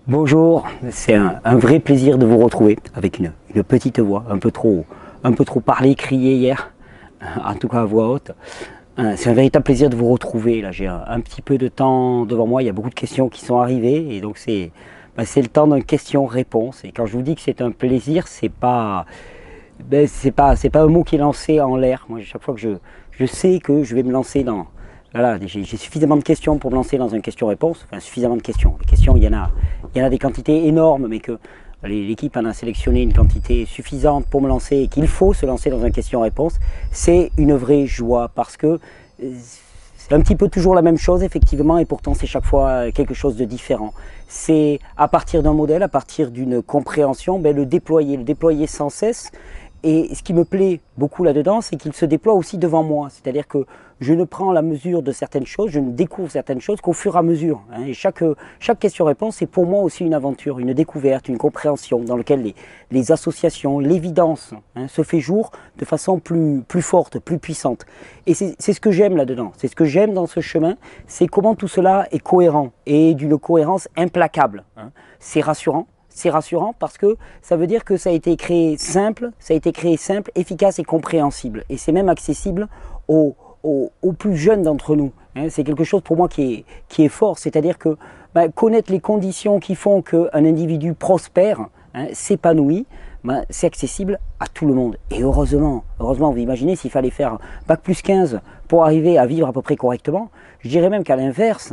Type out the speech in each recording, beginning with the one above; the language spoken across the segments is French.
Bonjour, c'est un vrai plaisir de vous retrouver avec une petite voix, un peu trop parlé, crié hier, en tout cas à voix haute. C'est un véritable plaisir de vous retrouver. Là, j'ai un petit peu de temps devant moi, il y a beaucoup de questions qui sont arrivées et donc c'est le temps d'un question-réponse. Et quand je vous dis que c'est un plaisir, c'est pas un mot qui est lancé en l'air. Moi, chaque fois que je sais que je vais me lancer dans... Voilà, j'ai suffisamment de questions pour me lancer dans une question-réponse. Enfin, suffisamment de questions. Les questions, il y en a des quantités énormes, mais que l'équipe en a sélectionné une quantité suffisante pour me lancer et qu'il faut se lancer dans une question-réponse. C'est une vraie joie parce que c'est un petit peu toujours la même chose, effectivement, et pourtant c'est chaque fois quelque chose de différent. C'est à partir d'un modèle, à partir d'une compréhension, le déployer sans cesse. Et ce qui me plaît beaucoup là-dedans, c'est qu'il se déploie aussi devant moi. C'est-à-dire que je ne prends la mesure de certaines choses, je ne découvre certaines choses qu'au fur et à mesure. Et chaque question-réponse, c'est pour moi aussi une aventure, une découverte, une compréhension dans laquelle les associations, l'évidence se fait jour de façon plus forte, plus puissante. Et c'est ce que j'aime là-dedans. C'est ce que j'aime dans ce chemin, c'est comment tout cela est cohérent et d'une cohérence implacable. C'est rassurant. C'est rassurant parce que ça veut dire que ça a été créé simple, efficace et compréhensible. Et c'est même accessible aux plus jeunes d'entre nous. C'est quelque chose pour moi qui est fort, c'est-à-dire que connaître les conditions qui font qu'un individu prospère, s'épanouit, c'est accessible à tout le monde. Et heureusement, vous imaginez s'il fallait faire Bac plus 15 pour arriver à vivre à peu près correctement. Je dirais même qu'à l'inverse,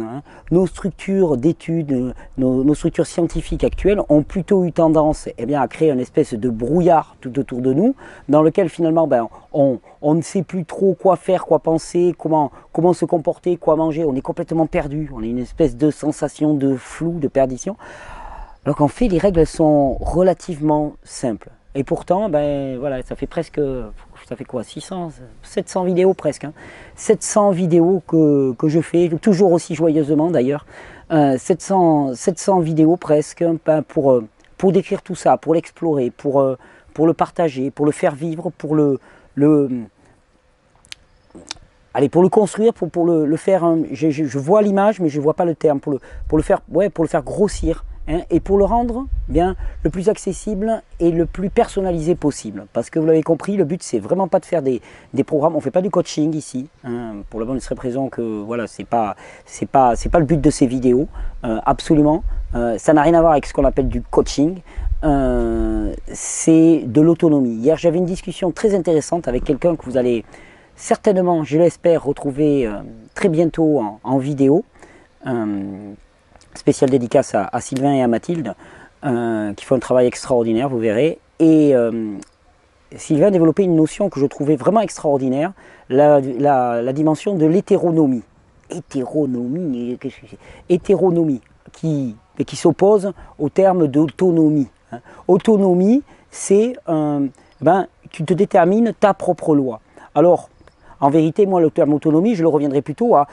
nos structures d'études, nos structures scientifiques actuelles ont plutôt eu tendance à créer une espèce de brouillard tout autour de nous, dans lequel finalement on ne sait plus trop quoi faire, quoi penser, comment se comporter, quoi manger. On est complètement perdu, on a une espèce de sensation de flou, de perdition. Alors qu'en fait, les règles elles sont relativement simples. Et pourtant, voilà, ça fait 700 vidéos presque. 700 vidéos que je fais, toujours aussi joyeusement d'ailleurs. 700 vidéos presque pour décrire tout ça, pour l'explorer, pour le partager, pour le faire vivre, pour le construire, pour le faire. Je vois l'image, mais je ne vois pas le terme. Pour le faire grossir. Et pour le rendre le plus accessible et le plus personnalisé possible. Parce que vous l'avez compris, le but c'est vraiment pas de faire des programmes, on ne fait pas du coaching ici, pour la bonne et simple raison que voilà, c'est pas le but de ces vidéos, absolument. Ça n'a rien à voir avec ce qu'on appelle du coaching, c'est de l'autonomie. Hier j'avais une discussion très intéressante avec quelqu'un que vous allez certainement, je l'espère, retrouver très bientôt en vidéo. Spéciale dédicace à Sylvain et à Mathilde, qui font un travail extraordinaire, vous verrez. Et Sylvain a développé une notion que je trouvais vraiment extraordinaire, la dimension de l'hétéronomie. Hétéronomie, qui s'oppose au terme d'autonomie. Autonomie, c'est tu te détermines ta propre loi. Alors, en vérité, moi, le terme autonomie, je le reviendrai plutôt à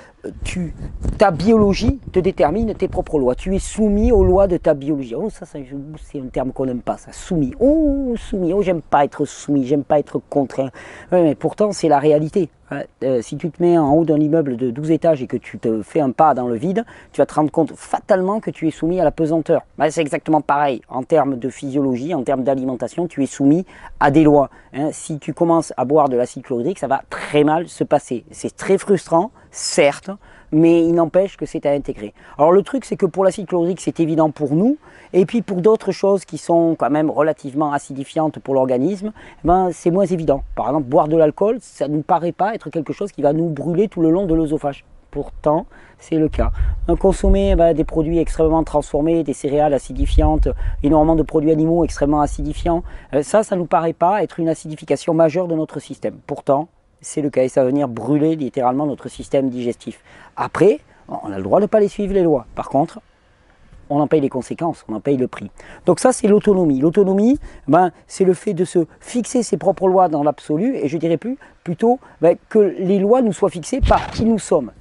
ta biologie te détermine tes propres lois. Tu es soumis aux lois de ta biologie. Oh, ça c'est un terme qu'on n'aime pas, ça. Soumis. Oh, j'aime pas être soumis, j'aime pas être contraint. Ouais, mais pourtant, c'est la réalité. Si tu te mets en haut d'un immeuble de 12 étages et que tu te fais un pas dans le vide, tu vas te rendre compte fatalement que tu es soumis à la pesanteur. C'est exactement pareil. En termes de physiologie, en termes d'alimentation, tu es soumis à des lois. Si tu commences à boire de l'acide chlorhydrique, ça va très mal se passer. C'est très frustrant, certes, mais il n'empêche que c'est à intégrer. Alors le truc, c'est que pour l'acide chlorhydrique, c'est évident pour nous, et puis pour d'autres choses qui sont quand même relativement acidifiantes pour l'organisme, c'est moins évident. Par exemple, boire de l'alcool, ça ne nous paraît pas être quelque chose qui va nous brûler tout le long de l'œsophage. Pourtant, c'est le cas. Consommer des produits extrêmement transformés, des céréales acidifiantes, énormément de produits animaux extrêmement acidifiants, ça ne nous paraît pas être une acidification majeure de notre système. Pourtant, c'est le cas et ça va venir brûler littéralement notre système digestif. Après, on a le droit de ne pas les suivre les lois. Par contre, on en paye les conséquences, on en paye le prix. Donc ça, c'est l'autonomie. L'autonomie, c'est le fait de se fixer ses propres lois dans l'absolu, et je dirais plutôt que les lois nous soient fixées par qui nous sommes,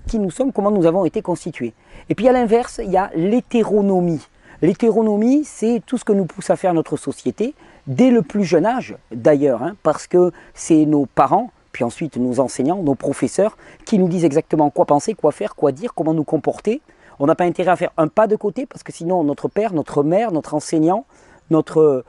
comment nous avons été constitués. Et puis à l'inverse, il y a l'hétéronomie. L'hétéronomie, c'est tout ce que nous pousse à faire notre société, dès le plus jeune âge d'ailleurs, parce que c'est nos parents, puis ensuite nos enseignants, nos professeurs, qui nous disent exactement quoi penser, quoi faire, quoi dire, comment nous comporter. On n'a pas intérêt à faire un pas de côté parce que sinon notre père, notre mère, notre enseignant, notre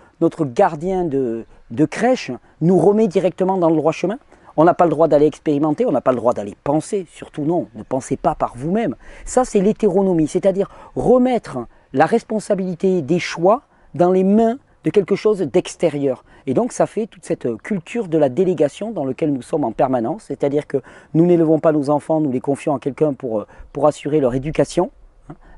gardien de crèche nous remet directement dans le droit chemin. On n'a pas le droit d'aller expérimenter, on n'a pas le droit d'aller penser, surtout non, ne pensez pas par vous-même. Ça c'est l'hétéronomie, c'est-à-dire remettre la responsabilité des choix dans les mains de quelque chose d'extérieur. Et donc ça fait toute cette culture de la délégation dans laquelle nous sommes en permanence, c'est-à-dire que nous n'élevons pas nos enfants, nous les confions à quelqu'un pour assurer leur éducation.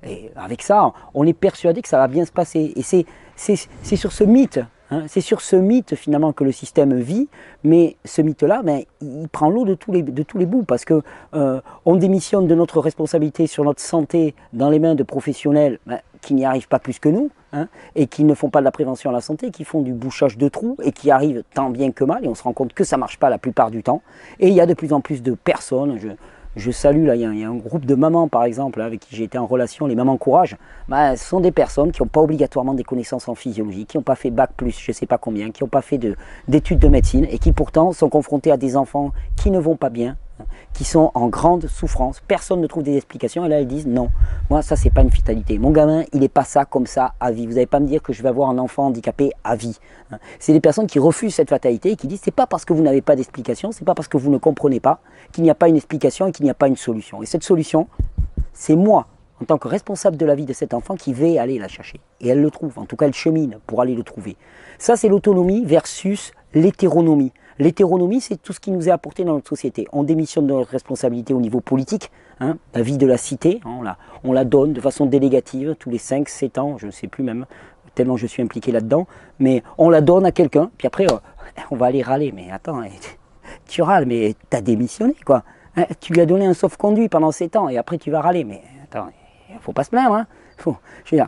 Et avec ça, on est persuadé que ça va bien se passer. Et c'est sur ce mythe, hein, c'est sur ce mythe finalement que le système vit, mais ce mythe-là, ben, il prend l'eau de tous les bouts, parce que on démissionne de notre responsabilité sur notre santé dans les mains de professionnels qui n'y arrivent pas plus que nous, hein, et qui ne font pas de la prévention à la santé, qui font du bouchage de trous, et qui arrivent tant bien que mal, et on se rend compte que ça ne marche pas la plupart du temps. Et il y a de plus en plus de personnes, je salue, là, il y a un groupe de mamans par exemple, là, avec qui j'ai été en relation, les mamans courage, ce sont des personnes qui n'ont pas obligatoirement des connaissances en physiologie, qui n'ont pas fait bac plus je ne sais pas combien, qui n'ont pas fait d'études de médecine, et qui pourtant sont confrontés à des enfants qui ne vont pas bien, qui sont en grande souffrance, personne ne trouve des explications, et là ils disent non, moi ça c'est pas une fatalité, mon gamin il n'est pas ça comme ça à vie, vous n'allez pas me dire que je vais avoir un enfant handicapé à vie. C'est des personnes qui refusent cette fatalité et qui disent c'est pas parce que vous n'avez pas d'explication, c'est pas parce que vous ne comprenez pas qu'il n'y a pas une explication et qu'il n'y a pas une solution. Et cette solution, c'est moi, en tant que responsable de la vie de cet enfant, qui vais aller la chercher. Et elle le trouve, en tout cas elle chemine pour aller le trouver. Ça c'est l'autonomie versus l'hétéronomie. L'hétéronomie, c'est tout ce qui nous est apporté dans notre société. On démissionne de notre responsabilité au niveau politique, hein, la vie de la cité, hein, on la donne de façon délégative, tous les 5-7 ans, je ne sais plus même, tellement je suis impliqué là-dedans, mais on la donne à quelqu'un, puis après, on va aller râler. Mais attends, tu râles, mais tu as démissionné, quoi. Hein, tu lui as donné un sauf-conduit pendant 7 ans, et après tu vas râler. Mais attends, il ne faut pas se plaindre, hein. Je veux dire,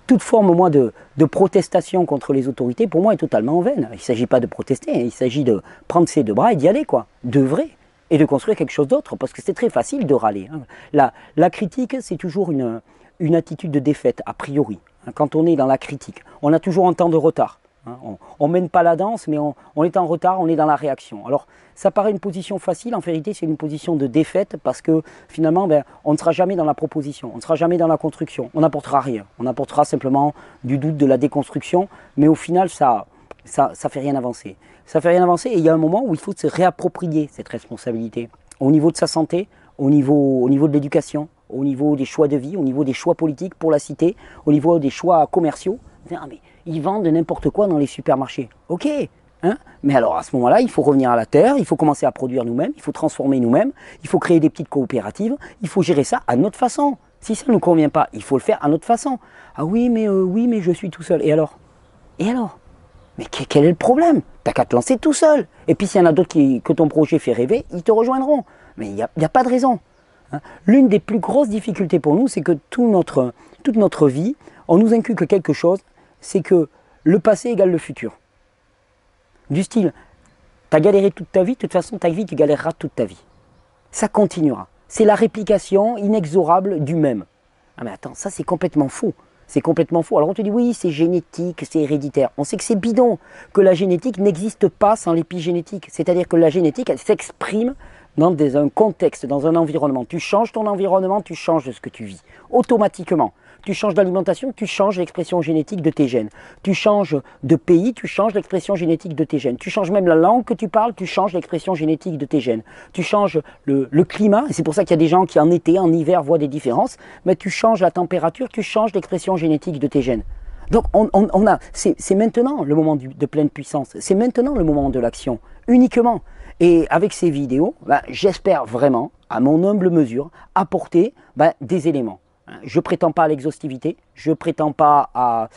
toute forme moi, de protestation contre les autorités, pour moi, est totalement en vaine. Il ne s'agit pas de protester, il s'agit de prendre ses deux bras et d'y aller, quoi, d'œuvrer et de construire quelque chose d'autre, parce que c'est très facile de râler. Hein. La critique, c'est toujours une attitude de défaite, a priori. Quand on est dans la critique, on a toujours un temps de retard. Hein. On ne mène pas la danse, mais on est en retard, on est dans la réaction. Alors, ça paraît une position facile, en vérité c'est une position de défaite, parce que finalement on ne sera jamais dans la proposition, on ne sera jamais dans la construction, on n'apportera rien, on apportera simplement du doute, de la déconstruction, mais au final ça fait rien avancer. Ça fait rien avancer, et il y a un moment où il faut se réapproprier cette responsabilité, au niveau de sa santé, au niveau de l'éducation, au niveau des choix de vie, au niveau des choix politiques pour la cité, au niveau des choix commerciaux. Ah, mais ils vendent n'importe quoi dans les supermarchés, ok. Hein, mais alors à ce moment-là, il faut revenir à la terre, il faut commencer à produire nous-mêmes, il faut transformer nous-mêmes, il faut créer des petites coopératives, il faut gérer ça à notre façon. Si ça ne nous convient pas, il faut le faire à notre façon. Ah oui, mais je suis tout seul. Et alors? Et alors? Mais quel est le problème? T'as qu'à te lancer tout seul. Et puis s'il y en a d'autres que ton projet fait rêver, ils te rejoindront. Mais il n'y a pas de raison. Hein. L'une des plus grosses difficultés pour nous, c'est que toute notre vie, on nous inculque quelque chose, c'est que le passé égale le futur. Du style, tu as galéré toute ta vie, de toute façon ta vie tu galéreras toute ta vie. Ça continuera. C'est la réplication inexorable du même. Ah mais attends, ça c'est complètement faux. C'est complètement faux. Alors on te dit oui, c'est génétique, c'est héréditaire. On sait que c'est bidon, que la génétique n'existe pas sans l'épigénétique. C'est-à-dire que la génétique, elle s'exprime dans un contexte, dans un environnement. Tu changes ton environnement, tu changes ce que tu vis. Automatiquement. Tu changes d'alimentation, tu changes l'expression génétique de tes gènes. Tu changes de pays, tu changes l'expression génétique de tes gènes. Tu changes même la langue que tu parles, tu changes l'expression génétique de tes gènes. Tu changes le climat, et c'est pour ça qu'il y a des gens qui en été, en hiver voient des différences, mais tu changes la température, tu changes l'expression génétique de tes gènes. Donc c'est maintenant le moment de pleine puissance, c'est maintenant le moment de l'action, uniquement. Et avec ces vidéos, j'espère vraiment, à mon humble mesure, apporter des éléments. Je ne prétends pas à l'exhaustivité, je ne prétends pas à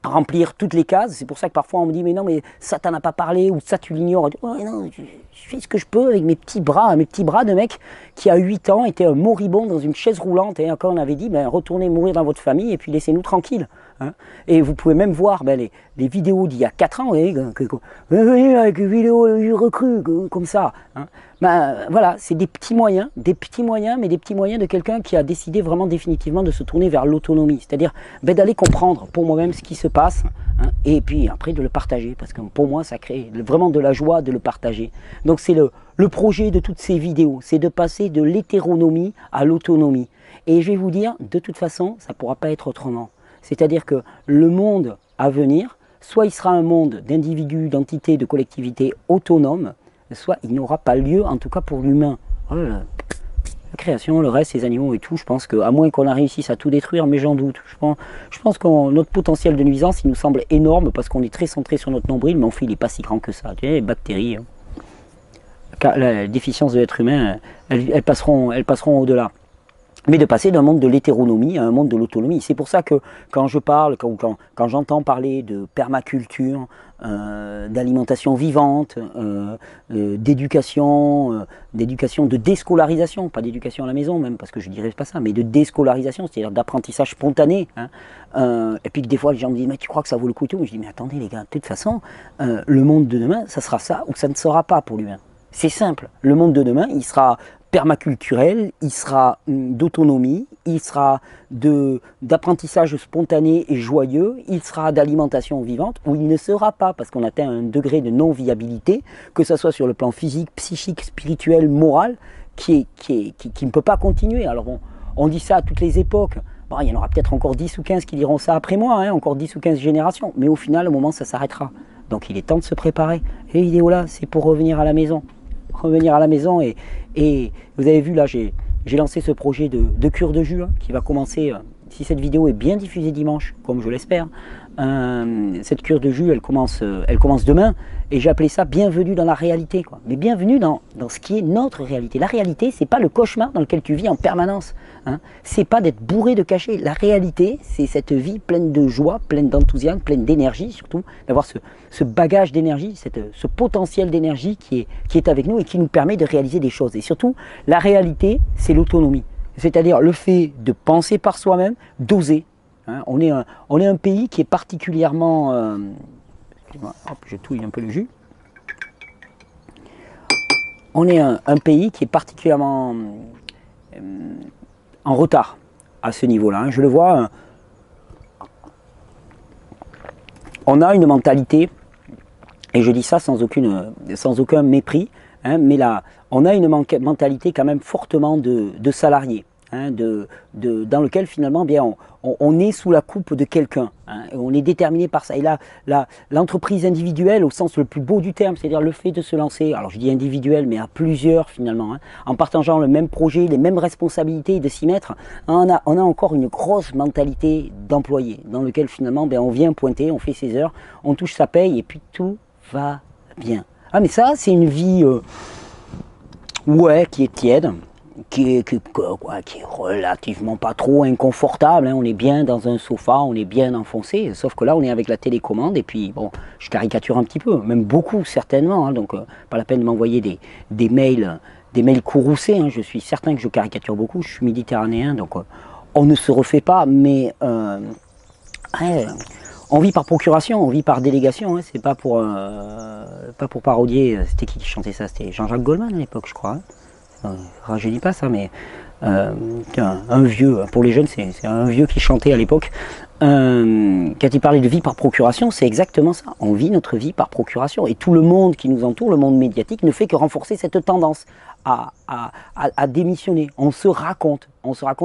remplir toutes les cases. C'est pour ça que parfois on me dit mais non mais ça t'en as pas parlé ou ça tu l'ignores. Oh, non, je fais ce que je peux avec mes petits bras de mec qui à 8 ans était un moribond dans une chaise roulante, et encore on avait dit retournez mourir dans votre famille et puis laissez-nous tranquilles. Hein. Et vous pouvez même voir les vidéos d'il y a 4 ans, vous voyez, avec une vidéo recrue comme ça. Hein. Voilà, c'est des petits moyens, mais des petits moyens de quelqu'un qui a décidé vraiment définitivement de se tourner vers l'autonomie, c'est-à-dire d'aller comprendre pour moi-même ce qui se passe, hein, et puis après de le partager, parce que pour moi ça crée vraiment de la joie de le partager. Donc c'est le projet de toutes ces vidéos, c'est de passer de l'hétéronomie à l'autonomie. Et je vais vous dire, de toute façon, ça ne pourra pas être autrement. C'est-à-dire que le monde à venir, soit il sera un monde d'individus, d'entités, de collectivités autonomes, soit il n'aura pas lieu, en tout cas pour l'humain. Voilà. La création, le reste, les animaux et tout, je pense qu'à moins qu'on a réussi à tout détruire, mais j'en doute. Je pense que notre potentiel de nuisance, il nous semble énorme parce qu'on est très centré sur notre nombril, mais en fait, il n'est pas si grand que ça. Tu sais, les bactéries, la déficience de l'être humain, elles passeront au-delà. Mais de passer d'un monde de l'hétéronomie à un monde de l'autonomie. C'est pour ça que quand je parle, quand j'entends parler de permaculture, d'alimentation vivante, d'éducation, de déscolarisation, pas d'éducation à la maison même, parce que je ne dirais pas ça, mais de déscolarisation, c'est-à-dire d'apprentissage spontané. Hein, et puis que des fois les gens me disent, mais tu crois que ça vaut le coup et tout? Je dis, mais attendez les gars, de toute façon, le monde de demain, ça sera ça ou ça ne sera pas pour l'humain. C'est simple, le monde de demain, il sera permaculturel, il sera d'autonomie, il sera d'apprentissage spontané et joyeux, il sera d'alimentation vivante, ou il ne sera pas, parce qu'on atteint un degré de non-viabilité, que ce soit sur le plan physique, psychique, spirituel, moral, qui ne peut pas continuer. Alors on dit ça à toutes les époques. Bon, il y en aura peut-être encore 10 ou 15 qui diront ça après moi, hein, encore 10 ou 15 générations, mais au final, au moment, ça s'arrêtera. Donc il est temps de se préparer. Et l'idée là, c'est pour revenir à la maison. Revenir à la maison et vous avez vu là, j'ai lancé ce projet de cure de jus hein, qui va commencer, si cette vidéo est bien diffusée dimanche, comme je l'espère, cette cure de jus elle commence demain et j'ai appelé ça bienvenue dans la réalité quoi. Mais bienvenue dans ce qui est notre réalité. La réalité c'est pas le cauchemar dans lequel tu vis en permanence, hein. C'est pas d'être bourré de cachets. La réalité c'est cette vie pleine de joie, pleine d'enthousiasme, pleine d'énergie surtout, d'avoir ce bagage d'énergie, ce potentiel d'énergie qui est avec nous et qui nous permet de réaliser des choses. Et surtout la réalité c'est l'autonomie, c'est-à-dire le fait de penser par soi-même, d'oser. Hein, on est un pays qui est particulièrement... hop, je touille un peu le jus. On est un pays qui est particulièrement en retard à ce niveau-là. Hein. Je le vois, on a une mentalité, et je dis ça sans aucun mépris, hein, mais là, on a une mentalité quand même fortement de salarié. Hein, dans lequel finalement bien, on est sous la coupe de quelqu'un, hein, on est déterminé par ça. Et là, l'entreprise individuelle au sens le plus beau du terme, c'est-à-dire le fait de se lancer, alors je dis individuel mais à plusieurs finalement, hein, en partageant le même projet, les mêmes responsabilités et de s'y mettre, on a encore une grosse mentalité d'employé dans lequel finalement ben, on vient pointer, on fait ses heures, on touche sa paye et puis tout va bien. Ah mais ça c'est une vie ouais, qui est tiède, qui est relativement pas trop inconfortable, hein. On est bien dans un sofa, on est bien enfoncé, sauf que là on est avec la télécommande et puis bon, je caricature un petit peu, même beaucoup certainement, hein, donc pas la peine de m'envoyer des mails courroucés, hein. Je suis certain que je caricature beaucoup, je suis méditerranéen, donc on ne se refait pas, mais ouais, on vit par procuration, on vit par délégation, hein. C'est pas pour parodier, c'était qui chantait ça? C'était Jean-Jacques Goldman à l'époque je crois, hein. Rajeunis pas ça, mais un vieux, pour les jeunes, c'est un vieux qui chantait à l'époque. Quand il parlait de vie par procuration, c'est exactement ça. On vit notre vie par procuration. Et tout le monde qui nous entoure, le monde médiatique, ne fait que renforcer cette tendance à démissionner. On se raconte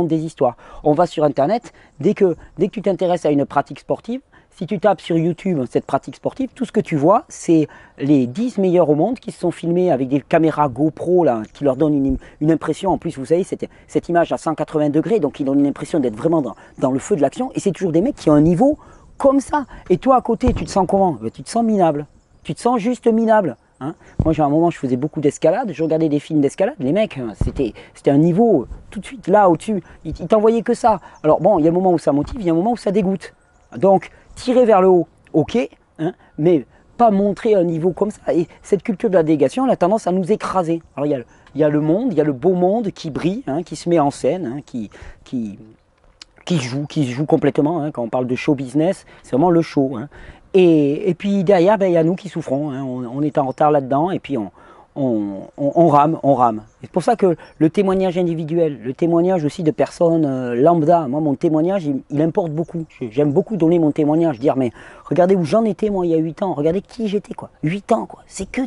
des histoires. On va sur Internet, dès que tu t'intéresses à une pratique sportive, si tu tapes sur YouTube cette pratique sportive, tout ce que tu vois, c'est les 10 meilleurs au monde qui se sont filmés avec des caméras GoPro là, qui leur donnent une impression. En plus, vous savez, cette image à 180 degrés, donc ils donnent une impression d'être vraiment dans le feu de l'action. Et c'est toujours des mecs qui ont un niveau comme ça. Et toi, à côté, tu te sens comment? Tu te sens minable. Tu te sens juste minable. Hein. Moi, j'ai un moment, je faisais beaucoup d'escalade. Je regardais des films d'escalade. Les mecs, c'était un niveau tout de suite là, au-dessus. Ils t'envoyaient que ça. Alors bon, il y a un moment où ça motive, il y a un moment où ça dégoûte. Donc, tirer vers le haut, ok, hein, mais pas montrer un niveau comme ça. Et cette culture de la délégation, elle a tendance à nous écraser. Alors, il y a le monde, il y a le beau monde qui brille, hein, qui se met en scène, hein, qui se joue complètement. Hein, quand on parle de show business, c'est vraiment le show. Hein. Et puis derrière, ben, il y a nous qui souffrons. Hein, on est en retard là-dedans et puis on rame. C'est pour ça que le témoignage individuel, le témoignage aussi de personnes lambda, moi mon témoignage il importe beaucoup. J'aime beaucoup donner mon témoignage, dire mais regardez où j'en étais moi il y a 8 ans, regardez qui j'étais quoi, 8 ans quoi, c'est que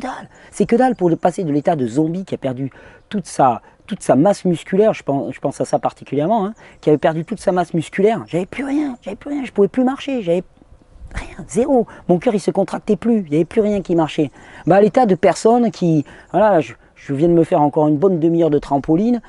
dalle pour passer de l'état de zombie qui a perdu toute sa toute sa masse musculaire, je pense à ça particulièrement, hein, qui avait perdu toute sa masse musculaire, j'avais plus rien, je pouvais plus marcher, j'avais rien, zéro. Mon cœur il se contractait plus, il n'y avait plus rien qui marchait. Bah, à l'état de personnes qui, voilà, je viens de me faire encore une bonne demi-heure de trampoline,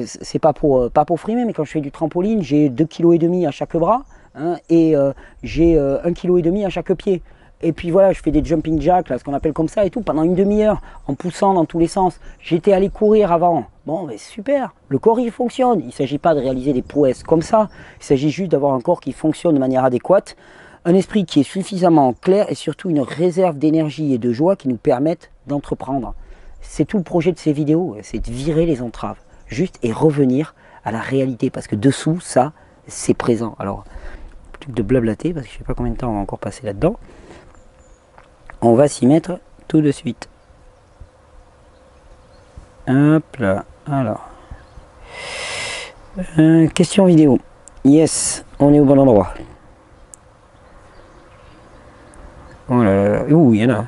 c'est pas pour frimer, mais quand je fais du trampoline, j'ai 2,5 kg à chaque bras, hein, et j'ai 1,5 kg à chaque pied. Et puis voilà, je fais des jumping jacks, là, ce qu'on appelle comme ça et tout, pendant une demi-heure, en poussant dans tous les sens. J'étais allé courir avant. Bon, mais super, le corps il fonctionne. Il ne s'agit pas de réaliser des prouesses comme ça, il s'agit juste d'avoir un corps qui fonctionne de manière adéquate, un esprit qui est suffisamment clair et surtout une réserve d'énergie et de joie qui nous permettent d'entreprendre. C'est tout le projet de ces vidéos, c'est de virer les entraves, juste et revenir à la réalité, parce que dessous, ça, c'est présent. Alors, plutôt que de blablater, parce que je ne sais pas combien de temps on va encore passer là-dedans, on va s'y mettre tout de suite. Hop là, alors. Question vidéo. Yes, on est au bon endroit. Oh là là, ouh, il y en a.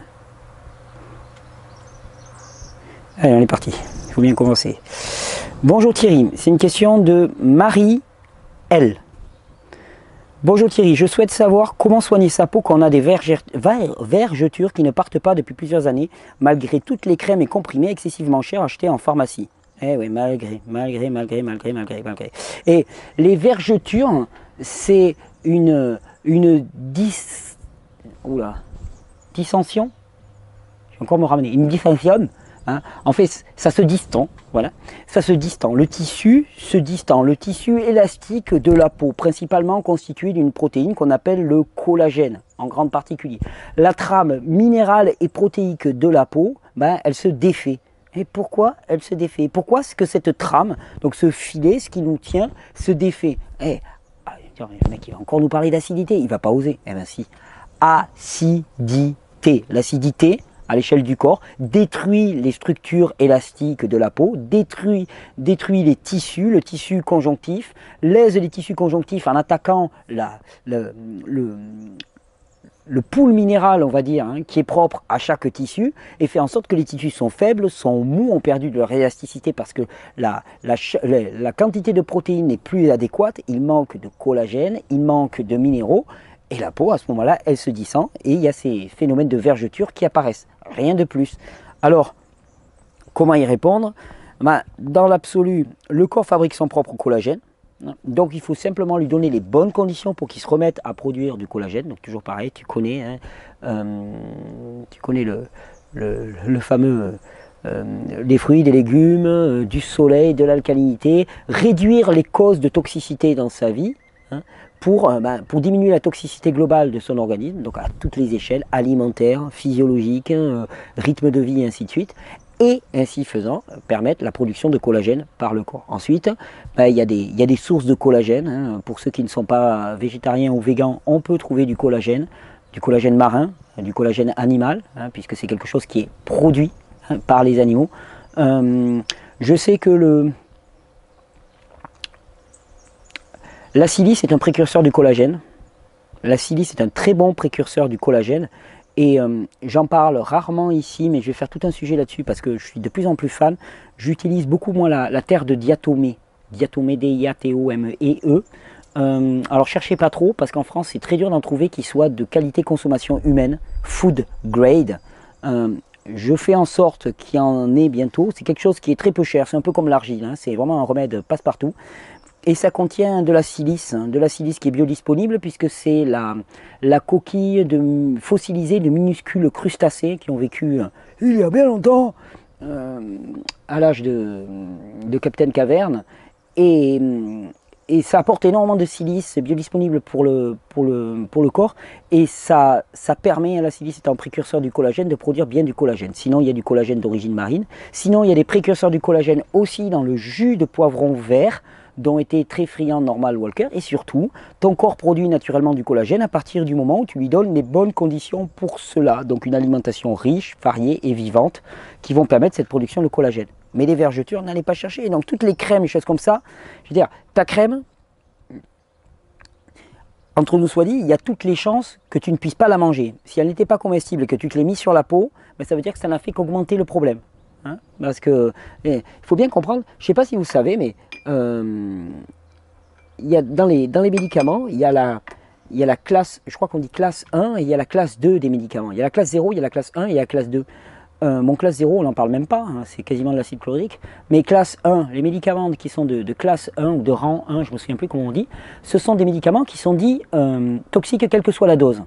Allez, on est parti. Il faut bien commencer. Bonjour Thierry, c'est une question de Marie L. Bonjour Thierry, je souhaite savoir comment soigner sa peau quand on a des vergetures qui ne partent pas depuis plusieurs années, malgré toutes les crèmes et comprimés excessivement chers achetés en pharmacie. Eh oui, malgré. Et les vergetures, c'est une dissension. Je vais encore me ramener. Une dissension. Hein. En fait, ça se distend, voilà, ça se distend. Le tissu se distend, le tissu élastique de la peau, principalement constitué d'une protéine qu'on appelle le collagène, en grande particulier. La trame minérale et protéique de la peau, ben, elle se défait. Et pourquoi elle se défait? Pourquoi est-ce que cette trame, donc ce filet, ce qui nous tient, se défait? Le mec, il va encore nous parler d'acidité, il va pas oser. Eh bien si, acidité, l'acidité, à l'échelle du corps, détruit les structures élastiques de la peau, détruit les tissus, le tissu conjonctif, lèse les tissus conjonctifs en attaquant le pool minéral, on va dire, hein, qui est propre à chaque tissu, et fait en sorte que les tissus sont faibles, sont mous, ont perdu de leur élasticité parce que la quantité de protéines n'est plus adéquate, il manque de collagène, il manque de minéraux, et la peau, à ce moment-là, elle se distend et il y a ces phénomènes de vergeture qui apparaissent. Rien de plus. Alors, comment y répondre? Dans l'absolu, le corps fabrique son propre collagène. Donc, il faut simplement lui donner les bonnes conditions pour qu'il se remette à produire du collagène. Donc, toujours pareil, tu connais le fameux les fruits, des légumes, du soleil, de l'alcalinité. Réduire les causes de toxicité dans sa vie. Hein, pour diminuer la toxicité globale de son organisme, donc à toutes les échelles, alimentaire, physiologique, rythme de vie et ainsi de suite, et ainsi faisant, permettre la production de collagène par le corps. Ensuite, il y a des sources de collagène, hein. Pour ceux qui ne sont pas végétariens ou végans, on peut trouver du collagène marin, du collagène animal, hein, puisque c'est quelque chose qui est produit, hein, par les animaux. Je sais que la silice est un précurseur du collagène. La silice est un très bon précurseur du collagène. Et j'en parle rarement ici, mais je vais faire tout un sujet là-dessus parce que je suis de plus en plus fan. J'utilise beaucoup moins la terre de diatomée. Diatomée, D-I-A-T-O-M-E-E. Alors cherchez pas trop parce qu'en France, c'est très dur d'en trouver qui soit de qualité consommation humaine, food grade. Je fais en sorte qu'il y en ait bientôt. C'est quelque chose qui est très peu cher. C'est un peu comme l'argile. Hein. C'est vraiment un remède passe-partout. Et ça contient de la silice qui est biodisponible puisque c'est la coquille fossilisée de minuscules crustacés qui ont vécu il y a bien longtemps à l'âge de Capitaine Caverne. Et ça apporte énormément de silice, c'est biodisponible pour le corps. Et ça permet, la silice étant précurseur du collagène, de produire bien du collagène. Sinon, il y a du collagène d'origine marine. Sinon, il y a des précurseurs du collagène aussi dans le jus de poivron vert, dont était très friand Normal Walker, et surtout, ton corps produit naturellement du collagène à partir du moment où tu lui donnes les bonnes conditions pour cela, donc une alimentation riche, variée et vivante, qui vont permettre cette production de collagène. Mais les vergetures, n'allez pas chercher, donc toutes les crèmes et choses comme ça, je veux dire, ta crème, entre nous soit dit, il y a toutes les chances que tu ne puisses pas la manger. Si elle n'était pas comestible et que tu te l'es mis sur la peau, ben ça veut dire que ça n'a fait qu'augmenter le problème. hein, parce que il faut bien comprendre, je ne sais pas si vous savez, mais il y a dans les médicaments, il y a la classe, je crois qu'on dit classe 1 et il y a la classe 2 des médicaments. Il y a la classe 0, il y a la classe 1 et il y a la classe 2. Mon classe 0, on n'en parle même pas, hein, c'est quasiment de l'acide chlorhydrique. Mais classe 1, les médicaments qui sont de classe 1 ou de rang 1, je ne me souviens plus comment on dit, ce sont des médicaments qui sont dits toxiques quelle que soit la dose.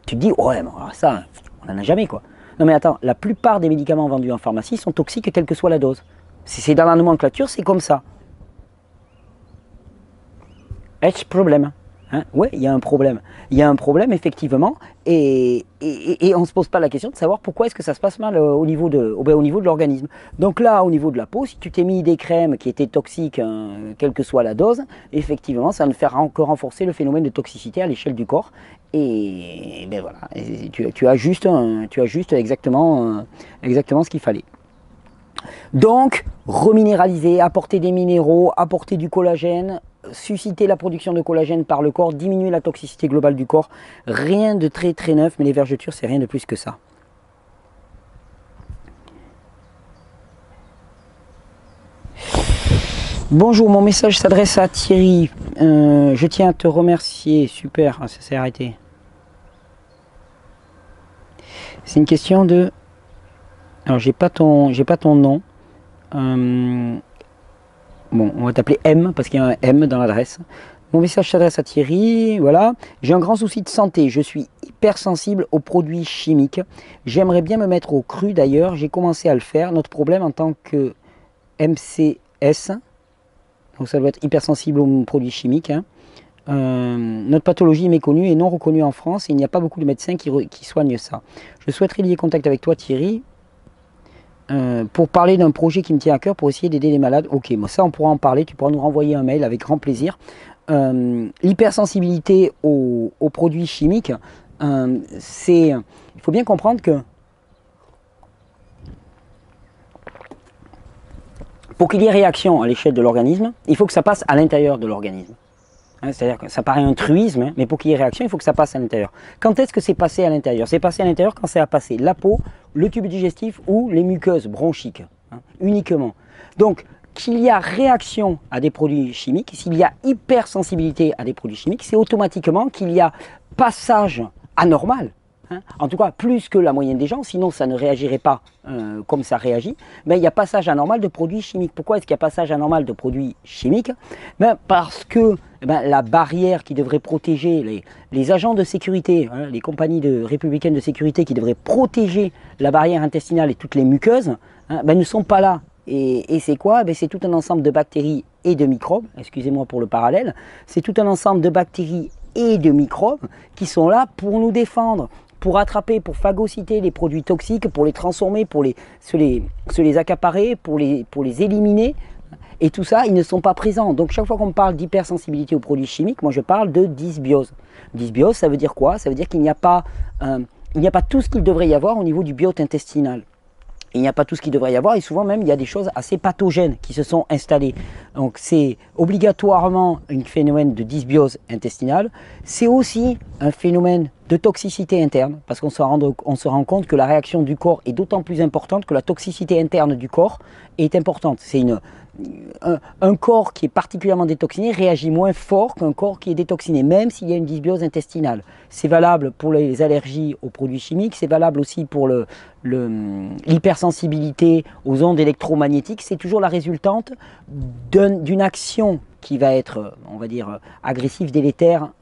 Tu te dis, ouais, mais ça, on n'en a jamais quoi. Non mais attends, la plupart des médicaments vendus en pharmacie sont toxiques quelle que soit la dose. Si c'est dans la nomenclature, c'est comme ça. Est-ce problème? Hein, ouais, il y a un problème. Il y a un problème, effectivement, et on ne se pose pas la question de savoir pourquoi est-ce que ça se passe mal au niveau de l'organisme. Donc là, au niveau de la peau, si tu t'es mis des crèmes qui étaient toxiques, quelle que soit la dose, effectivement, ça ne fera que renforcer le phénomène de toxicité à l'échelle du corps. Et ben voilà, et tu as juste exactement ce qu'il fallait. Donc, reminéraliser, apporter des minéraux, apporter du collagène, susciter la production de collagène par le corps, diminuer la toxicité globale du corps. Rien de très très neuf, mais les vergetures, c'est rien de plus que ça. Bonjour, mon message s'adresse à Thierry. Je tiens à te remercier. Super, ça s'est arrêté. C'est une question de... Alors, j'ai pas ton nom. Bon, on va t'appeler M, parce qu'il y a un M dans l'adresse. Mon message s'adresse à Thierry, voilà. J'ai un grand souci de santé, je suis hypersensible aux produits chimiques. J'aimerais bien me mettre au cru d'ailleurs, j'ai commencé à le faire. Notre problème en tant que MCS, donc ça doit être hypersensible aux produits chimiques, hein. Notre pathologie est méconnue et non reconnue en France, et il n'y a pas beaucoup de médecins qui soignent ça. Je souhaiterais lier contact avec toi Thierry, pour parler d'un projet qui me tient à cœur pour essayer d'aider les malades. Ok, bon, ça on pourra en parler, tu pourras nous renvoyer un mail avec grand plaisir. L'hypersensibilité aux produits chimiques, il faut bien comprendre que pour qu'il y ait réaction à l'échelle de l'organisme, il faut que ça passe à l'intérieur de l'organisme. C'est-à-dire que ça paraît un truisme, hein, mais pour qu'il y ait réaction, il faut que ça passe à l'intérieur. Quand est-ce que c'est passé à l'intérieur? C'est passé à l'intérieur quand ça a passé la peau, le tube digestif ou les muqueuses bronchiques, hein, uniquement. Donc, qu'il y a réaction à des produits chimiques, s'il y a hypersensibilité à des produits chimiques, c'est automatiquement qu'il y a passage anormal, hein, en tout cas plus que la moyenne des gens, sinon ça ne réagirait pas comme ça réagit, mais il y a passage anormal de produits chimiques. Pourquoi est-ce qu'il y a passage anormal de produits chimiques? Parce que la barrière qui devrait protéger les agents de sécurité, hein, les compagnies républicaines de sécurité qui devraient protéger la barrière intestinale et toutes les muqueuses, hein, ne sont pas là. Et c'est quoi? C'est tout un ensemble de bactéries et de microbes, excusez-moi pour le parallèle, c'est tout un ensemble de bactéries et de microbes qui sont là pour nous défendre, pour attraper, pour phagocyter les produits toxiques, pour les transformer, pour se les accaparer, pour les éliminer. Et tout ça, ils ne sont pas présents. Donc chaque fois qu'on parle d'hypersensibilité aux produits chimiques, moi je parle de dysbiose. Dysbiose, ça veut dire quoi? Ça veut dire qu'il n'y a pas tout ce qu'il devrait y avoir au niveau du biote intestinal. Il n'y a pas tout ce qu'il devrait y avoir et souvent même il y a des choses assez pathogènes qui se sont installées. Donc c'est obligatoirement un phénomène de dysbiose intestinale. C'est aussi un phénomène de toxicité interne parce qu'on se rend compte que la réaction du corps est d'autant plus importante que la toxicité interne du corps est importante. C'est un corps qui est particulièrement détoxiné réagit moins fort qu'un corps qui est détoxiné, même s'il y a une dysbiose intestinale. C'est valable pour les allergies aux produits chimiques, c'est valable aussi pour l'hypersensibilité aux ondes électromagnétiques. C'est toujours la résultante d'une action qui va être, on va dire, agressive, délétère,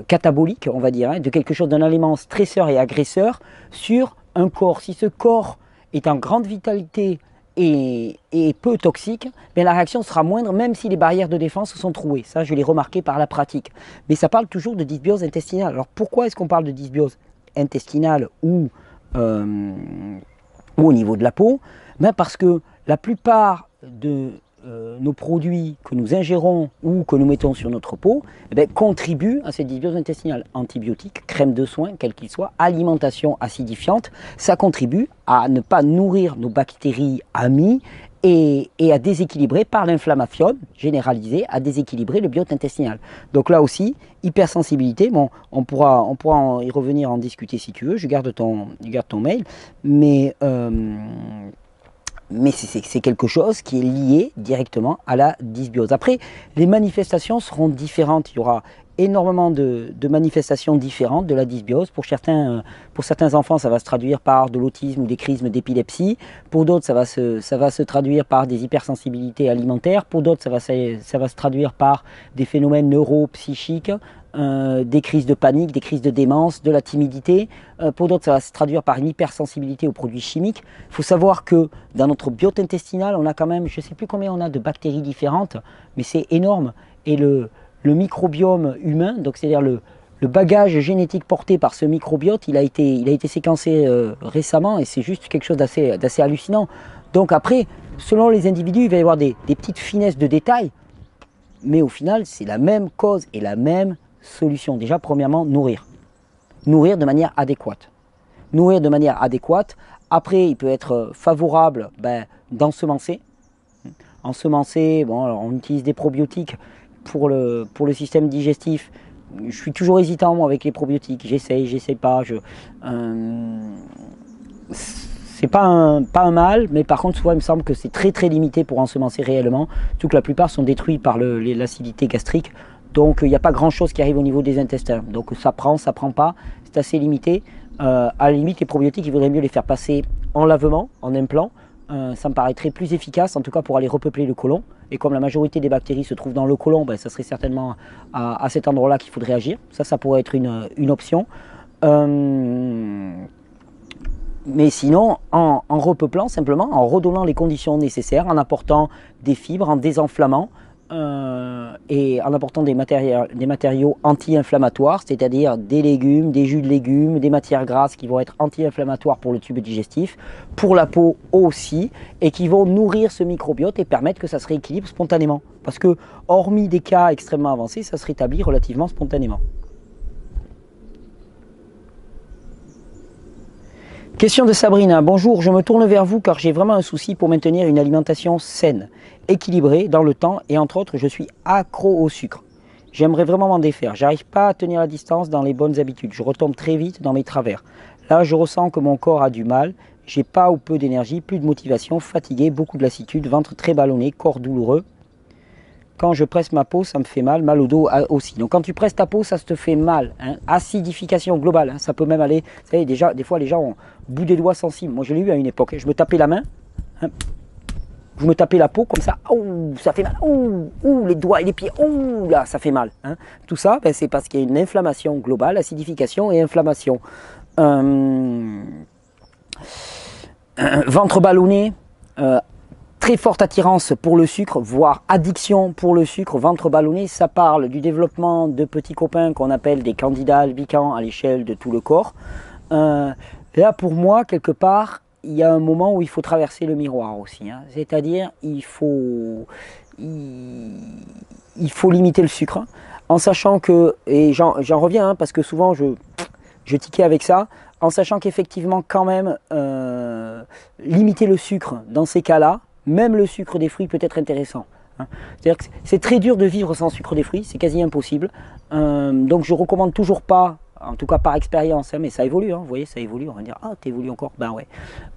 catabolique, on va dire, hein, de quelque chose, d'un élément stresseur et agresseur sur un corps. Si ce corps est en grande vitalité et peu toxique, la réaction sera moindre même si les barrières de défense sont trouées. Ça, je l'ai remarqué par la pratique. Mais ça parle toujours de dysbiose intestinale. Alors pourquoi est-ce qu'on parle de dysbiose intestinale ou au niveau de la peau? Parce que la plupart de nos produits que nous ingérons ou que nous mettons sur notre peau contribuent à cette dysbiose intestinale. Antibiotiques, crème de soins, quelle qu'il soit, alimentation acidifiante, ça contribue à ne pas nourrir nos bactéries amies et à déséquilibrer par l'inflammation généralisée, à déséquilibrer le biote intestinal. Donc là aussi, hypersensibilité, bon, on pourra y revenir, en discuter si tu veux, je garde ton mail, mais c'est quelque chose qui est lié directement à la dysbiose. Après, les manifestations seront différentes, il y aura énormément de manifestations différentes de la dysbiose. Pour certains enfants, ça va se traduire par de l'autisme ou des crises d'épilepsie. Pour d'autres, ça va se traduire par des hypersensibilités alimentaires. Pour d'autres, ça va se traduire par des phénomènes neuropsychiques, des crises de panique, des crises de démence, de la timidité. Pour d'autres, ça va se traduire par une hypersensibilité aux produits chimiques. Il faut savoir que dans notre biote intestinal, on a quand même, je ne sais plus combien on a de bactéries différentes, mais c'est énorme. Et le microbiome humain, donc c'est-à-dire le bagage génétique porté par ce microbiote, il a été séquencé récemment, et c'est juste quelque chose d'assez hallucinant. Donc après, selon les individus, il va y avoir des petites finesses de détails, mais au final, c'est la même cause et la même solution. Déjà, premièrement, nourrir. Nourrir de manière adéquate. Nourrir de manière adéquate. Après, il peut être favorable d'ensemencer. Ensemencer, bon, alors on utilise des probiotiques pour le système digestif. Je suis toujours hésitant moi, avec les probiotiques. J'essaye pas. C'est pas un mal, mais par contre, souvent, il me semble que c'est très très limité pour ensemencer réellement. Surtout que la plupart sont détruits par l'acidité gastrique. Donc, il n'y a pas grand chose qui arrive au niveau des intestins. Donc, ça prend pas. C'est assez limité. À la limite, les probiotiques, il vaudrait mieux les faire passer en lavement, en implant. Ça me paraîtrait plus efficace, en tout cas pour aller repeupler le côlon. Et comme la majorité des bactéries se trouvent dans le côlon, ça serait certainement à cet endroit-là qu'il faudrait agir. Ça pourrait être une option. Mais sinon, en repeuplant simplement, en redonnant les conditions nécessaires, en apportant des fibres, en désenflammant, et en apportant des matériaux anti-inflammatoires, c'est-à-dire des légumes, des jus de légumes, des matières grasses qui vont être anti-inflammatoires pour le tube digestif, pour la peau aussi, et qui vont nourrir ce microbiote et permettre que ça se rééquilibre spontanément. Parce que, hormis des cas extrêmement avancés, ça se rétablit relativement spontanément. Question de Sabrina. Bonjour, je me tourne vers vous car j'ai vraiment un souci pour maintenir une alimentation saine, équilibrée dans le temps et entre autres, je suis accro au sucre. J'aimerais vraiment m'en défaire. J'arrive pas à tenir la distance dans les bonnes habitudes. Je retombe très vite dans mes travers. Là, je ressens que mon corps a du mal. J'ai pas ou peu d'énergie, plus de motivation, fatigué, beaucoup de lassitude, ventre très ballonné, corps douloureux. Quand je presse ma peau, ça me fait mal au dos aussi. Donc quand tu presses ta peau, ça te fait mal. Hein. Acidification globale, hein. Ça peut même aller... Vous savez, déjà, des fois, les gens ont bout des doigts sensibles. Moi, je l'ai eu à une époque. Je me tapais la main, hein. Je me tapais la peau comme ça. Oh, ça fait mal. Oh, les doigts et les pieds. Oh, là, ça fait mal. Hein. Tout ça, c'est parce qu'il y a une inflammation globale, acidification et inflammation. Ventre ballonné. Très forte attirance pour le sucre, voire addiction pour le sucre, ventre ballonné, ça parle du développement de petits copains qu'on appelle des candidats albicans à l'échelle de tout le corps. Là, pour moi, quelque part, il y a un moment où il faut traverser le miroir aussi. Hein. C'est-à-dire, il faut limiter le sucre, en sachant que, et j'en reviens, hein, parce que souvent je tiquais avec ça, en sachant qu'effectivement, quand même, limiter le sucre dans ces cas-là, même le sucre des fruits peut être intéressant. Hein. C'est-à-dire que c'est très dur de vivre sans sucre des fruits, c'est quasi impossible. Donc je ne recommande toujours pas, en tout cas par expérience, hein, mais ça évolue, hein, vous voyez, ça évolue, on va dire, ah, t'évolues encore, ben ouais,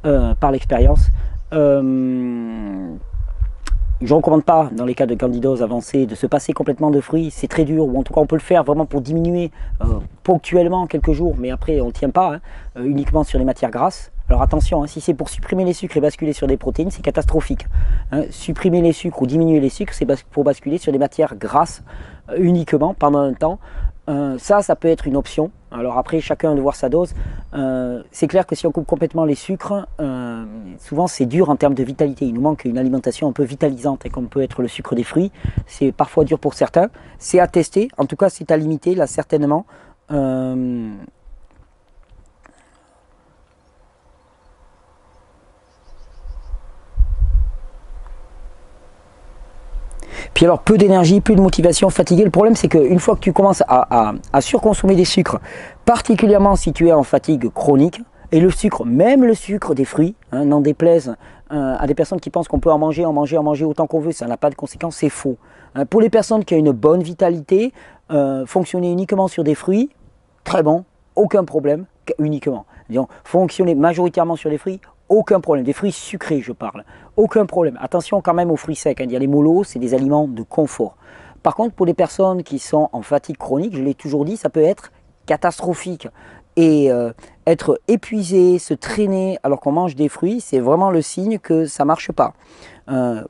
par l'expérience. Je ne recommande pas, dans les cas de candidose avancée, de se passer complètement de fruits, c'est très dur, ou en tout cas on peut le faire vraiment pour diminuer ponctuellement quelques jours, mais après on ne tient pas, hein, uniquement sur les matières grasses. Alors attention, hein, si c'est pour supprimer les sucres et basculer sur des protéines, c'est catastrophique. Hein. Supprimer les sucres ou diminuer les sucres, c'est pour basculer sur des matières grasses uniquement pendant un temps. Ça peut être une option. Alors après, chacun de voir sa dose. C'est clair que si on coupe complètement les sucres, souvent c'est dur en termes de vitalité. Il nous manque une alimentation un peu vitalisante, comme peut être le sucre des fruits. C'est parfois dur pour certains. C'est à tester. En tout cas, c'est à limiter, là, certainement. Puis alors, peu d'énergie, plus de motivation, fatigué. Le problème, c'est qu'une fois que tu commences à surconsommer des sucres, particulièrement si tu es en fatigue chronique, et le sucre, même le sucre des fruits, hein, n'en déplaise à des personnes qui pensent qu'on peut en manger autant qu'on veut, ça n'a pas de conséquences, c'est faux. Pour les personnes qui ont une bonne vitalité, fonctionner uniquement sur des fruits, très bon, aucun problème, uniquement. Disons, fonctionner majoritairement sur des fruits, aucun problème. Des fruits sucrés, je parle, aucun problème. Attention quand même aux fruits secs, il y a les mollos, c'est des aliments de confort. Par contre, pour les personnes qui sont en fatigue chronique, je l'ai toujours dit, ça peut être catastrophique. Et être épuisé, se traîner alors qu'on mange des fruits, c'est vraiment le signe que ça ne marche pas.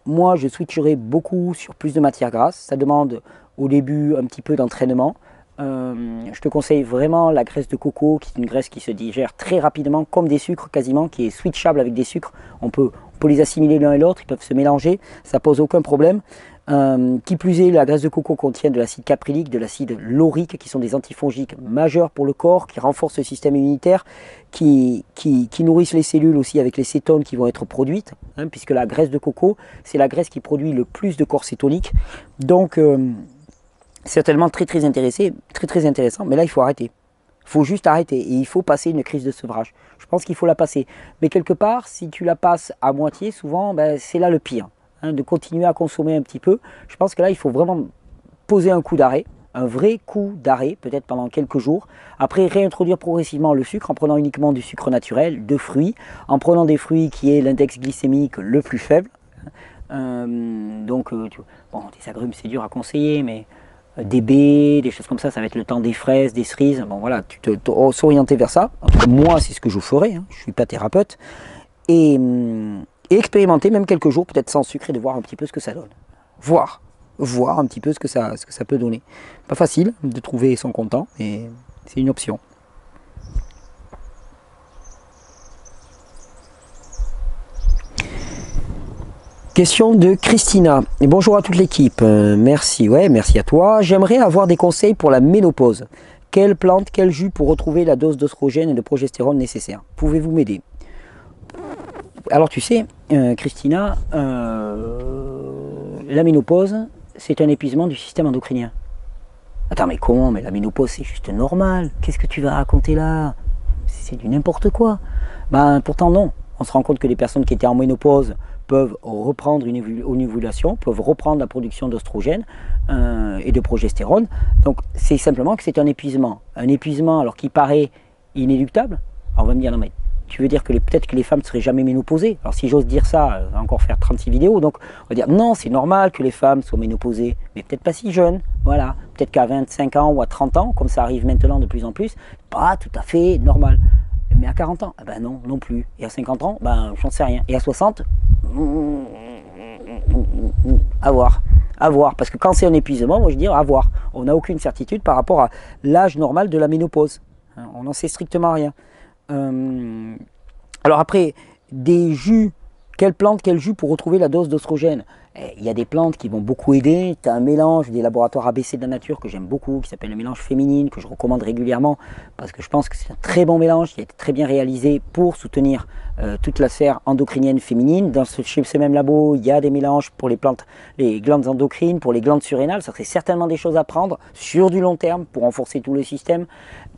Moi, je switcherai beaucoup sur plus de matière grasse. Ça demande au début un petit peu d'entraînement. Je te conseille vraiment la graisse de coco, qui est une graisse qui se digère très rapidement, comme des sucres quasiment, qui est switchable avec des sucres. On peut les assimiler l'un et l'autre, ils peuvent se mélanger, ça pose aucun problème. Qui plus est, la graisse de coco contient de l'acide caprylique, de l'acide laurique, qui sont des antifongiques majeurs pour le corps, qui renforcent le système immunitaire, qui nourrissent les cellules aussi avec les cétones qui vont être produites, puisque la graisse de coco, c'est la graisse qui produit le plus de corps cétonique. Donc, certainement très intéressant, mais là, il faut arrêter. Il faut juste arrêter et il faut passer une crise de sevrage. Je pense qu'il faut la passer. Mais quelque part, si tu la passes à moitié, souvent, c'est là le pire. De continuer à consommer un petit peu. Je pense que là, il faut vraiment poser un coup d'arrêt, un vrai coup d'arrêt, peut-être pendant quelques jours. Après, réintroduire progressivement le sucre en prenant uniquement du sucre naturel, de fruits, en prenant des fruits qui est l'index glycémique le plus faible. Bon, des agrumes, c'est dur à conseiller, mais des baies, des choses comme ça va être le temps des fraises, des cerises. Bon, voilà, tu te s'orienter vers ça. En tout cas, moi, c'est ce que je ferai. Je ne suis pas thérapeute. Et expérimenter même quelques jours, peut-être sans sucre, et de voir un petit peu ce que ça donne. Voir un petit peu ce que ça peut donner. Pas facile de trouver son content, mais c'est une option. Question de Christina. Et bonjour à toute l'équipe. Merci, merci à toi. J'aimerais avoir des conseils pour la ménopause. Quelle plante, quel jus pour retrouver la dose d'oestrogène et de progestérone nécessaire? Pouvez-vous m'aider? Alors tu sais, Christina, la ménopause, c'est un épuisement du système endocrinien. Attends, mais comment? Mais la ménopause, c'est juste normal. Qu'est-ce que tu vas raconter là? C'est du n'importe quoi. Pourtant non. On se rend compte que les personnes qui étaient en ménopause peuvent reprendre une ovulation, peuvent reprendre la production d'oestrogène et de progestérone. Donc c'est simplement que c'est un épuisement. Un épuisement alors qui paraît inéluctable. Alors on va me dire, non mais tu veux dire que peut-être que les femmes ne seraient jamais ménopausées? Alors si j'ose dire ça, on va encore faire 36 vidéos. Donc on va dire non, c'est normal que les femmes soient ménopausées, mais peut-être pas si jeunes. Voilà, peut-être qu'à 25 ans ou à 30 ans, comme ça arrive maintenant de plus en plus, pas tout à fait normal. Mais à 40 ans, non plus. Et à 50 ans, j'en sais rien. Et à 60, à voir. Parce que quand c'est un épuisement, moi je dis à voir. On n'a aucune certitude par rapport à l'âge normal de la ménopause. On n'en sait strictement rien. Alors après, des jus, quelle plante, quel jus pour retrouver la dose d'oestrogène? Il y a des plantes qui vont beaucoup aider. Tu as un mélange des laboratoires ABC de la nature que j'aime beaucoup, qui s'appelle le mélange féminine, que je recommande régulièrement, parce que je pense que c'est un très bon mélange, qui a été très bien réalisé pour soutenir toute la sphère endocrinienne féminine. Chez ce même labo, il y a des mélanges pour les plantes, les glandes endocrines, pour les glandes surrénales. Ça serait certainement des choses à prendre sur du long terme pour renforcer tout le système.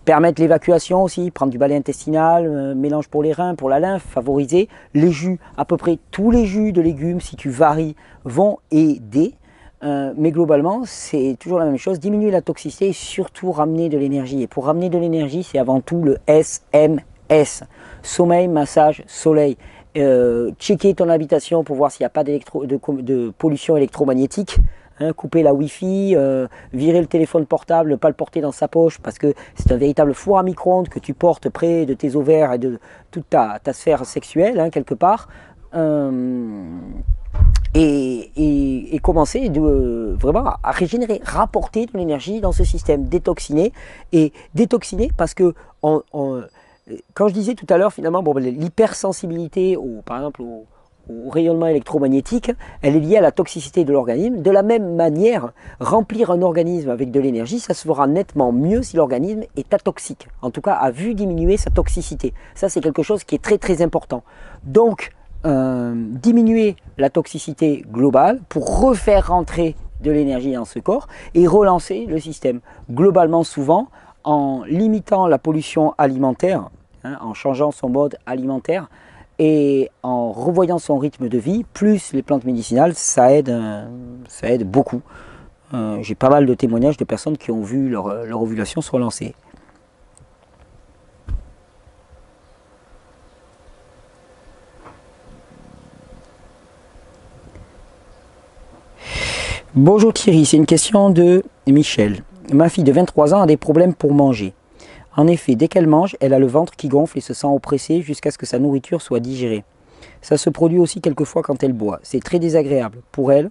Permettre l'évacuation aussi, prendre du balai intestinal, mélange pour les reins, pour la lymphe, favoriser les jus. À peu près tous les jus de légumes, si tu varies, vont aider. Mais globalement, c'est toujours la même chose. Diminuer la toxicité et surtout ramener de l'énergie. Et pour ramener de l'énergie, c'est avant tout le SMS. Sommeil, massage, soleil. Checker ton habitation pour voir s'il n'y a pas de pollution électromagnétique. Couper la Wi-Fi, virer le téléphone portable, ne pas le porter dans sa poche parce que c'est un véritable four à micro-ondes que tu portes près de tes ovaires et de toute ta sphère sexuelle, quelque part. Et commencer vraiment à régénérer, rapporter de l'énergie dans ce système, détoxiner. Et détoxiner parce que, quand je disais tout à l'heure, finalement, l'hypersensibilité, par exemple, au rayonnement électromagnétique, elle est liée à la toxicité de l'organisme. De la même manière, remplir un organisme avec de l'énergie, ça se fera nettement mieux si l'organisme est atoxique. En tout cas, a vu diminuer sa toxicité. Ça, c'est quelque chose qui est très important. Donc, diminuer la toxicité globale pour refaire rentrer de l'énergie dans ce corps et relancer le système. Globalement, souvent, en limitant la pollution alimentaire, en changeant son mode alimentaire, Et en revoyant son rythme de vie, plus les plantes médicinales, ça aide beaucoup. J'ai pas mal de témoignages de personnes qui ont vu leur ovulation se relancer. Bonjour Thierry, c'est une question de Michel. Ma fille de 23 ans a des problèmes pour manger. En effet, dès qu'elle mange, elle a le ventre qui gonfle et se sent oppressée jusqu'à ce que sa nourriture soit digérée. Ça se produit aussi quelquefois quand elle boit. C'est très désagréable. Pour elle,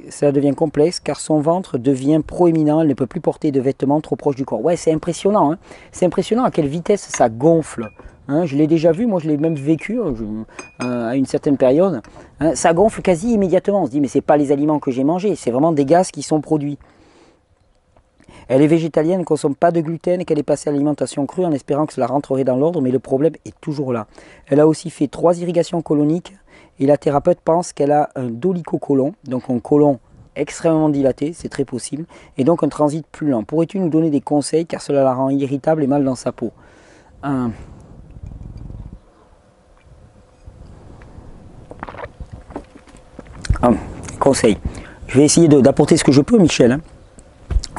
ça devient complexe car son ventre devient proéminent. Elle ne peut plus porter de vêtements trop proches du corps. Ouais, c'est impressionnant. Hein, c'est impressionnant à quelle vitesse ça gonfle. Hein, je l'ai déjà vu, moi je l'ai même vécu à une certaine période. Hein, ça gonfle quasi immédiatement. On se dit mais c'est pas les aliments que j'ai mangés, c'est vraiment des gaz qui sont produits. Elle est végétalienne, ne consomme pas de gluten et qu'elle est passée à l'alimentation crue en espérant que cela rentrerait dans l'ordre, mais le problème est toujours là. Elle a aussi fait 3 irrigations coloniques et la thérapeute pense qu'elle a un dolichocolon, donc un côlon extrêmement dilaté, c'est très possible, et donc un transit plus lent. Pourrais-tu nous donner des conseils car cela la rend irritable et mal dans sa peau? Conseil. Je vais essayer d'apporter ce que je peux, Michel.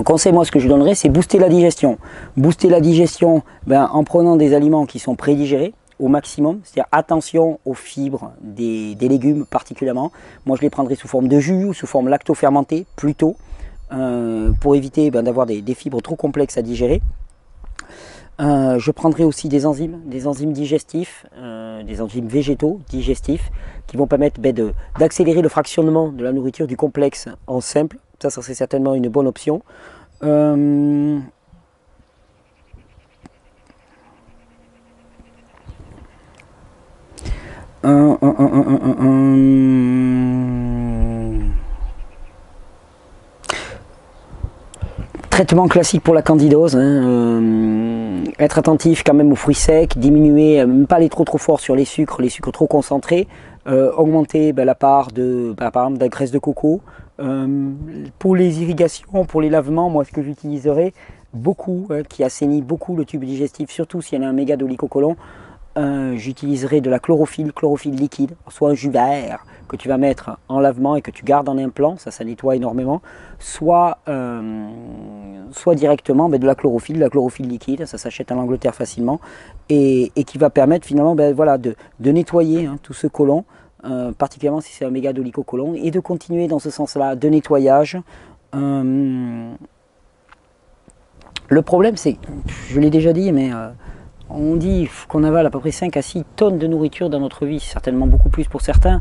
Conseil, moi, ce que je donnerais, c'est booster la digestion. Booster la digestion en prenant des aliments qui sont prédigérés au maximum. C'est-à-dire attention aux fibres des légumes particulièrement. Moi, je les prendrais sous forme de jus ou sous forme lacto-fermentée plutôt pour éviter d'avoir des fibres trop complexes à digérer. Je prendrai aussi des enzymes digestifs, des enzymes végétaux digestifs qui vont permettre d'accélérer le fractionnement de la nourriture du complexe en simple. Ça serait certainement une bonne option. Traitement classique pour la candidose, hein, être attentif quand même aux fruits secs, diminuer, pas aller trop fort sur les sucres trop concentrés, augmenter la part par exemple de la graisse de coco. Pour les irrigations, pour les lavements, moi ce que j'utiliserais beaucoup, qui assainit beaucoup le tube digestif, surtout s'il y en a un méga dolichocolon, j'utiliserai de la chlorophylle liquide, soit un jus vert que tu vas mettre en lavement et que tu gardes en implant, ça nettoie énormément, soit directement de la chlorophylle liquide, ça s'achète en Angleterre facilement, et qui va permettre finalement de nettoyer tout ce côlon, particulièrement si c'est un méga dolichocolon, et de continuer dans ce sens-là de nettoyage. Le problème c'est, je l'ai déjà dit, mais on dit qu'on avale à peu près 5 à 6 tonnes de nourriture dans notre vie, certainement beaucoup plus pour certains.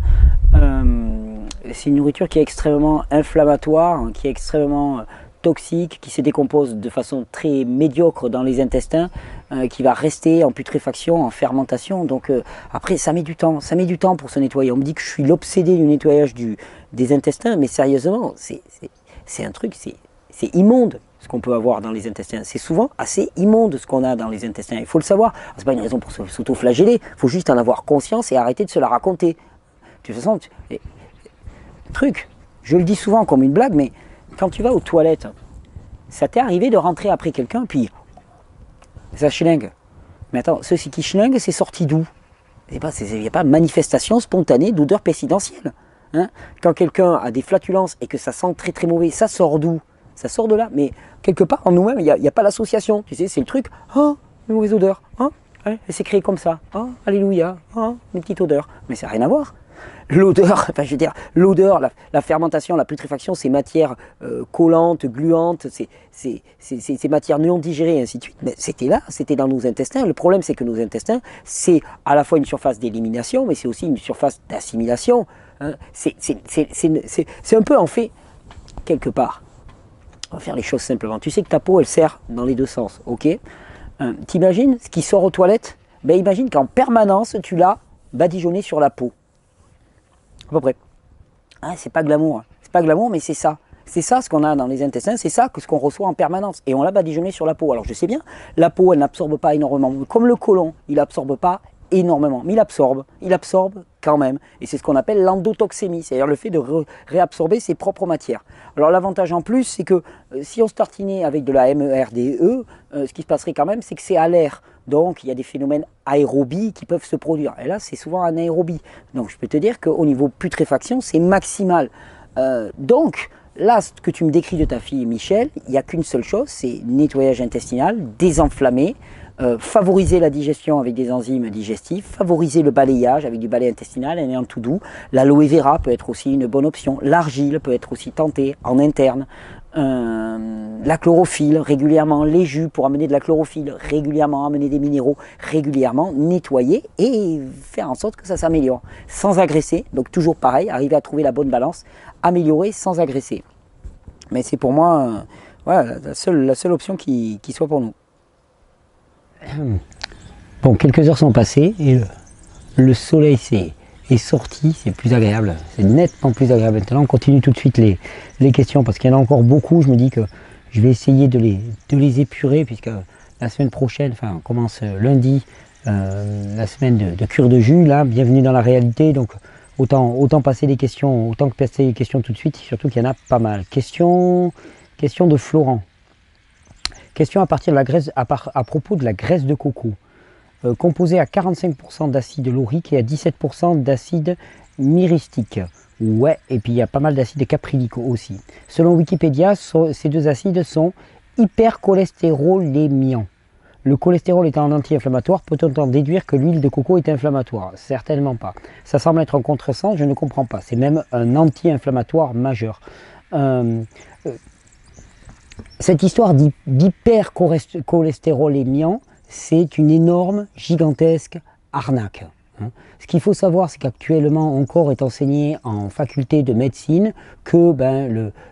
C'est une nourriture qui est extrêmement inflammatoire, qui est extrêmement toxique, qui se décompose de façon très médiocre dans les intestins, qui va rester en putréfaction, en fermentation. Donc après, ça met du temps pour se nettoyer. On me dit que je suis l'obsédé du nettoyage des intestins, mais sérieusement, c'est un truc, c'est immonde. Ce qu'on peut avoir dans les intestins, c'est souvent assez immonde ce qu'on a dans les intestins, il faut le savoir. C'est pas une raison pour s'auto-flageller, il faut juste en avoir conscience et arrêter de se la raconter. De toute façon, truc, je le dis souvent comme une blague, mais quand tu vas aux toilettes, ça t'est arrivé de rentrer après quelqu'un, puis ça schlingue. Mais attends, ceci qui schlingue, c'est sorti d'où? Il n'y a pas de manifestation spontanée d'odeur pestilentielle. Hein, quand quelqu'un a des flatulences et que ça sent très très mauvais, ça sort d'où? Ça sort de là, mais quelque part en nous-mêmes, il n'y a pas l'association. Tu sais, c'est le truc, oh, une mauvaise odeur, oh, elle s'est créée comme ça, oh, alléluia, oh, une petite odeur. Mais ça n'a rien à voir. L'odeur, enfin je veux dire, l'odeur, la fermentation, la putréfaction, ces matières collantes, gluantes, ces matières non digérées, et ainsi de suite, mais c'était là, c'était dans nos intestins. Le problème, c'est que nos intestins, c'est à la fois une surface d'élimination, mais c'est aussi une surface d'assimilation. Hein. C'est un peu en fait, quelque part. On va faire les choses simplement. Tu sais que ta peau, elle sert dans les deux sens, ok? T'imagines ce qui sort aux toilettes? Imagine qu'en permanence, tu l'as badigeonné sur la peau. À peu près. Hein, c'est pas glamour, mais c'est ça. C'est ça ce qu'on a dans les intestins, c'est ça ce qu'on reçoit en permanence. Et on l'a badigeonné sur la peau. Alors je sais bien, la peau, elle n'absorbe pas énormément. Comme le côlon, il n'absorbe pas énormément, mais il absorbe quand même. Et c'est ce qu'on appelle l'endotoxémie, c'est-à-dire le fait de réabsorber ses propres matières. Alors l'avantage en plus, c'est que si on se tartinait avec de la MERDE, ce qui se passerait quand même, c'est que c'est à l'air. Donc il y a des phénomènes aérobies qui peuvent se produire. Et là, c'est souvent anaérobie. Donc je peux te dire qu'au niveau putréfaction, c'est maximal. Donc là, ce que tu me décris de ta fille Michel, il n'y a qu'une seule chose, c'est nettoyage intestinal, désenflammer, favoriser la digestion avec des enzymes digestives, favoriser le balayage avec du balai intestinal, un néant tout doux. L'aloe vera peut être aussi une bonne option. L'argile peut être aussi tentée en interne. La chlorophylle régulièrement, les jus pour amener de la chlorophylle régulièrement, amener des minéraux régulièrement, nettoyer et faire en sorte que ça s'améliore sans agresser. Donc toujours pareil, arriver à trouver la bonne balance, améliorer sans agresser. Mais c'est pour moi voilà, la seule option qui soit pour nous. Bon, quelques heures sont passées et le soleil est sorti, c'est plus agréable, c'est nettement plus agréable. Maintenant, on continue tout de suite les questions parce qu'il y en a encore beaucoup. Je me dis que je vais essayer de les épurer puisque la semaine prochaine, enfin, on commence lundi, la semaine de cure de jus. Là, bienvenue dans la réalité. Donc, autant passer les questions, autant que passer les questions tout de suite. Surtout qu'il y en a pas mal. Question de Florent. Question à partir de la graisse, à propos de la graisse de coco. Composée à 45% d'acide laurique et à 17% d'acide myristique. Ouais, et puis il y a pas mal d'acide caprylique aussi. Selon Wikipédia, ces deux acides sont hypercholestérolémiants. Le cholestérol étant un anti-inflammatoire, peut-on en déduire que l'huile de coco est inflammatoire? Certainement pas. Ça semble être un contresens, je ne comprends pas. C'est même un anti-inflammatoire majeur. Cette histoire d'hypercholestérolémiant, c'est une énorme, gigantesque arnaque. Ce qu'il faut savoir, c'est qu'actuellement encore est enseigné en faculté de médecine que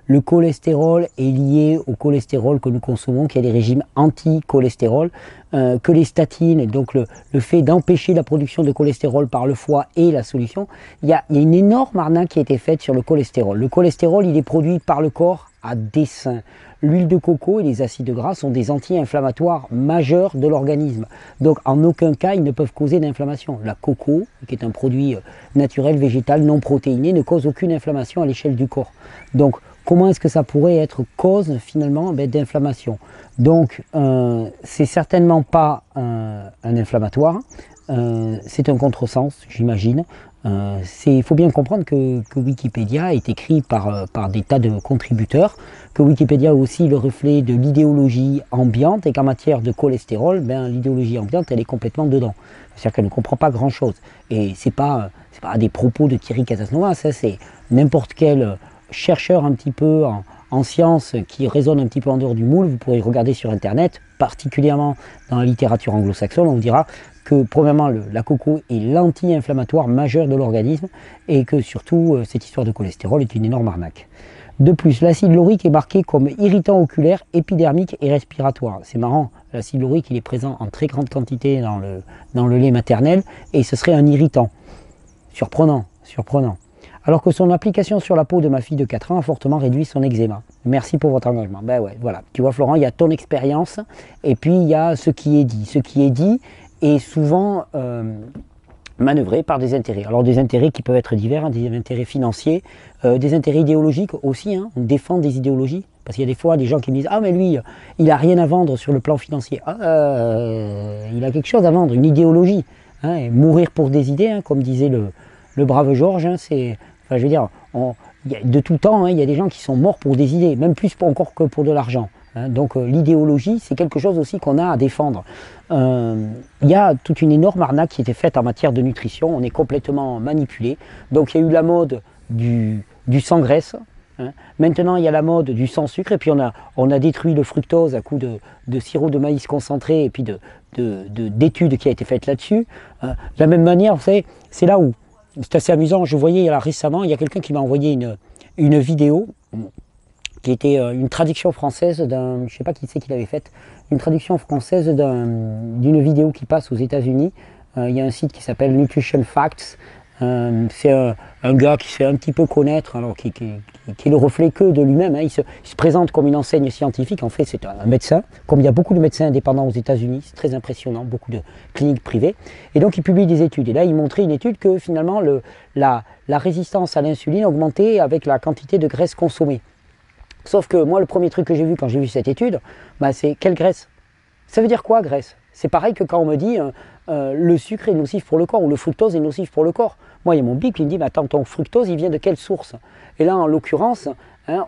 le cholestérol est lié au cholestérol que nous consommons, qu'il y a des régimes anti-cholestérol, que les statines, donc le fait d'empêcher la production de cholestérol par le foie est la solution. Il y a une énorme arnaque qui a été faite sur le cholestérol. Le cholestérol, il est produit par le corps à dessein. L'huile de coco et les acides gras sont des anti-inflammatoires majeurs de l'organisme. Donc en aucun cas ils ne peuvent causer d'inflammation. La coco, qui est un produit naturel, végétal, non protéiné, ne cause aucune inflammation à l'échelle du corps. Donc comment est-ce que ça pourrait être cause finalement d'inflammation? Donc c'est certainement pas un inflammatoire, c'est un contresens, j'imagine. Il faut bien comprendre que Wikipédia est écrit par des tas de contributeurs, que Wikipédia est aussi le reflet de l'idéologie ambiante et qu'en matière de cholestérol, l'idéologie ambiante elle est complètement dedans. C'est-à-dire qu'elle ne comprend pas grand-chose. Et c'est pas des propos de Thierry Casanova, ça c'est n'importe quel chercheur un petit peu en sciences qui raisonne un petit peu en dehors du moule. Vous pourrez regarder sur internet, particulièrement dans la littérature anglo-saxonne, on vous dira que premièrement la coco est l'anti-inflammatoire majeur de l'organisme et que surtout cette histoire de cholestérol est une énorme arnaque. De plus, l'acide laurique est marqué comme irritant oculaire, épidermique et respiratoire. C'est marrant, l'acide laurique il est présent en très grande quantité dans le lait maternel et ce serait un irritant. Surprenant. Alors que son application sur la peau de ma fille de 4 ans a fortement réduit son eczéma. Merci pour votre engagement. Ben ouais, voilà. Tu vois Florent, il y a ton expérience et puis il y a ce qui est dit. Ce qui est dit est souvent manœuvré par des intérêts. Alors des intérêts qui peuvent être divers, hein, des intérêts financiers, des intérêts idéologiques aussi, hein, on défend des idéologies, parce qu'il y a des fois des gens qui me disent « Ah mais lui, il n'a rien à vendre sur le plan financier. » il a quelque chose à vendre, une idéologie. Hein, et mourir pour des idées, hein, comme disait le brave Georges, hein, de tout temps, hein, il y a des gens qui sont morts pour des idées, même plus encore que pour de l'argent. Hein, donc l'idéologie, c'est quelque chose aussi qu'on a à défendre. Il y a toute une énorme arnaque qui était faite en matière de nutrition, on est complètement manipulé. Donc il y a eu la mode du sans-graisse, hein. Maintenant il y a la mode du sans-sucre, et puis on a détruit le fructose à coup de sirop de maïs concentré, et puis d'études qui a été faite là-dessus. De la même manière, vous savez, c'est là où, c'est assez amusant, je voyais là, récemment, il y a quelqu'un qui m'a envoyé une vidéo, qui était une traduction française je ne sais pas qui c'est qui l'avait faite, une traduction française d'une vidéo qui passe aux États-Unis. Il y a un site qui s'appelle Nutrition Facts. C'est un gars qui se fait un petit peu connaître, alors qui est le reflet que de lui-même. Hein. Il se présente comme une enseigne scientifique. En fait, c'est un médecin. Comme il y a beaucoup de médecins indépendants aux États-Unis, c'est très impressionnant, beaucoup de cliniques privées. Et donc, il publie des études. Et là, il montrait une étude que finalement, la résistance à l'insuline augmentait avec la quantité de graisse consommée. Sauf que moi, le premier truc que j'ai vu quand j'ai vu cette étude, c'est quelle graisse? Ça veut dire quoi, graisse? C'est pareil que quand on me dit le sucre est nocif pour le corps ou le fructose est nocif pour le corps. Moi, il y a mon BIC qui me dit, mais attends, ton fructose, il vient de quelle source? Et là, en l'occurrence,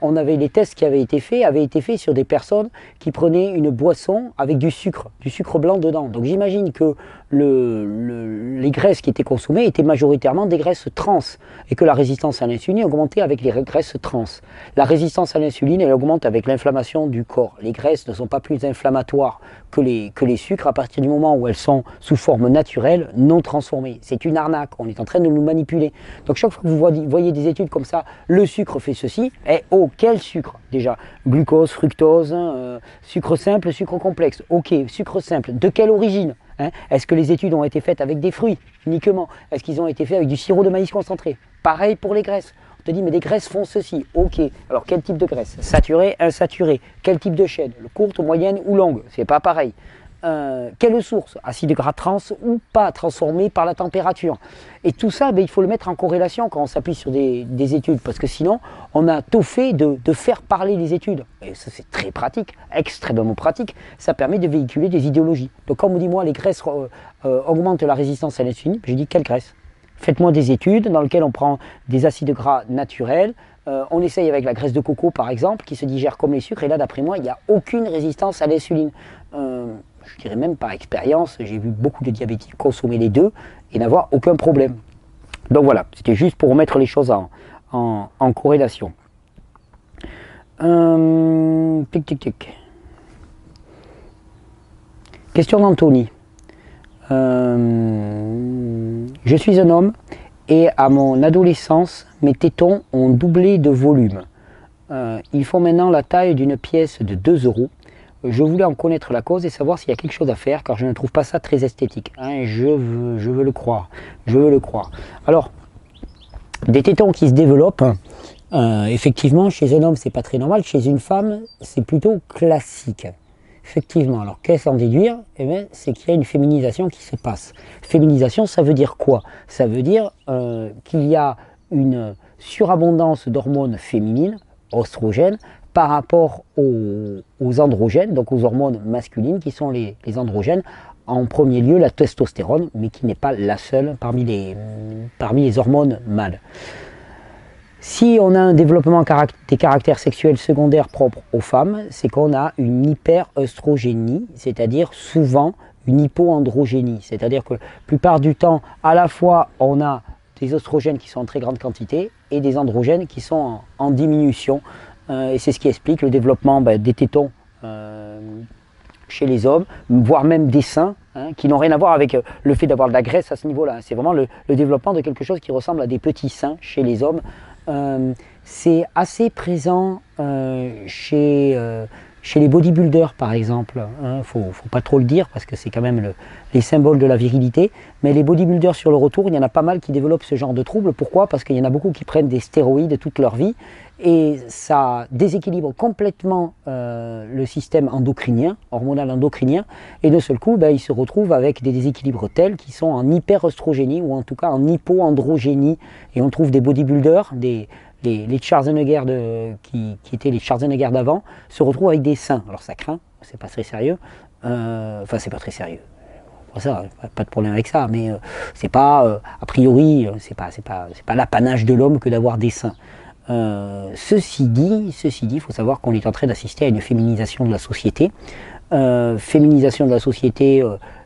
on avait les tests qui avaient été faits sur des personnes qui prenaient une boisson avec du sucre blanc dedans. Donc j'imagine que les graisses qui étaient consommées étaient majoritairement des graisses trans et que la résistance à l'insuline augmentait avec les graisses trans. La résistance à l'insuline, elle augmente avec l'inflammation du corps. Les graisses ne sont pas plus inflammatoires que les sucres à partir du moment où elles sont sous forme naturelle, non transformée. C'est une arnaque, on est en train de nous manipuler. Donc chaque fois que vous voyez des études comme ça, le sucre fait ceci, et oh, quel sucre déjà? Glucose, fructose, sucre simple, sucre complexe. Ok, sucre simple, de quelle origine? Est-ce que les études ont été faites avec des fruits uniquement? Est-ce qu'ils ont été faits avec du sirop de maïs concentré? Pareil pour les graisses. On te dit, mais les graisses font ceci. Ok, alors quel type de graisse? Saturée, insaturée. Quel type de chaîne? Courte, moyenne ou longue? C'est pas pareil. Quelle source? Acides gras trans ou pas transformés par la température? Et tout ça, il faut le mettre en corrélation quand on s'appuie sur des études, parce que sinon, on a tout fait de faire parler les études. Et ça, c'est très pratique, extrêmement pratique. Ça permet de véhiculer des idéologies. Donc quand on me dit, moi, les graisses augmentent la résistance à l'insuline, je dis, quelle graisse? Faites-moi des études dans lesquelles on prend des acides gras naturels, on essaye avec la graisse de coco, par exemple, qui se digère comme les sucres, et là, d'après moi, il n'y a aucune résistance à l'insuline. Je dirais même par expérience, j'ai vu beaucoup de diabétiques consommer les deux et n'avoir aucun problème. Donc voilà, c'était juste pour remettre les choses en corrélation. Tic, tic, tic. Question d'Anthony. Je suis un homme et à mon adolescence, mes tétons ont doublé de volume. Ils font maintenant la taille d'une pièce de 2 euros. Je voulais en connaître la cause et savoir s'il y a quelque chose à faire, car je ne trouve pas ça très esthétique. Je veux le croire. Je veux le croire. Alors, des tétons qui se développent, effectivement, chez un homme, c'est pas très normal. Chez une femme, c'est plutôt classique. Effectivement. Alors, qu'est-ce à en déduire? Eh bien, c'est qu'il y a une féminisation qui se passe. Féminisation, ça veut dire quoi? Ça veut dire qu'il y a une surabondance d'hormones féminines, oestrogènes, par rapport aux androgènes, donc aux hormones masculines qui sont les androgènes, en premier lieu la testostérone, mais qui n'est pas la seule parmi les hormones mâles. Si on a un développement des caractères sexuels secondaires propres aux femmes, c'est qu'on a une hyperœstrogénie, c'est-à-dire souvent une hypoandrogénie, c'est-à-dire que la plupart du temps, à la fois on a des oestrogènes qui sont en très grande quantité et des androgènes qui sont en diminution. Et c'est ce qui explique le développement des tétons chez les hommes, voire même des seins, qui n'ont rien à voir avec le fait d'avoir de la graisse à ce niveau-là. C'est vraiment le développement de quelque chose qui ressemble à des petits seins chez les hommes. C'est assez présent chez les bodybuilders, par exemple. Faut pas trop le dire parce que c'est quand même les symboles de la virilité. Mais les bodybuilders sur le retour, il y en a pas mal qui développent ce genre de troubles. Pourquoi? Parce qu'il y en a beaucoup qui prennent des stéroïdes toute leur vie. Et ça déséquilibre complètement le système endocrinien, hormonal endocrinien, et d'un seul coup, ils se retrouvent avec des déséquilibres tels qui sont en hyperœstrogénie, ou en tout cas en hypoandrogénie. Et on trouve des bodybuilders, les Schwarzenegger qui étaient les Schwarzenegger d'avant, se retrouvent avec des seins. Alors ça craint, c'est pas très sérieux, enfin c'est pas très sérieux. Ça, pas de problème avec ça, mais c'est pas, a priori, c'est pas l'apanage de l'homme que d'avoir des seins. Ceci dit, il faut savoir qu'on est en train d'assister à une féminisation de la société. Féminisation de la société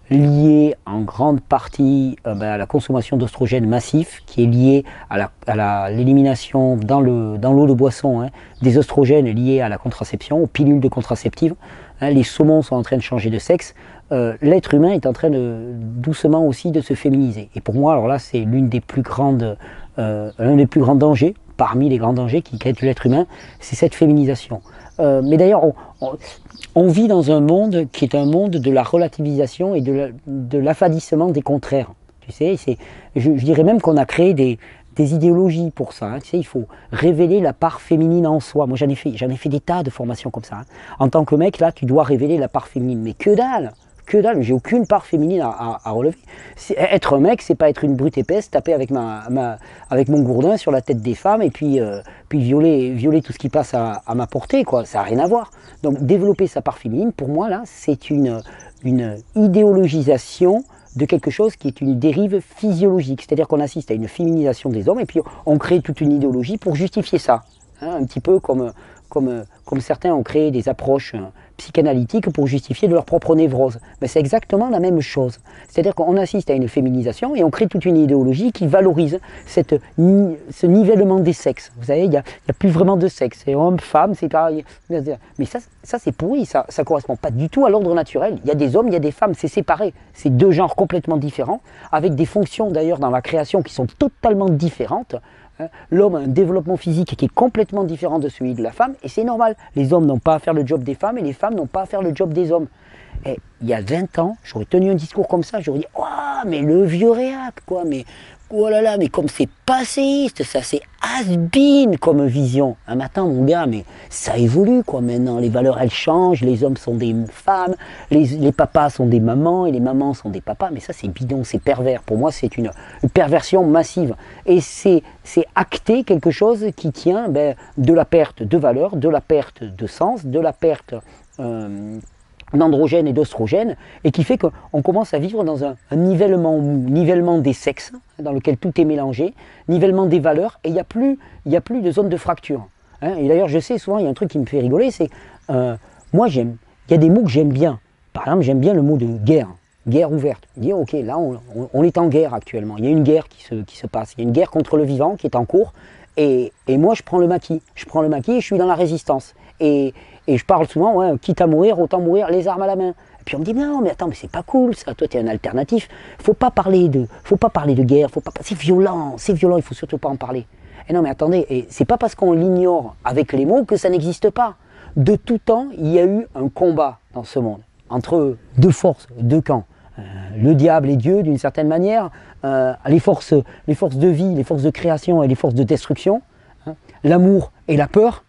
liée en grande partie à la consommation d'oestrogènes massifs, qui est liée à l'élimination dans l'eau de boisson des oestrogènes liés à la contraception, aux pilules de contraceptives. Les saumons sont en train de changer de sexe. L'être humain est en train doucement aussi de se féminiser. Et pour moi, alors là, c'est l'un des plus grands dangers, parmi les grands dangers qui guettent l'être humain, c'est cette féminisation. Mais d'ailleurs, on vit dans un monde qui est un monde de la relativisation et de l'affadissement des contraires. Tu sais, je dirais même qu'on a créé des idéologies pour ça. Tu sais, il faut révéler la part féminine en soi. Moi, j'en ai fait des tas de formations comme ça. En tant que mec, là, tu dois révéler la part féminine. Mais que dalle! que dalle, j'ai aucune part féminine à relever. Être un mec, c'est pas être une brute épaisse, taper avec, avec mon gourdin sur la tête des femmes et puis, puis violer tout ce qui passe à ma portée, quoi. Ça n'a rien à voir. Donc développer sa part féminine, pour moi, là, c'est une idéologisation de quelque chose qui est une dérive physiologique. C'est-à-dire qu'on assiste à une féminisation des hommes et puis on crée toute une idéologie pour justifier ça. Hein, un petit peu comme certains ont créé des approches psychanalytiques pour justifier de leur propre névrose. Mais c'est exactement la même chose. C'est-à-dire qu'on assiste à une féminisation et on crée toute une idéologie qui valorise ce nivellement des sexes. Vous savez, il n'y a plus vraiment de sexe. C'est homme, femme, c'est pas... Mais ça c'est pourri, ça ne correspond pas du tout à l'ordre naturel. Il y a des hommes, il y a des femmes, c'est séparé. C'est deux genres complètement différents, avec des fonctions d'ailleurs dans la création qui sont totalement différentes. L'homme a un développement physique qui est complètement différent de celui de la femme, et c'est normal. Les hommes n'ont pas à faire le job des femmes, et les femmes n'ont pas à faire le job des hommes. Et il y a 20 ans, j'aurais tenu un discours comme ça, j'aurais dit « Oh, mais le vieux réac, quoi, mais oh là là, mais comme c'est passéiste, ça c'est has-been comme vision. » Un matin, mon gars, mais ça évolue, quoi, maintenant, les valeurs, elles changent, les hommes sont des femmes, les papas sont des mamans, et les mamans sont des papas, mais ça c'est bidon, c'est pervers. Pour moi, c'est une perversion massive. Et c'est acter quelque chose qui tient de la perte de valeur, de la perte de sens, de la perte d'androgène et d'ostrogène, et qui fait qu'on commence à vivre dans un nivellement des sexes, dans lequel tout est mélangé, nivellement des valeurs, et il n'y a plus de zone de fracture. Hein. Et d'ailleurs, je sais, souvent, il y a un truc qui me fait rigoler, c'est, moi, il y a des mots que j'aime bien. Par exemple, j'aime bien le mot de guerre. Guerre ouverte. Dire, ok, là, on est en guerre actuellement. Il y a une guerre qui se passe. Il y a une guerre contre le vivant qui est en cours. Et moi, je prends le maquis. Je prends le maquis et je suis dans la résistance. Et je parle souvent, ouais, quitte à mourir, autant mourir les armes à la main. Et puis on me dit, non, mais attends, mais c'est pas cool ça. Toi, tu es un alternatif. Faut pas parler de guerre. C'est violent, il faut surtout pas en parler. Et non, mais attendez, et c'est pas parce qu'on l'ignore avec les mots que ça n'existe pas. De tout temps, il y a eu un combat dans ce monde entre deux forces, deux camps. Le diable et Dieu, d'une certaine manière, les forces de vie, les forces de création et les forces de destruction, hein, l'amour et la peur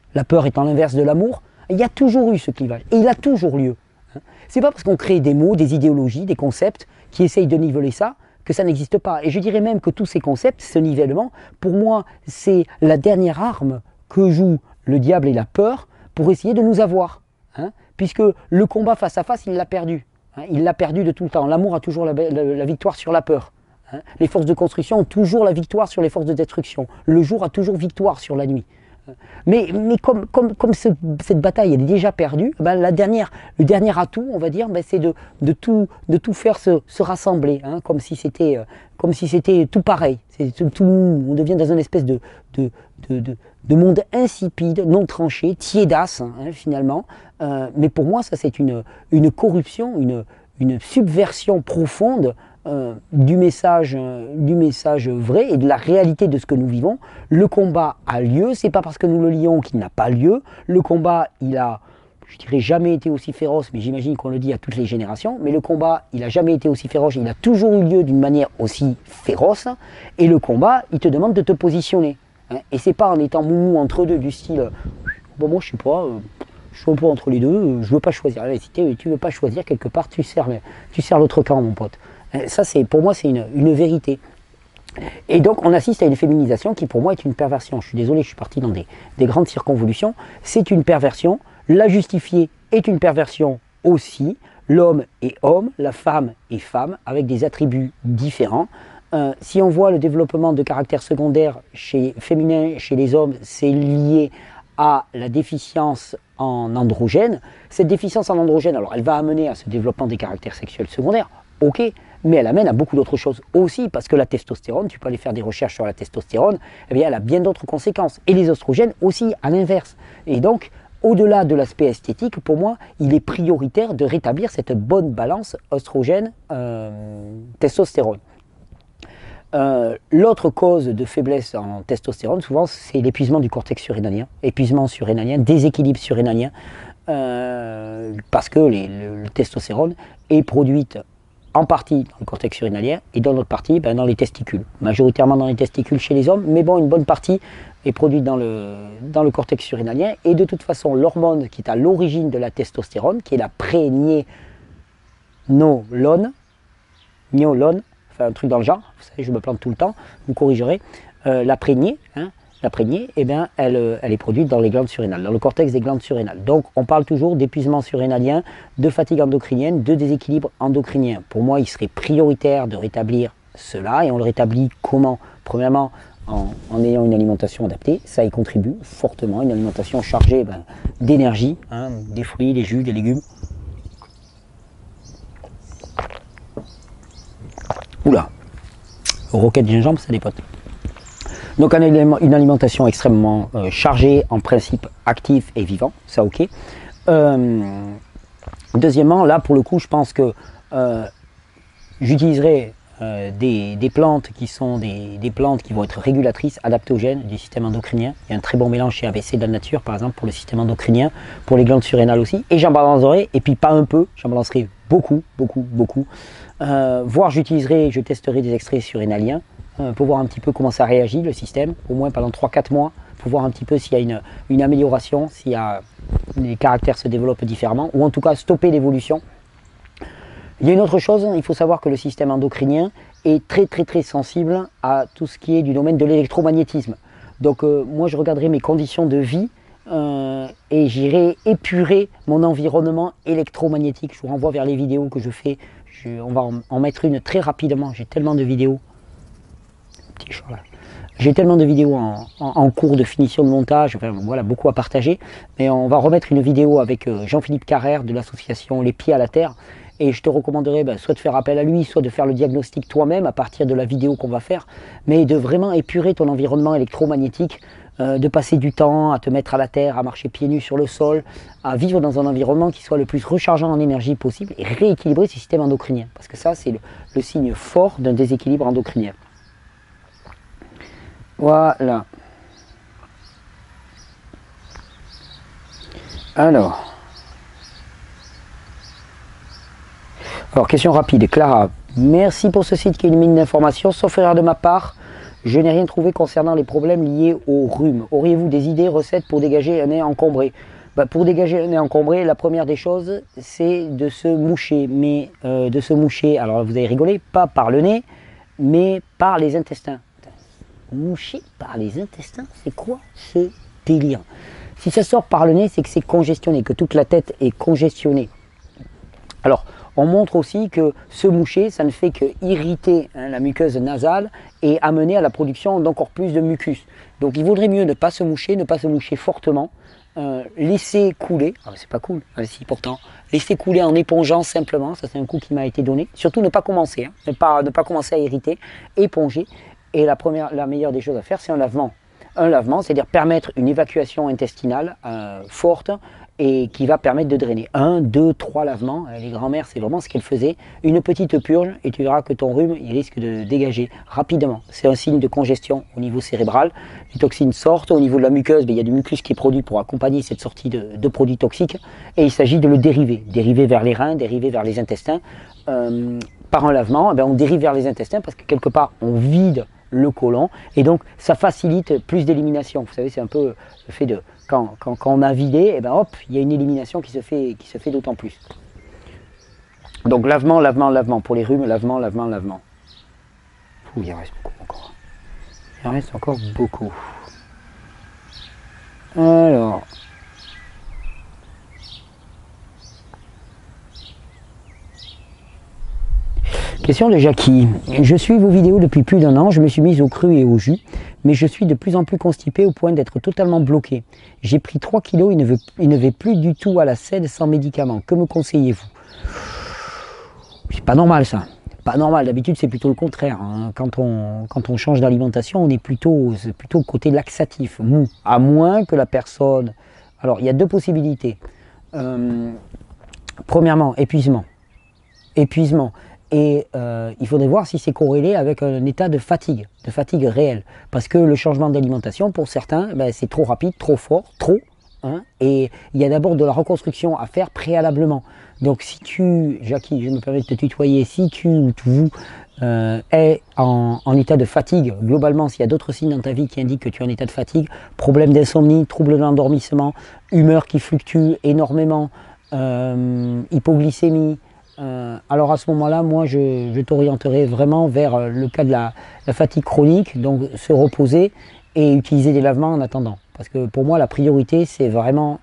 étant l'inverse de l'amour, il y a toujours eu ce clivage, et il a toujours lieu. Hein. C'est pas parce qu'on crée des mots, des idéologies, des concepts qui essayent de niveler ça, que ça n'existe pas. Et je dirais même que tous ces concepts, ce nivellement, pour moi, c'est la dernière arme que joue le diable et la peur pour essayer de nous avoir. Hein, puisque le combat face à face, il l'a perdu. Il l'a perdu de tout le temps. L'amour a toujours la victoire sur la peur. Les forces de construction ont toujours la victoire sur les forces de destruction. Le jour a toujours victoire sur la nuit. Mais comme cette bataille elle est déjà perdue, le dernier atout, on va dire, c'est de tout faire se rassembler, hein, comme si c'était tout pareil. On devient dans une espèce de monde insipide, non tranché, tiédasse, hein, finalement. Mais pour moi, ça c'est une corruption, une subversion profonde du message vrai et de la réalité de ce que nous vivons. Le combat a lieu, c'est pas parce que nous le lions qu'il n'a pas lieu. Le combat, il a, je dirais, jamais été aussi féroce, mais j'imagine qu'on le dit à toutes les générations, mais le combat, il a jamais été aussi féroce, il a toujours eu lieu d'une manière aussi féroce, et le combat, il te demande de te positionner. Hein, et c'est pas en étant moumou entre deux, du style, bon, moi je sais pas, je suis un peu entre les deux, je veux pas choisir. Si tu veux pas choisir, quelque part, tu sers l'autre camp, mon pote. Ça, pour moi, c'est une vérité. Et donc, on assiste à une féminisation qui, pour moi, est une perversion. Je suis désolé, je suis parti dans des grandes circonvolutions. C'est une perversion. La justifier est une perversion aussi. L'homme est homme, la femme est femme, avec des attributs différents. Si on voit le développement de caractère secondaire féminin chez les hommes, c'est lié à la déficience en androgène. Cette déficience en androgène, alors elle va amener à ce développement des caractères sexuels secondaires, ok, mais elle amène à beaucoup d'autres choses aussi, parce que la testostérone, tu peux aller faire des recherches sur la testostérone, eh bien elle a bien d'autres conséquences, et les oestrogènes aussi, à l'inverse. Et donc, au-delà de l'aspect esthétique, pour moi, il est prioritaire de rétablir cette bonne balance oestrogène-testostérone. L'autre cause de faiblesse en testostérone, souvent, c'est l'épuisement du cortex surrénalien, épuisement surrénalien, déséquilibre surrénalien, parce que le testostérone est produite en partie dans le cortex surrénalien et dans l'autre partie dans les testicules, majoritairement dans les testicules chez les hommes, mais bon, une bonne partie est produite dans le cortex surrénalien, et de toute façon, l'hormone qui est à l'origine de la testostérone, qui est la prégnée nolone, nolone, enfin un truc dans le genre, vous savez, je me plante tout le temps, vous corrigerez, la prégnée, hein, la prégnée, eh bien, elle est produite dans les glandes surrénales, dans le cortex des glandes surrénales. Donc, on parle toujours d'épuisement surrénalien, de fatigue endocrinienne, de déséquilibre endocrinien. Pour moi, il serait prioritaire de rétablir cela, et on le rétablit comment? Premièrement, en ayant une alimentation adaptée, ça y contribue fortement, une alimentation chargée d'énergie, hein, des fruits, des jus, des légumes. Oula, roquette gingembre, ça dépote. Donc une alimentation extrêmement chargée, en principe actif et vivant, ça ok. Deuxièmement, là pour le coup, je pense que j'utiliserai des plantes qui sont des plantes qui vont être régulatrices, adaptogènes du système endocrinien. Il y a un très bon mélange chez ABC de la nature, par exemple, pour le système endocrinien, pour les glandes surrénales aussi. Et j'en balancerai, et puis pas un peu, j'en balancerai beaucoup, beaucoup, beaucoup. Voire je testerai des extraits surrénaliens pour voir un petit peu comment ça réagit, le système, au moins pendant 3-4 mois, pour voir un petit peu s'il y a une amélioration, s'il y a les caractères se développent différemment, ou en tout cas stopper l'évolution. Il y a une autre chose, il faut savoir que le système endocrinien est très très très sensible à tout ce qui est du domaine de l'électromagnétisme. Donc moi je regarderai mes conditions de vie et j'irai épurer mon environnement électromagnétique. Je vous renvoie vers les vidéos que je fais, on va en mettre une très rapidement, j'ai tellement de vidéos. Petit chat là. J'ai tellement de vidéos en cours de finition de montage, enfin, voilà, beaucoup à partager. Mais on va remettre une vidéo avec Jean-Philippe Carrère de l'association Les Pieds à la Terre. Et je te recommanderais soit de faire appel à lui, soit de faire le diagnostic toi-même à partir de la vidéo qu'on va faire. Mais de vraiment épurer ton environnement électromagnétique, de passer du temps à te mettre à la terre, à marcher pieds nus sur le sol, à vivre dans un environnement qui soit le plus rechargeant en énergie possible et rééquilibrer ce système endocrinien. Parce que ça, c'est le signe fort d'un déséquilibre endocrinien. Voilà. Alors, question rapide. Clara, merci pour ce site qui est une mine d'informations. Sauf erreur de ma part, je n'ai rien trouvé concernant les problèmes liés au rhume. Auriez-vous des idées, recettes pour dégager un nez encombré? Pour dégager un nez encombré, la première des choses, c'est de se moucher. Mais de se moucher, alors vous avez rigolé, pas par le nez, mais par les intestins. Moucher par les intestins, c'est quoi ce délire? Si ça sort par le nez, c'est que c'est congestionné, que toute la tête est congestionnée. Alors, on montre aussi que se moucher, ça ne fait que irriter la muqueuse nasale et amener à la production d'encore plus de mucus. Donc il vaudrait mieux ne pas se moucher fortement, laisser couler, c'est pas cool, si pourtant, laisser couler en épongeant simplement, ça c'est un coup qui m'a été donné, surtout ne pas commencer, ne pas commencer à irriter, éponger. Et la meilleure des choses à faire, c'est un lavement. Un lavement, c'est-à-dire permettre une évacuation intestinale forte et qui va permettre de drainer. 1, 2, 3 lavements. Les grands-mères, c'est vraiment ce qu'elles faisaient. Une petite purge et tu verras que ton rhume, il risque de dégager rapidement. C'est un signe de congestion au niveau cérébral. Les toxines sortent. Au niveau de la muqueuse, il y a du mucus qui est produit pour accompagner cette sortie de produits toxiques. Et il s'agit de le dériver. Dériver vers les reins, dériver vers les intestins. Par un lavement, on dérive vers les intestins parce que quelque part, on vide le côlon et donc ça facilite plus d'élimination. Vous savez, c'est un peu le fait de quand on a vidé, hop, il y a une élimination qui se fait d'autant plus. Donc lavement, lavement, lavement pour les rhumes, lavement, lavement, lavement. Il en reste beaucoup encore. Il en reste encore beaucoup. Alors. Question de Jackie. Je suis vos vidéos depuis plus d'1 an, je me suis mise au cru et au jus, mais je suis de plus en plus constipé au point d'être totalement bloqué. J'ai pris 3 kilos et ne vais plus du tout à la selle sans médicaments. Que me conseillez-vous? C'est pas normal ça. Pas normal, d'habitude c'est plutôt le contraire. Hein. Quand on change d'alimentation, on est plutôt côté laxatif, mou. À moins que la personne... Alors il y a 2 possibilités. Premièrement, épuisement. Et il faudrait voir si c'est corrélé avec un état de fatigue réelle. Parce que le changement d'alimentation, pour certains, c'est trop rapide, trop fort, trop. Hein, et il y a d'abord de la reconstruction à faire préalablement. Donc si tu, Jackie, je me permets de te tutoyer, si tu ou vous est en état de fatigue, globalement, s'il y a d'autres signes dans ta vie qui indiquent que tu es en état de fatigue, problème d'insomnie, trouble de l'endormissement, humeur qui fluctue énormément, hypoglycémie, alors à ce moment-là, moi je t'orienterai vraiment vers le cas de la fatigue chronique, donc se reposer et utiliser des lavements en attendant. Parce que pour moi, la priorité, c'est vraiment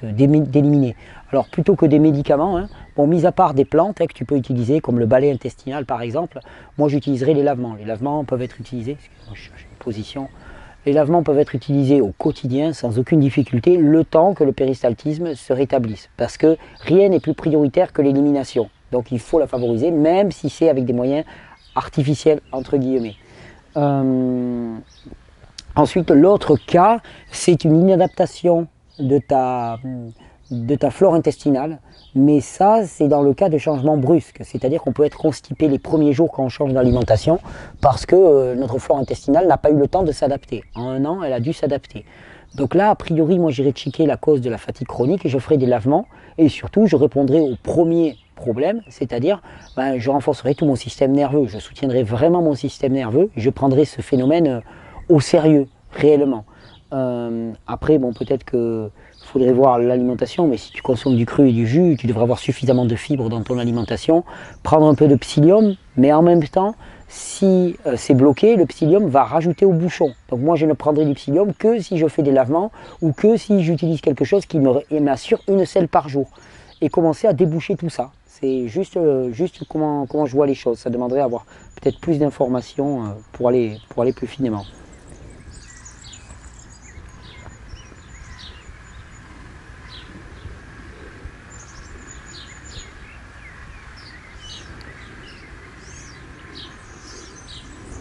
d'éliminer. Alors plutôt que des médicaments, hein, bon, mis à part des plantes que tu peux utiliser, comme le balai intestinal par exemple, moi j'utiliserai les lavements. Les lavements peuvent être utilisés, excusez-moi, je cherche une position. Les lavements peuvent être utilisés au quotidien sans aucune difficulté, le temps que le péristaltisme se rétablisse. Parce que rien n'est plus prioritaire que l'élimination. Donc il faut la favoriser, même si c'est avec des moyens artificiels, entre guillemets. Ensuite, l'autre cas, c'est une inadaptation de ta flore intestinale. Mais ça, c'est dans le cas de changements brusques. C'est-à-dire qu'on peut être constipé les premiers jours quand on change d'alimentation parce que notre flore intestinale n'a pas eu le temps de s'adapter. En un an, elle a dû s'adapter. Donc là, a priori, moi, j'irai checker la cause de la fatigue chronique et je ferai des lavements. Et surtout, je répondrai au premier problème, c'est-à-dire, je renforcerai tout mon système nerveux. Je soutiendrai vraiment mon système nerveux. Je prendrai ce phénomène au sérieux, réellement. Après, bon, peut-être que faudrait voir l'alimentation, mais si tu consommes du cru et du jus, tu devrais avoir suffisamment de fibres dans ton alimentation. Prendre un peu de psyllium, mais en même temps, si c'est bloqué, le psyllium va rajouter au bouchon. Donc moi, je ne prendrai du psyllium que si je fais des lavements ou que si j'utilise quelque chose qui m'assure une selle par jour. Et commencer à déboucher tout ça. C'est juste comment je vois les choses. Ça demanderait à avoir peut-être plus d'informations pour aller plus finement.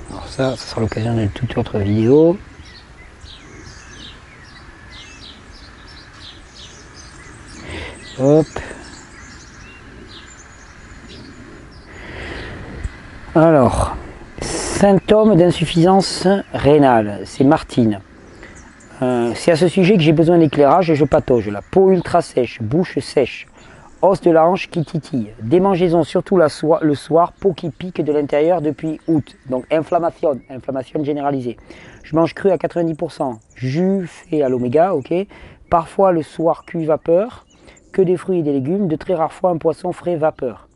Alors ça sera l'occasion d'une toute autre vidéo. Hop. Alors, symptômes d'insuffisance rénale, c'est Martine. C'est à ce sujet que j'ai besoin d'éclairage et je patauge. La peau ultra sèche, bouche sèche, os de la hanche qui titille, démangeaison surtout le soir, peau qui pique de l'intérieur depuis août. Donc inflammation généralisée. Je mange cru à 90%, jus fait à l'oméga, ok. Parfois le soir cuit vapeur, que des fruits et des légumes, de très rares fois un poisson frais vapeur.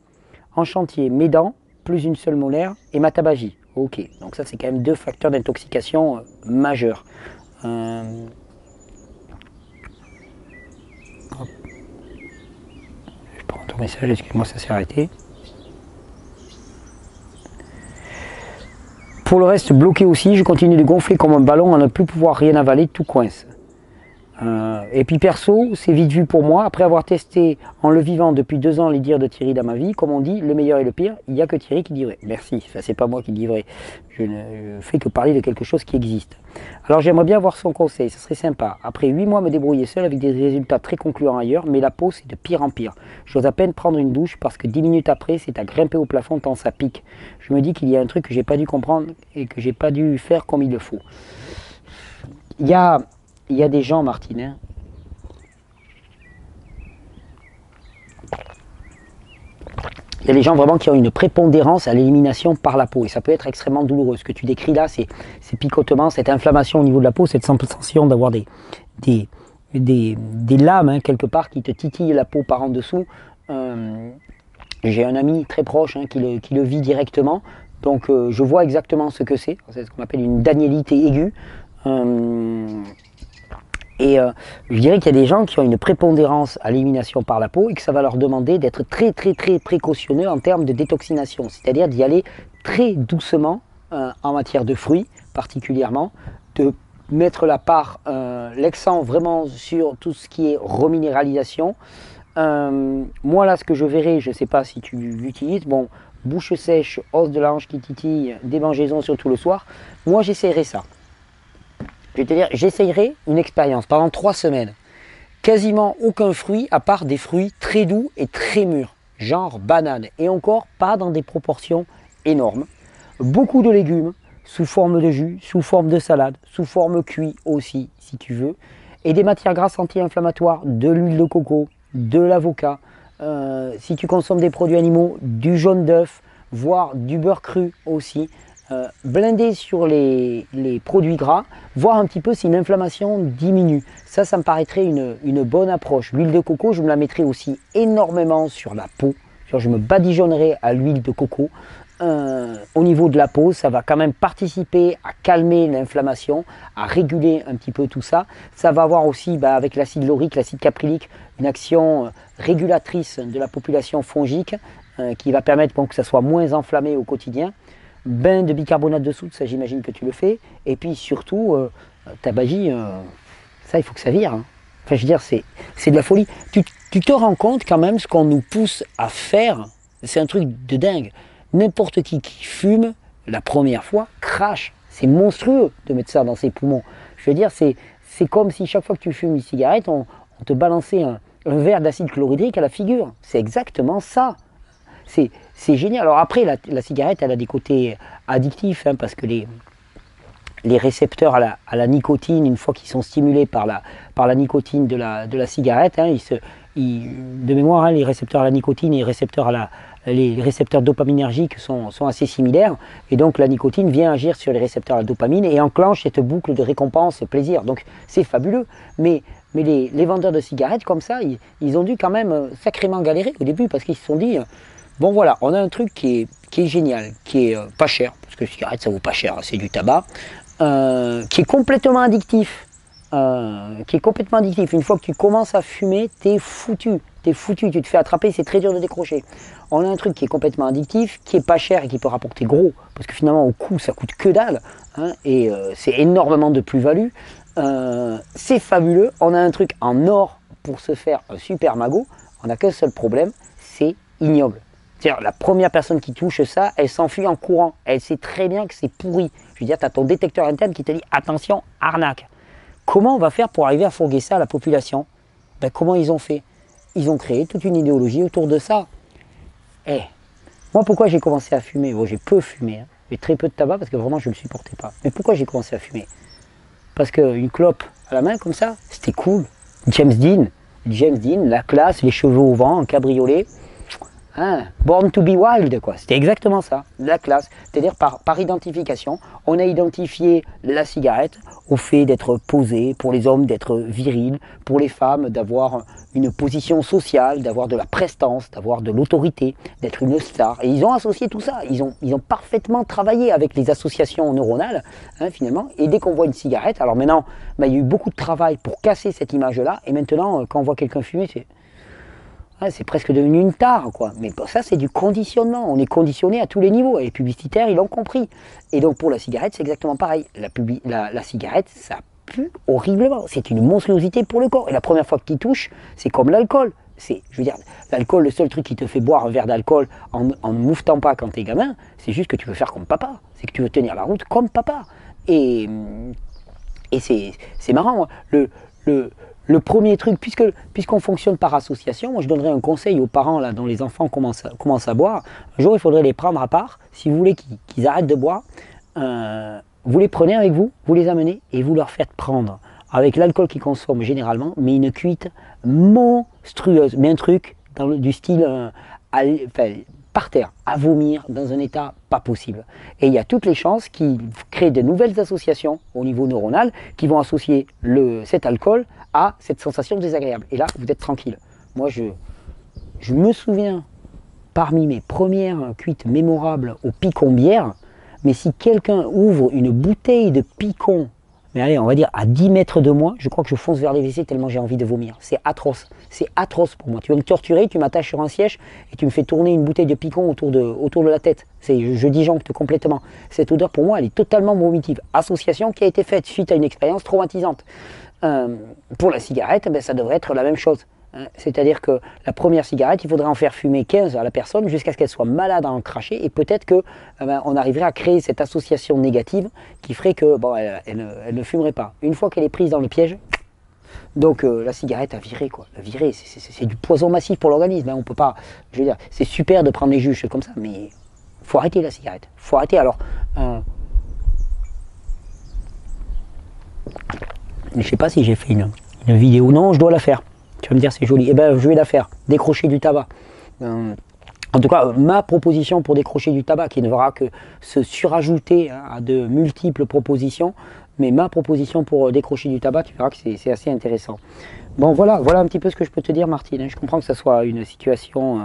En chantier, mes dents, plus une seule molaire, et ma tabagie. Ok, donc ça c'est quand même deux facteurs d'intoxication majeurs. Je prends ton message, excuse-moi, ça s'est arrêté. Pour le reste, bloqué aussi, je continue de gonfler comme un ballon à ne plus pouvoir rien avaler, tout coince. Et puis perso, c'est vite vu pour moi, après avoir testé en le vivant depuis 2 ans les dires de Thierry dans ma vie, comme on dit, le meilleur et le pire, il n'y a que Thierry qui dit vrai. Merci, ça c'est pas moi qui dis vrai, je ne fais que parler de quelque chose qui existe. Alors j'aimerais bien avoir son conseil, ça serait sympa. Après 8 mois me débrouiller seul avec des résultats très concluants ailleurs, mais la peau c'est de pire en pire. J'ose à peine prendre une douche parce que 10 minutes après c'est à grimper au plafond tant ça pique. Je me dis qu'il y a un truc que j'ai pas dû comprendre et que j'ai pas dû faire comme il le faut. Il y a des gens, Martine, hein. Il y a des gens vraiment qui ont une prépondérance à l'élimination par la peau et ça peut être extrêmement douloureux. Ce que tu décris là, c'est ces picotements, cette inflammation au niveau de la peau, cette sensation d'avoir des lames hein, quelque part qui te titillent la peau par en dessous. J'ai un ami très proche hein, qui le vit directement, donc je vois exactement ce que c'est. C'est ce qu'on appelle une daniélite aiguë. Je dirais qu'il y a des gens qui ont une prépondérance à l'élimination par la peau et que ça va leur demander d'être très précautionneux en termes de détoxination, c'est-à-dire d'y aller très doucement en matière de fruits particulièrement, de mettre l'accent vraiment sur tout ce qui est reminéralisation. Moi là ce que je verrai, je ne sais pas si tu l'utilises, bon, bouche sèche, os de la hanche qui titille, démangeaison surtout le soir, moi j'essaierai ça. Je vais te dire, j'essayerai une expérience pendant 3 semaines. Quasiment aucun fruit à part des fruits très doux et très mûrs, genre banane. Et encore pas dans des proportions énormes. Beaucoup de légumes sous forme de jus, sous forme de salade, sous forme cuit aussi si tu veux. Et des matières grasses anti-inflammatoires, de l'huile de coco, de l'avocat. Si tu consommes des produits animaux, du jaune d'œuf, voire du beurre cru aussi. Blindé sur les produits gras, voir un petit peu si l'inflammation diminue. Ça me paraîtrait une bonne approche. L'huile de coco, je me la mettrai aussi énormément sur la peau, Genre, je me badigeonnerai à l'huile de coco. Au niveau de la peau, ça va quand même participer à calmer l'inflammation, à réguler un petit peu tout ça. Ça va avoir aussi, avec l'acide laurique, l'acide caprylique, une action régulatrice de la population fongique qui va permettre que ça soit moins enflammé au quotidien. Bain de bicarbonate de soude, ça j'imagine que tu le fais. Et puis surtout, tabagie, ça il faut que ça vire. Hein. Enfin, je veux dire, c'est de la folie. Tu te rends compte quand même ce qu'on nous pousse à faire, c'est un truc de dingue. N'importe qui fume, la première fois, crache. C'est monstrueux de mettre ça dans ses poumons. Je veux dire, c'est comme si chaque fois que tu fumes une cigarette, on te balançait un verre d'acide chlorhydrique à la figure. C'est exactement ça. C'est génial. Alors après, la cigarette, elle a des côtés addictifs, hein, parce que les récepteurs à la nicotine, une fois qu'ils sont stimulés par la nicotine de la cigarette, hein, de mémoire, hein, les récepteurs à la nicotine et les récepteurs dopaminergiques sont assez similaires, et donc la nicotine vient agir sur les récepteurs à la dopamine et enclenche cette boucle de récompense plaisir. Donc c'est fabuleux, mais les vendeurs de cigarettes comme ça, ils ont dû quand même sacrément galérer au début, parce qu'ils se sont dit, bon voilà, on a un truc qui est génial, qui est pas cher, parce que la cigarette ça vaut pas cher, c'est du tabac, qui est complètement addictif. Une fois que tu commences à fumer, t'es foutu, tu te fais attraper, c'est très dur de décrocher. On a un truc qui est complètement addictif, qui est pas cher et qui peut rapporter gros, parce que finalement au coût ça coûte que dalle, hein, et c'est énormément de plus-value. C'est fabuleux, on a un truc en or pour se faire un super magot, on n'a qu'un seul problème, c'est ignoble. C'est-à-dire, la première personne qui touche ça, elle s'enfuit en courant, elle sait très bien que c'est pourri. Je veux dire, tu as ton détecteur interne qui te dit attention, arnaque. Comment on va faire pour arriver à fourguer ça à la population? Comment ils ont fait? Ils ont créé toute une idéologie autour de ça. Moi, pourquoi j'ai commencé à fumer? Bon, j'ai peu fumé, hein. J'ai très peu de tabac parce que vraiment je ne le supportais pas. Mais pourquoi j'ai commencé à fumer? Parce qu'une clope à la main comme ça, c'était cool. James Dean, la classe, les cheveux au vent, un cabriolet. Hein, Born to be wild, quoi. C'était exactement ça, la classe. C'est-à-dire par identification, on a identifié la cigarette au fait d'être posé, pour les hommes d'être viril, pour les femmes d'avoir une position sociale, d'avoir de la prestance, d'avoir de l'autorité, d'être une star. Et ils ont associé tout ça, ils ont parfaitement travaillé avec les associations neuronales, hein, finalement. Et dès qu'on voit une cigarette, alors maintenant, il y a eu beaucoup de travail pour casser cette image-là, et maintenant, quand on voit quelqu'un fumer, c'est presque devenu une tare, quoi. Mais pour ça, c'est du conditionnement. On est conditionné à tous les niveaux. Et les publicitaires, ils l'ont compris. Et donc, pour la cigarette, c'est exactement pareil. La cigarette, ça pue horriblement. C'est une monstruosité pour le corps. Et la première fois que tu y touches, c'est comme l'alcool. Je veux dire, l'alcool, le seul truc qui te fait boire un verre d'alcool en ne mouffetant pas quand t'es gamin, c'est juste que tu veux faire comme papa. C'est que tu veux tenir la route comme papa. Et c'est marrant. Le premier truc, puisqu'on fonctionne par association, moi je donnerais un conseil aux parents là, dont les enfants commencent à boire. Un jour, il faudrait les prendre à part. Si vous voulez qu'ils arrêtent de boire, vous les prenez avec vous, vous les amenez et vous leur faites prendre, avec l'alcool qu'ils consomment généralement, mais une cuite monstrueuse. Mais un truc du style par terre, à vomir dans un état pas possible. Et il y a toutes les chances qu'ils créent de nouvelles associations au niveau neuronal qui vont associer cet alcool à cette sensation désagréable. Et là, vous êtes tranquille. Moi, je me souviens, parmi mes premières cuites mémorables au picon bière, mais si quelqu'un ouvre une bouteille de picon, mais allez, on va dire à 10 mètres de moi, je crois que je fonce vers les WC tellement j'ai envie de vomir. C'est atroce pour moi. Tu veux me torturer, tu m'attaches sur un siège et tu me fais tourner une bouteille de picon autour de la tête. Je disjoncte complètement. Cette odeur pour moi, elle est totalement vomitive. Association qui a été faite suite à une expérience traumatisante. Pour la cigarette, ça devrait être la même chose. C'est-à-dire que la première cigarette, il faudrait en faire fumer 15 à la personne jusqu'à ce qu'elle soit malade à en cracher, et peut-être que on arriverait à créer cette association négative qui ferait que elle ne fumerait pas. Une fois qu'elle est prise dans le piège, donc la cigarette à virer, quoi. À virer, c'est du poison massif pour l'organisme. On peut pas, je veux dire, c'est super de prendre les juges comme ça, mais faut arrêter la cigarette. Faut arrêter. Alors, je sais pas si j'ai fait une vidéo. Non, je dois la faire. Tu vas me dire c'est joli. Eh bien, je vais la faire. Décrocher du tabac. En tout cas, ma proposition pour décrocher du tabac, qui ne fera que se surajouter à de multiples propositions, mais ma proposition pour décrocher du tabac, tu verras que c'est assez intéressant. Bon, voilà un petit peu ce que je peux te dire, Martine. Je comprends que ça soit une situation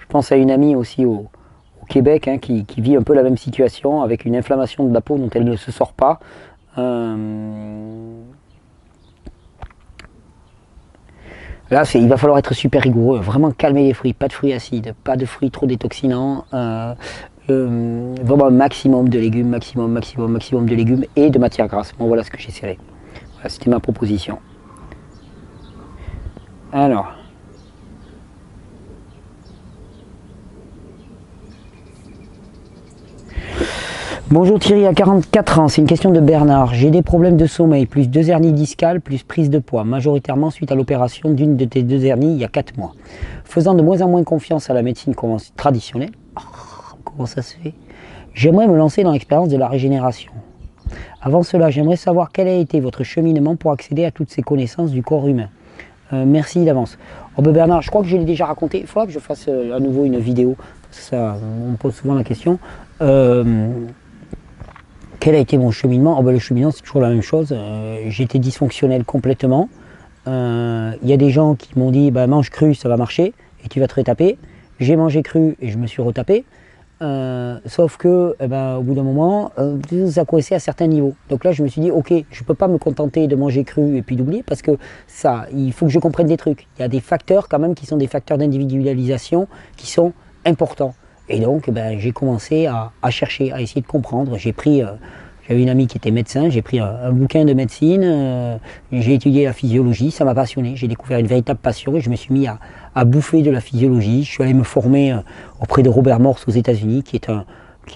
Je pense à une amie aussi au Québec hein, qui vit un peu la même situation avec une inflammation de la peau dont elle ne se sort pas. Là, il va falloir être super rigoureux, vraiment calmer les fruits, pas de fruits acides, pas de fruits trop détoxinants, vraiment un maximum de légumes, maximum de légumes et de matières grasses. Bon, voilà ce que j'essaierai. Voilà, c'était ma proposition. Alors. Bonjour Thierry, à 44 ans, c'est une question de Bernard. J'ai des problèmes de sommeil, plus 2 hernies discales, plus prise de poids, majoritairement suite à l'opération d'une de tes 2 hernies il y a 4 mois. Faisant de moins en moins confiance à la médecine traditionnelle, comment ça se fait? J'aimerais me lancer dans l'expérience de la régénération. Avant cela, j'aimerais savoir quel a été votre cheminement pour accéder à toutes ces connaissances du corps humain. Merci d'avance. Oh ben Bernard, je crois que je l'ai déjà raconté. Il faudra que je fasse à nouveau une vidéo. Ça, on me pose souvent la question. Quel a été mon cheminement? Oh ben le cheminement, c'est toujours la même chose. J'étais dysfonctionnel complètement. Il y a des gens qui m'ont dit bah, mange cru, ça va marcher et tu vas te retaper. J'ai mangé cru et je me suis retapé. Sauf que eh ben, au bout d'un moment, ça coinçait à certains niveaux. Donc là, je me suis dit ok, je ne peux pas me contenter de manger cru et puis d'oublier parce que ça, il faut que je comprenne des trucs. Il y a des facteurs quand même qui sont des facteurs d'individualisation qui sont importants. Et donc, ben, j'ai commencé à chercher, à essayer de comprendre. J'avais une amie qui était médecin, j'ai pris un bouquin de médecine, j'ai étudié la physiologie, ça m'a passionné. J'ai découvert une véritable passion et je me suis mis à bouffer de la physiologie. Je suis allé me former auprès de Robert Morse aux États-Unis, qui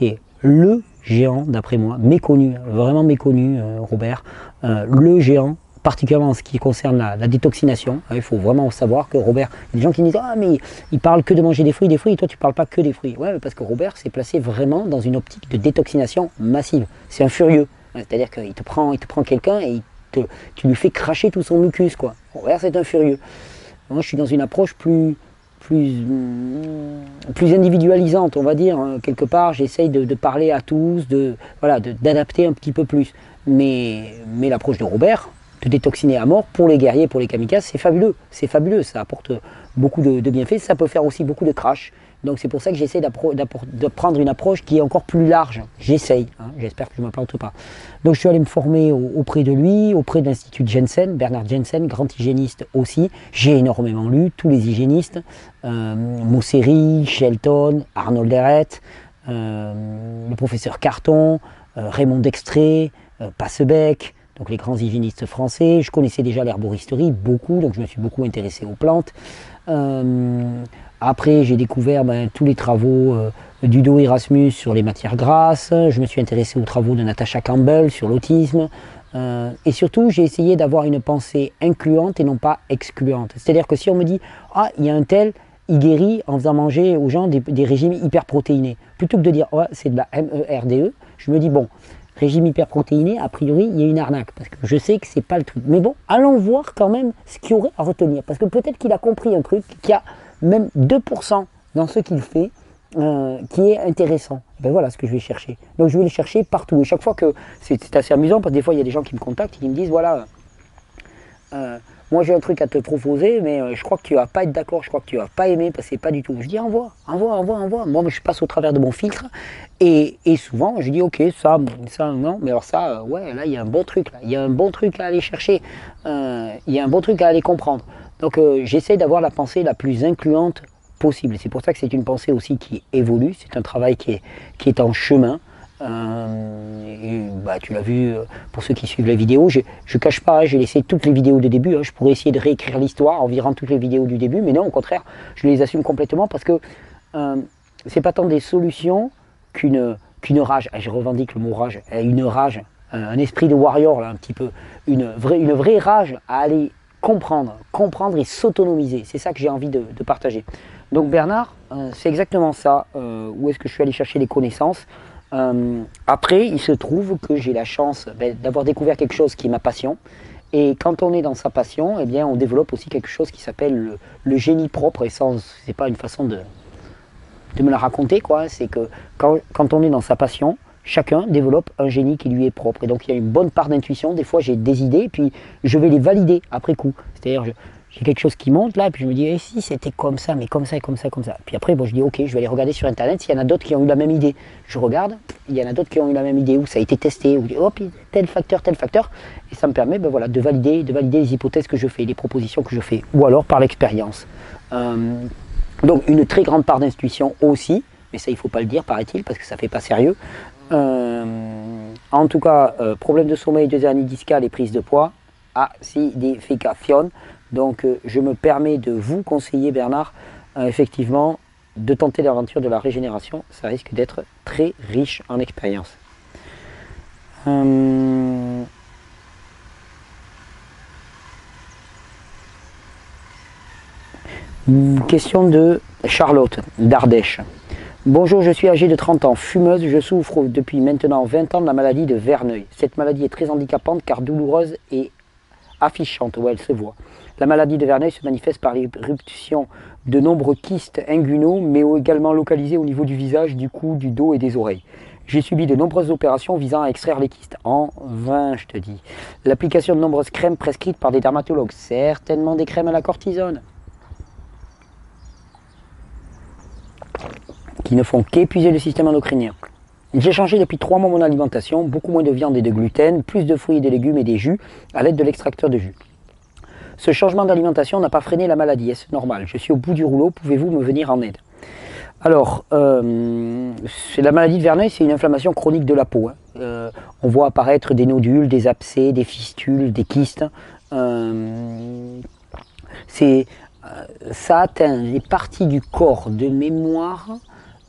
est le géant, d'après moi, méconnu, vraiment méconnu, Robert, le géant. Particulièrement en ce qui concerne la détoxination. Il faut vraiment savoir que Robert, il y a des gens qui disent ah mais il parle que de manger des fruits, et toi tu parles pas que des fruits. Ouais, parce que Robert s'est placé vraiment dans une optique de détoxination massive. C'est un furieux. C'est-à-dire qu'il te prend quelqu'un et tu lui fais cracher tout son mucus quoi. Robert c'est un furieux. Moi je suis dans une approche plus individualisante, on va dire. Quelque part, j'essaye de parler à tous, d'adapter un petit peu plus. Mais l'approche de Robert, de détoxiner à mort pour les guerriers, pour les kamikazes, c'est fabuleux, ça apporte beaucoup de bienfaits, ça peut faire aussi beaucoup de crash. Donc c'est pour ça que j'essaie de prendre une approche qui est encore plus large. J'essaye, hein, j'espère que je ne me plante pas. Donc je suis allé me former auprès de lui, auprès de l'Institut Jensen, Bernard Jensen, grand hygiéniste aussi. J'ai énormément lu, tous les hygiénistes, Mosseri, Shelton, Arnold Ehret, le professeur Carton, Raymond Dextré, Passebec, donc les grands hygiénistes français. Je connaissais déjà l'herboristerie, beaucoup, donc je me suis beaucoup intéressé aux plantes. Après, j'ai découvert tous les travaux d'Udo Erasmus sur les matières grasses. Je me suis intéressé aux travaux de Natasha Campbell sur l'autisme. Et surtout, j'ai essayé d'avoir une pensée incluante et non pas excluante. C'est-à-dire que si on me dit « Ah, il y a un tel, il guérit en faisant manger aux gens des régimes hyperprotéinés », plutôt que de dire « Ouais, c'est de la MERDE », je me dis « Bon, régime hyperprotéiné, a priori, il y a une arnaque, parce que je sais que c'est pas le truc. Mais bon, allons voir quand même ce qu'il y aurait à retenir, parce que peut-être qu'il a compris un truc, qu'il y a même 2% dans ce qu'il fait, qui est intéressant. Ben voilà ce que je vais chercher. Donc je vais les chercher partout. Et chaque fois que, c'est assez amusant, parce que des fois, il y a des gens qui me contactent, et qui me disent, voilà, moi j'ai un truc à te proposer, mais je crois que tu vas pas être d'accord, je crois que tu vas pas aimer, parce que c'est pas du tout. Je dis envoie. Moi je passe au travers de mon filtre, et souvent je dis ok, ça non, mais alors ça, ouais, là il y a un bon truc, là. Il y a un bon truc à aller chercher, il y a un bon truc à aller comprendre. Donc j'essaie d'avoir la pensée la plus incluante possible. C'est pour ça que c'est une pensée aussi qui évolue, c'est un travail qui est en chemin. Tu l'as vu pour ceux qui suivent la vidéo, je ne cache pas, j'ai laissé toutes les vidéos de début, je pourrais essayer de réécrire l'histoire en virant toutes les vidéos du début, mais non, au contraire, je les assume complètement parce que c'est pas tant des solutions qu'une rage, je revendique le mot rage, une rage, un esprit de warrior là un petit peu, une vraie rage à aller comprendre et s'autonomiser, c'est ça que j'ai envie de partager. Donc Bernard, c'est exactement ça, où est-ce que je suis allé chercher les connaissances. Après, il se trouve que j'ai la chance d'avoir découvert quelque chose qui est ma passion. Et quand on est dans sa passion, eh bien, on développe aussi quelque chose qui s'appelle le génie propre. Et ça, c'est pas une façon de me la raconter, quoi. C'est que quand on est dans sa passion, chacun développe un génie qui lui est propre. Et donc, il y a une bonne part d'intuition. Des fois, j'ai des idées, et puis je vais les valider après coup. C'est-à-dire, j'ai quelque chose qui monte là, puis je me dis, eh, si c'était comme ça, mais comme ça et comme ça, comme ça. Puis après, bon, je dis, ok, je vais aller regarder sur internet s'il y en a d'autres qui ont eu la même idée. Je regarde, il y en a d'autres qui ont eu la même idée, où ça a été testé, où oh, puis tel facteur, et ça me permet ben, voilà, de valider les hypothèses que je fais, les propositions que je fais, ou alors par l'expérience. Donc une très grande part d'intuition aussi, mais ça il ne faut pas le dire, paraît-il, parce que ça ne fait pas sérieux. En tout cas, problème de sommeil, de hernie discale et prise de poids, acidification. Donc je me permets de vous conseiller, Bernard, effectivement, de tenter l'aventure de la régénération. Ça risque d'être très riche en expérience. Question de Charlotte d'Ardèche. Bonjour, je suis âgée de 30 ans, fumeuse, je souffre depuis maintenant 20 ans de la maladie de Verneuil. Cette maladie est très handicapante car douloureuse et affichante, où elle se voit. La maladie de Verneuil se manifeste par l'éruption de nombreux kystes inguinaux, mais également localisés au niveau du visage, du cou, du dos et des oreilles. J'ai subi de nombreuses opérations visant à extraire les kystes. En vain, je te dis. L'application de nombreuses crèmes prescrites par des dermatologues, certainement des crèmes à la cortisone, qui ne font qu'épuiser le système endocrinien. J'ai changé depuis 3 mois mon alimentation, beaucoup moins de viande et de gluten, plus de fruits et de légumes et des jus à l'aide de l'extracteur de jus. Ce changement d'alimentation n'a pas freiné la maladie, est-ce normal? Je suis au bout du rouleau, pouvez-vous me venir en aide? Alors, la maladie de Verneuil, c'est une inflammation chronique de la peau. On voit apparaître des nodules, des abcès, des fistules, des kystes. Ça atteint les parties du corps de mémoire.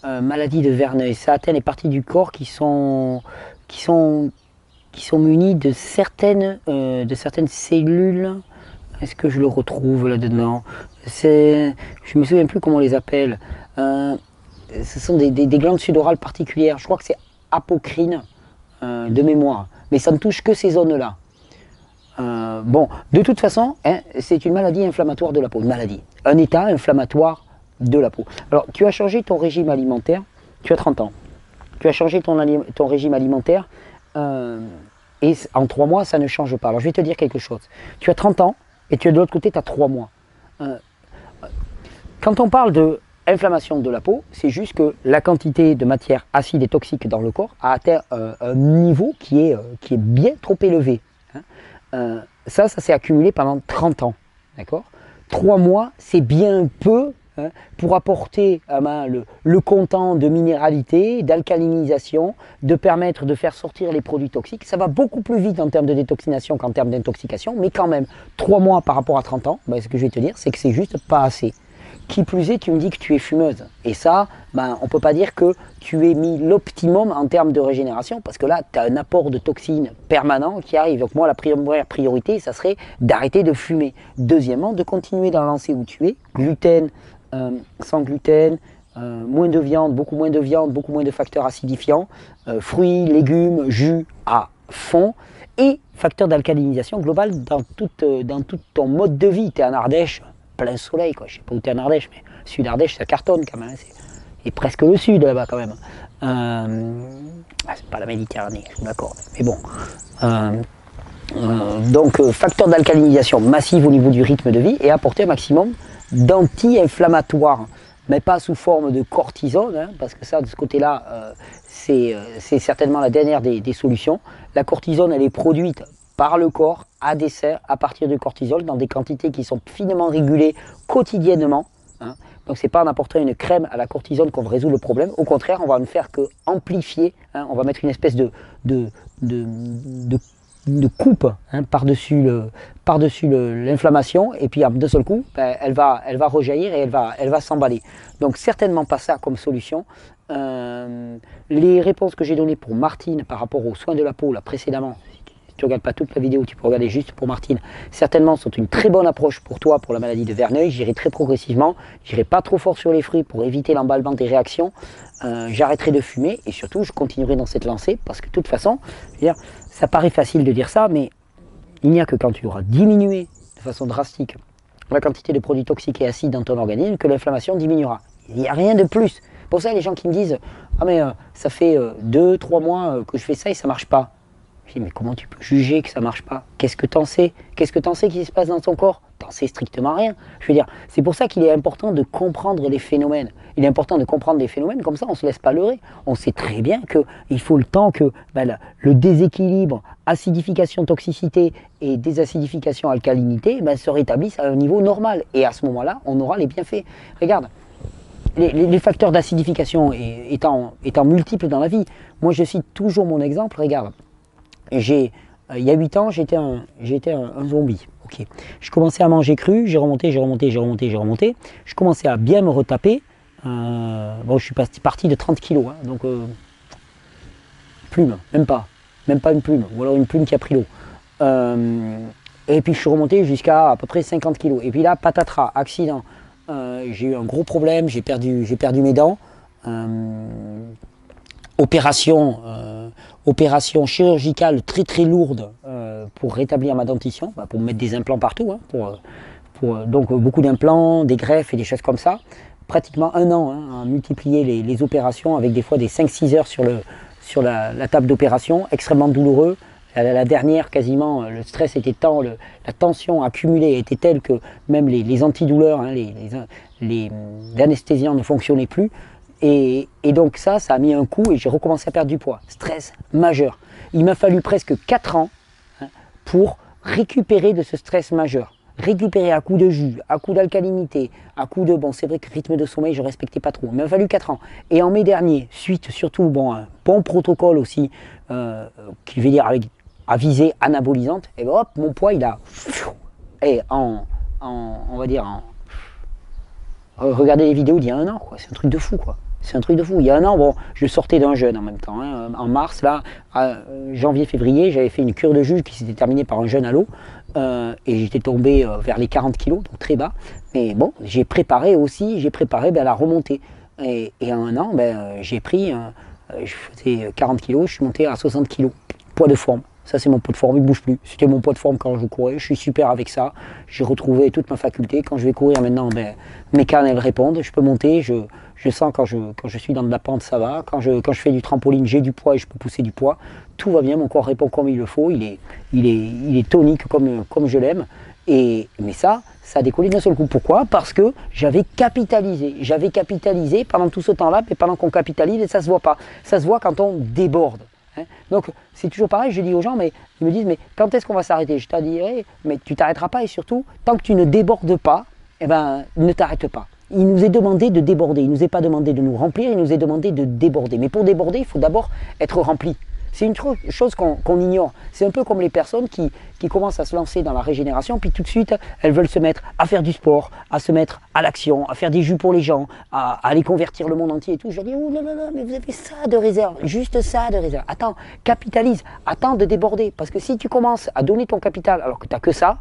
Maladie de Verneuil, ça atteint les parties du corps qui sont munies de certaines cellules. Est-ce que je le retrouve là-dedans? Je me souviens plus comment on les appelle. Ce sont des glandes sudorales particulières. Je crois que c'est apocrine de mémoire. Mais ça ne touche que ces zones-là. Bon, de toute façon, hein, c'est une maladie inflammatoire de la peau. Une maladie. Un état inflammatoire de la peau. Alors, tu as changé ton régime alimentaire. Tu as 30 ans. Tu as changé ton régime alimentaire. Et en 3 mois, ça ne change pas. Alors, je vais te dire quelque chose. Tu as 30 ans. Et tu as de l'autre côté, tu as 3 mois. Quand on parle de inflammation de la peau, c'est juste que la quantité de matière acide et toxique dans le corps a atteint un niveau qui est bien trop élevé. Ça s'est accumulé pendant 30 ans. D'accord ? 3 mois, c'est bien peu pour apporter le content de minéralité, d'alcalinisation, de permettre de faire sortir les produits toxiques. Ça va beaucoup plus vite en termes de détoxination qu'en termes d'intoxication, mais quand même, 3 mois par rapport à 30 ans, ce que je vais te dire, c'est que c'est juste pas assez. Qui plus est, tu me dis que tu es fumeuse. Et ça, on ne peut pas dire que tu aies mis l'optimum en termes de régénération, parce que là, tu as un apport de toxines permanent qui arrive. Donc moi, la première priorité, ça serait d'arrêter de fumer. Deuxièmement, de continuer dans la lancée où tu es. Gluten, sans gluten, moins de viande, beaucoup moins de facteurs acidifiants, fruits, légumes, jus à fond, et facteurs d'alcalinisation globale dans tout ton mode de vie. Tu es en Ardèche, plein soleil, quoi. Je sais pas où tu es en Ardèche, mais le sud d'Ardèche, ça cartonne quand même. C'est presque le sud là-bas quand même. C'est pas la Méditerranée, je vous l'accorde. Mais bon. Donc, facteur d'alcalinisation massive au niveau du rythme de vie et apporter un maximum d'anti-inflammatoires, mais pas sous forme de cortisone, hein, parce que ça, de ce côté-là, c'est certainement la dernière des solutions. La cortisone, elle est produite par le corps à dessein à partir de cortisol dans des quantités qui sont finement régulées quotidiennement. Hein. Donc c'est pas en apportant une crème à la cortisone qu'on va résoudre le problème. Au contraire, on va ne faire que amplifier. Hein. On va mettre une espèce de coupe hein, par-dessus l'inflammation et puis d'un seul coup, elle va rejaillir et elle va s'emballer. Donc certainement pas ça comme solution. Les réponses que j'ai données pour Martine par rapport aux soins de la peau là précédemment, tu ne regardes pas toute la vidéo, tu peux regarder juste pour Martine, certainement sont une très bonne approche pour toi pour la maladie de Verneuil. J'irai très progressivement, j'irai pas trop fort sur les fruits pour éviter l'emballement des réactions, j'arrêterai de fumer et surtout je continuerai dans cette lancée parce que de toute façon, je veux dire, ça paraît facile de dire ça, mais il n'y a que quand tu auras diminué de façon drastique la quantité de produits toxiques et acides dans ton organisme que l'inflammation diminuera. Il n'y a rien de plus. Pour ça, les gens qui me disent « Ah mais ça fait 2-3 mois que je fais ça et ça ne marche pas ». Je dis, mais comment tu peux juger que ça ne marche pas? Qu'est-ce que tu en sais? Qu'est-ce que tu en sais qui se passe dans ton corps? t'en sais strictement rien. Je veux dire, c'est pour ça qu'il est important de comprendre les phénomènes. Il est important de comprendre les phénomènes, comme ça on ne se laisse pas leurrer. On sait très bien qu'il faut le temps que le déséquilibre, acidification, toxicité et désacidification, alcalinité se rétablissent à un niveau normal. Et à ce moment-là, on aura les bienfaits. Regarde, les facteurs d'acidification étant multiples dans la vie, moi je cite toujours mon exemple. Regarde, il y a 8 ans, j'étais un zombie. Okay. Je commençais à manger cru, j'ai remonté. Je commençais à bien me retaper. Bon, je suis parti de 30 kilos, hein, donc plume, même pas une plume, ou alors une plume qui a pris l'eau. Et puis je suis remonté jusqu'à peu près 50 kilos. Et puis là, patatras, accident. J'ai eu un gros problème, j'ai perdu mes dents. Opération chirurgicale très très lourde pour rétablir ma dentition, pour me mettre des implants partout, hein, donc beaucoup d'implants, des greffes et des choses comme ça. Pratiquement 1 an hein, à multiplier les opérations avec des fois des 5-6 heures sur la table d'opération, extrêmement douloureux. La dernière, quasiment, le stress était tant, la tension accumulée était telle que même les antidouleurs, hein, les anesthésiants ne fonctionnaient plus. Et donc ça a mis un coup et j'ai recommencé à perdre du poids. Stress majeur. Il m'a fallu presque 4 ans hein, pour récupérer de ce stress majeur. Récupérer à coup de jus, à coup d'alcalinité, à coup de... Bon, c'est vrai que rythme de sommeil, je ne respectais pas trop. Il m'a fallu 4 ans. Et en mai dernier, suite surtout, un bon protocole aussi, qui veut dire à visée anabolisante, et ben hop, mon poids, il a... Et on va dire, regardez les vidéos d'il y a 1 an, quoi. C'est un truc de fou, quoi. C'est un truc de fou. Il y a 1 an, bon, je sortais d'un jeûne en même temps. Hein. En mars, là, janvier-février, j'avais fait une cure de jus qui s'était terminée par un jeûne à l'eau. Et j'étais tombé vers les 40 kilos, donc très bas. Mais bon, j'ai préparé la remontée. Et en 1 an, j'ai pris, je faisais 40 kilos, je suis monté à 60 kilos. Poids de forme. Ça, c'est mon poids de forme, il ne bouge plus. C'était mon poids de forme quand je courais. Je suis super avec ça. J'ai retrouvé toute ma faculté. Quand je vais courir maintenant, mes cannes, elles répondent. Je peux monter. Je sens quand je suis dans de la pente, ça va. Quand je fais du trampoline, j'ai du poids et je peux pousser du poids. Tout va bien. Mon corps répond comme il le faut. Il est tonique comme je l'aime. Mais ça a décollé d'un seul coup. Pourquoi? Parce que j'avais capitalisé. J'avais capitalisé pendant tout ce temps-là, mais pendant qu'on capitalise, et ça ne se voit pas. Ça se voit quand on déborde. Donc c'est toujours pareil, je dis aux gens, mais ils me disent, mais quand est-ce qu'on va s'arrêter? Je te dirais, mais tu t'arrêteras pas et surtout, tant que tu ne débordes pas, ne t'arrête pas. Il nous est demandé de déborder, il ne nous est pas demandé de nous remplir, il nous est demandé de déborder. Mais pour déborder, il faut d'abord être rempli. C'est une chose qu'on ignore. C'est un peu comme les personnes qui commencent à se lancer dans la régénération, puis tout de suite, elles veulent se mettre à faire du sport, à se mettre à l'action, à faire des jus pour les gens, à aller convertir le monde entier et tout. Je leur dis, oh là là là, mais vous avez ça de réserve, juste ça de réserve. Attends, capitalise, attends de déborder. Parce que si tu commences à donner ton capital alors que tu n'as que ça,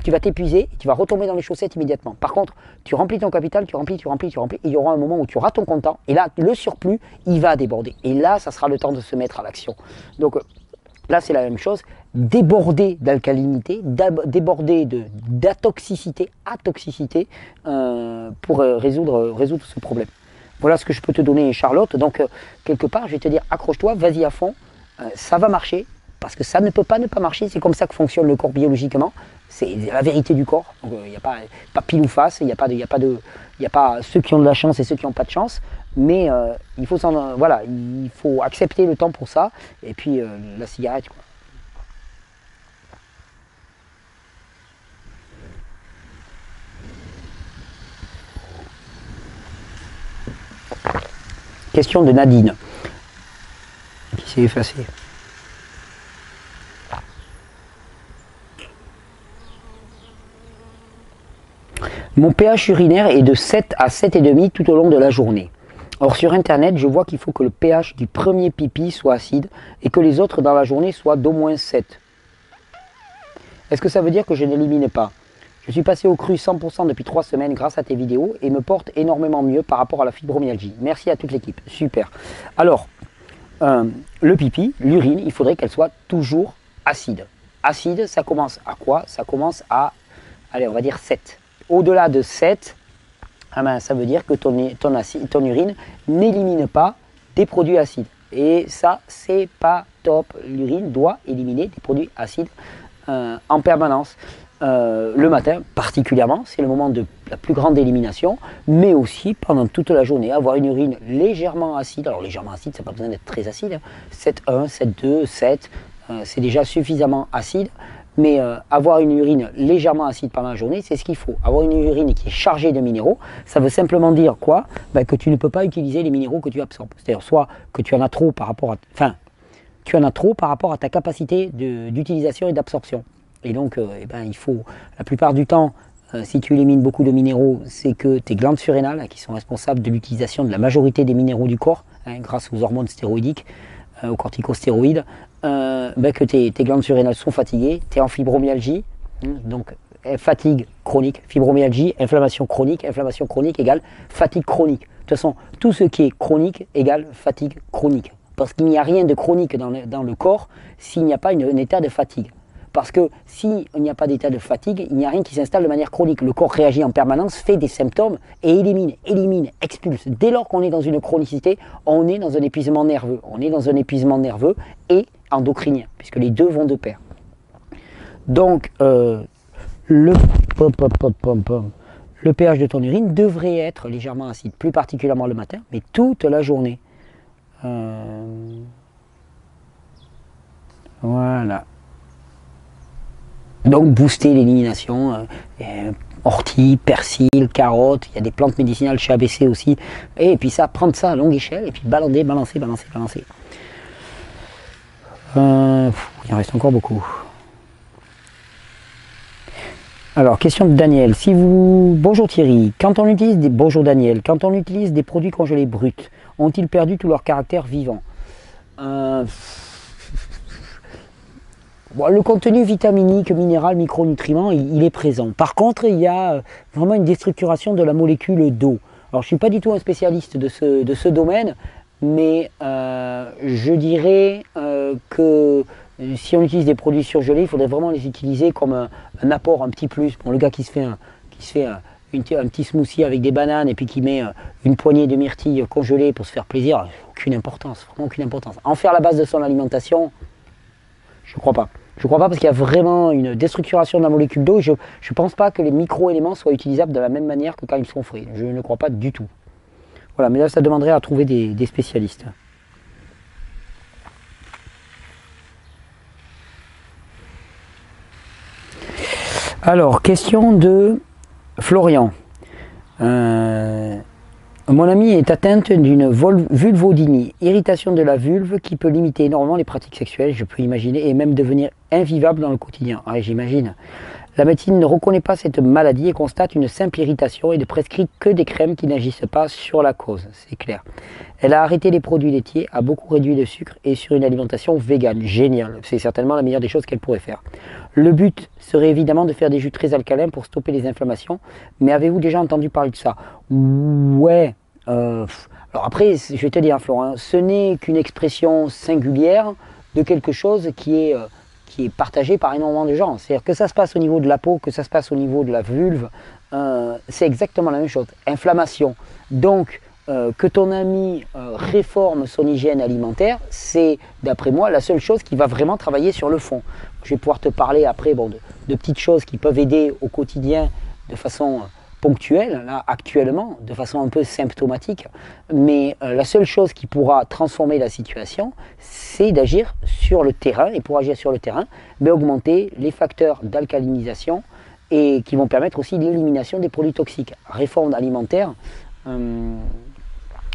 tu vas t'épuiser et tu vas retomber dans les chaussettes immédiatement. Par contre, tu remplis ton capital, tu remplis, et il y aura un moment où tu auras ton comptant, et là, le surplus, il va déborder. Et là, ça sera le temps de se mettre à l'action. Donc là, c'est la même chose, déborder d'alcalinité, déborder d'atoxicité, pour résoudre ce problème. Voilà ce que je peux te donner, Charlotte. Donc, quelque part, je vais te dire, accroche-toi, vas-y à fond, ça va marcher, parce que ça ne peut pas ne pas marcher, c'est comme ça que fonctionne le corps biologiquement, c'est la vérité du corps, il n'y a pas pile ou face, il n'y a pas ceux qui ont de la chance et ceux qui n'ont pas de chance, mais il faut accepter le temps pour ça, et puis la cigarette, quoi. Question de Nadine, qui s'est effacée. Mon pH urinaire est de 7 à 7,5 tout au long de la journée. Or sur internet, je vois qu'il faut que le pH du premier pipi soit acide et que les autres dans la journée soient d'au moins 7. Est-ce que ça veut dire que je n'élimine pas? Je suis passé au cru 100% depuis 3 semaines grâce à tes vidéos et me porte énormément mieux par rapport à la fibromyalgie. Merci à toute l'équipe, super. Alors, le pipi, l'urine, il faudrait qu'elle soit toujours acide. Acide, ça commence à quoi? Ça commence à, allez, on va dire 7. Au-delà de 7, ça veut dire que ton urine n'élimine pas des produits acides. Et ça, c'est pas top. L'urine doit éliminer des produits acides en permanence. le matin particulièrement, c'est le moment de la plus grande élimination, mais aussi pendant toute la journée, avoir une urine légèrement acide. Alors légèrement acide, ça n'a pas besoin d'être très acide, hein. 7,1, 7,2, 7, c'est déjà suffisamment acide, mais avoir une urine légèrement acide pendant la journée, c'est ce qu'il faut. Avoir une urine qui est chargée de minéraux, ça veut simplement dire quoi? Ben, que tu ne peux pas utiliser les minéraux que tu absorbes. C'est-à-dire soit que tu en as trop par rapport à... Enfin, tu en as trop par rapport à ta capacité d'utilisation et d'absorption. Et donc, eh ben, il faut, la plupart du temps, si tu élimines beaucoup de minéraux, c'est que tes glandes surrénales, qui sont responsables de l'utilisation de la majorité des minéraux du corps, hein, grâce aux hormones stéroïdiques, aux corticostéroïdes, ben, que tes glandes surrénales sont fatiguées, tu es en fibromyalgie, donc fatigue chronique, fibromyalgie, inflammation chronique égale fatigue chronique. De toute façon, tout ce qui est chronique égale fatigue chronique. Parce qu'il n'y a rien de chronique dans le corps s'il n'y a pas un état de fatigue. Parce que s'il n'y a pas d'état de fatigue, il n'y a rien qui s'installe de manière chronique. Le corps réagit en permanence, fait des symptômes et élimine, expulse. Dès lors qu'on est dans une chronicité, on est dans un épuisement nerveux. On est dans un épuisement nerveux et endocrinien, puisque les deux vont de pair. Donc, le pH de ton urine devrait être légèrement acide, plus particulièrement le matin, mais toute la journée. Voilà. Donc booster l'élimination, ortie, persil, carottes, il y a des plantes médicinales chez ABC aussi. Et puis ça, prendre ça à longue échelle et puis balancer. Il en reste encore beaucoup. Alors, question de Daniel. Bonjour Thierry, bonjour Daniel, quand on utilise des produits congelés bruts, ont-ils perdu tout leur caractère vivant? Bon, le contenu vitaminique, minéral, micronutriments, il est présent. Par contre, il y a vraiment une déstructuration de la molécule d'eau. Alors, je ne suis pas du tout un spécialiste de ce domaine, mais je dirais que si on utilise des produits surgelés, il faudrait vraiment les utiliser comme un apport, un petit plus. Bon, le gars qui se fait un petit smoothie avec des bananes et puis qui met une poignée de myrtilles congelées pour se faire plaisir, aucune importance, vraiment aucune importance. En faire la base de son alimentation, je ne crois pas. Je ne crois pas parce qu'il y a vraiment une déstructuration de la molécule d'eau. Je ne pense pas que les micro-éléments soient utilisables de la même manière que quand ils sont frits. Je ne crois pas du tout. Voilà, mais là, ça demanderait à trouver des spécialistes. Alors, question de Florian. Mon amie est atteinte d'une vulvodynie, irritation de la vulve qui peut limiter énormément les pratiques sexuelles, je peux imaginer, et même devenir invivable dans le quotidien. Ah, j'imagine. La médecine ne reconnaît pas cette maladie et constate une simple irritation et ne prescrit que des crèmes qui n'agissent pas sur la cause, c'est clair. Elle a arrêté les produits laitiers, a beaucoup réduit le sucre et sur une alimentation végane. Génial, c'est certainement la meilleure des choses qu'elle pourrait faire. Le but serait évidemment de faire des jus très alcalins pour stopper les inflammations, mais avez-vous déjà entendu parler de ça? Ouais. Alors après, je vais te dire, Florent, ce n'est qu'une expression singulière de quelque chose qui est partagé par énormément de gens. C'est-à-dire que ça se passe au niveau de la peau, que ça se passe au niveau de la vulve, c'est exactement la même chose. Inflammation. Donc, que ton ami réforme son hygiène alimentaire, c'est, d'après moi, la seule chose qui va vraiment travailler sur le fond. Je vais pouvoir te parler après de petites choses qui peuvent aider au quotidien de façon ponctuelle, là, actuellement, de façon un peu symptomatique. Mais la seule chose qui pourra transformer la situation, c'est d'agir sur le terrain. Et pour agir sur le terrain, augmenter les facteurs d'alcalinisation et qui vont permettre aussi l'élimination des produits toxiques. Réforme alimentaire.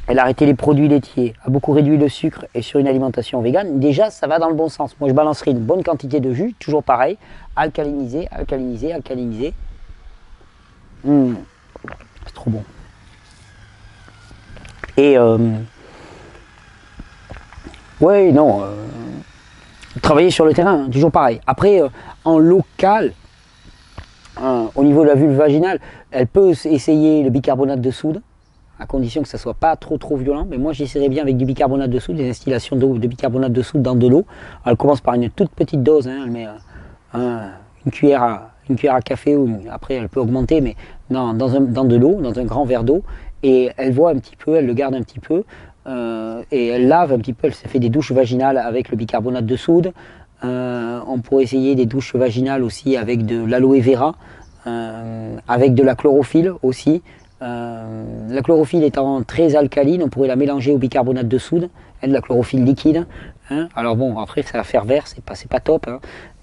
Elle a arrêté les produits laitiers, a beaucoup réduit le sucre et sur une alimentation végane. Déjà, ça va dans le bon sens. Moi, je balancerai une bonne quantité de jus, toujours pareil, alcaliniser. C'est trop bon. Et ouais, non, travailler sur le terrain, toujours pareil. Après, en local, au niveau de la vulve vaginale, elle peut essayer le bicarbonate de soude, à condition que ça ne soit pas trop violent. Mais moi, j'essaierai bien avec du bicarbonate de soude, des instillations de bicarbonate de soude dans de l'eau. Elle commence par une toute petite dose, hein, elle met une cuillère à café, ou après elle peut augmenter, mais dans de l'eau, dans un grand verre d'eau, et elle voit un petit peu, elle le garde un petit peu, et elle lave un petit peu, elle se fait des douches vaginales avec le bicarbonate de soude, On pourrait essayer des douches vaginales aussi avec de l'aloe vera, avec de la chlorophylle aussi. La chlorophylle étant très alcaline, on pourrait la mélanger au bicarbonate de soude, de la chlorophylle liquide. Alors bon, après ça va faire vert, c'est pas top.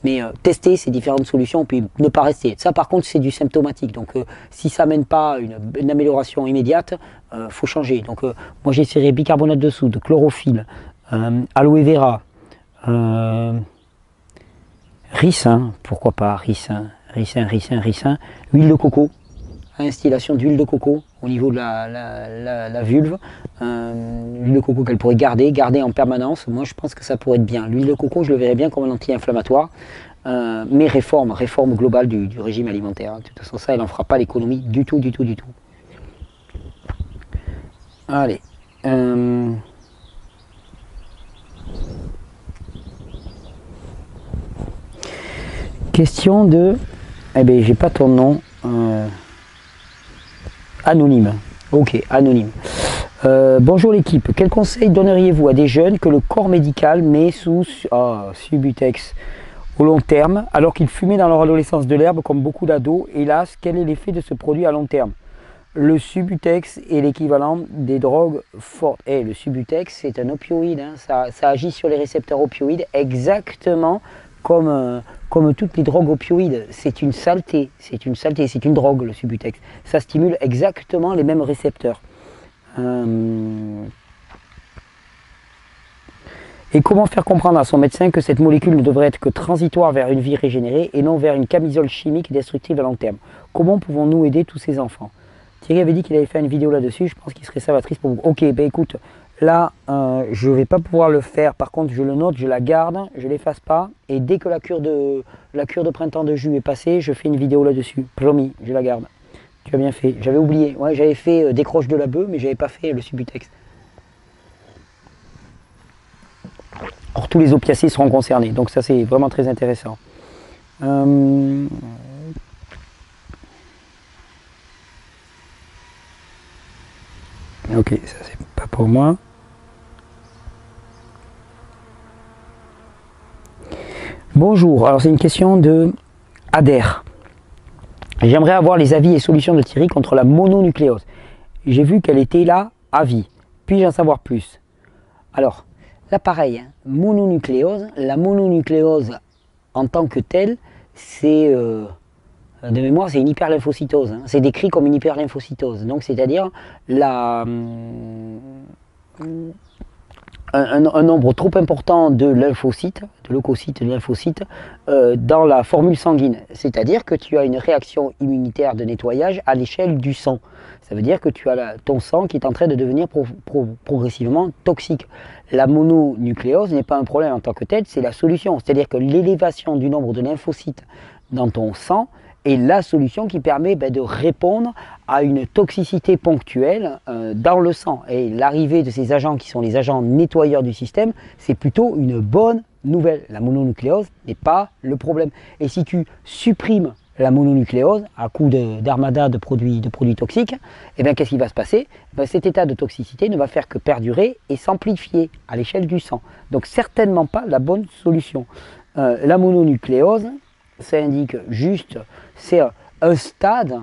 Mais tester ces différentes solutions, puis ne pas rester. Ça par contre c'est du symptomatique, donc si ça mène pas une amélioration immédiate, faut changer. Donc moi j'essaierai bicarbonate de soude, chlorophylle, aloe vera, ricin, pourquoi pas, ricin, huile de coco, instillation d'huile de coco au niveau de la vulve, l'huile de coco qu'elle pourrait garder en permanence. Moi je pense que ça pourrait être bien. L'huile de coco je le verrais bien comme un anti-inflammatoire, mais réforme globale du régime alimentaire. De toute façon ça elle n'en fera pas l'économie du tout. Allez. Question de... Eh bien j'ai pas ton nom. Anonyme. Ok, anonyme. Bonjour l'équipe. Quel conseil donneriez-vous à des jeunes que le corps médical met sous Subutex au long terme, alors qu'ils fumaient dans leur adolescence de l'herbe comme beaucoup d'ados? Hélas, quel est l'effet de ce produit à long terme? Le Subutex est l'équivalent des drogues fortes. Le Subutex, c'est un opioïde. Ça agit sur les récepteurs opioïdes exactement comme toutes les drogues opioïdes. C'est une saleté, c'est une drogue le Subutex. Ça stimule exactement les mêmes récepteurs. Et comment faire comprendre à son médecin que cette molécule ne devrait être que transitoire vers une vie régénérée et non vers une camisole chimique destructive à long terme? Comment pouvons-nous aider tous ces enfants? Thierry avait dit qu'il avait fait une vidéo là-dessus, je pense qu'il serait salvatrice pour vous. Ok, ben écoute, là, je ne vais pas pouvoir le faire. Par contre, je le note, je la garde, je ne l'efface pas. Et dès que la cure de printemps de jus est passée, je fais une vidéo là-dessus. Promis, je la garde. Tu as bien fait. J'avais oublié. Ouais, j'avais fait décroche de la bœuf, mais je n'avais pas fait le Subutex. Or, tous les opiacés seront concernés. Donc ça, c'est vraiment très intéressant. Ok, ça c'est pas pour moi. Bonjour, alors c'est une question de Adair. J'aimerais avoir les avis et solutions de Thierry contre la mononucléose. J'ai vu qu'elle était là à vie. Puis-je en savoir plus? Alors, là pareil, mononucléose. La mononucléose en tant que telle, c'est... de mémoire, c'est une hyperlymphocytose. C'est décrit comme une hyperlymphocytose. Donc, c'est-à-dire un nombre trop important de lymphocytes, de leucocytes, de lymphocytes, dans la formule sanguine. C'est-à-dire que tu as une réaction immunitaire de nettoyage à l'échelle du sang. Ça veut dire que tu as ton sang qui est en train de devenir progressivement toxique. La mononucléose n'est pas un problème en tant que tel, c'est la solution. C'est-à-dire que l'élévation du nombre de lymphocytes dans ton sang est la solution qui permet de répondre à une toxicité ponctuelle dans le sang. Et l'arrivée de ces agents qui sont les agents nettoyeurs du système, c'est plutôt une bonne nouvelle. La mononucléose n'est pas le problème. Et si tu supprimes la mononucléose à coup d'armada de produits toxiques, eh bien qu'est-ce qui va se passer? Cet état de toxicité ne va faire que perdurer et s'amplifier à l'échelle du sang. Donc certainement pas la bonne solution. La mononucléose, ça indique juste, c'est un stade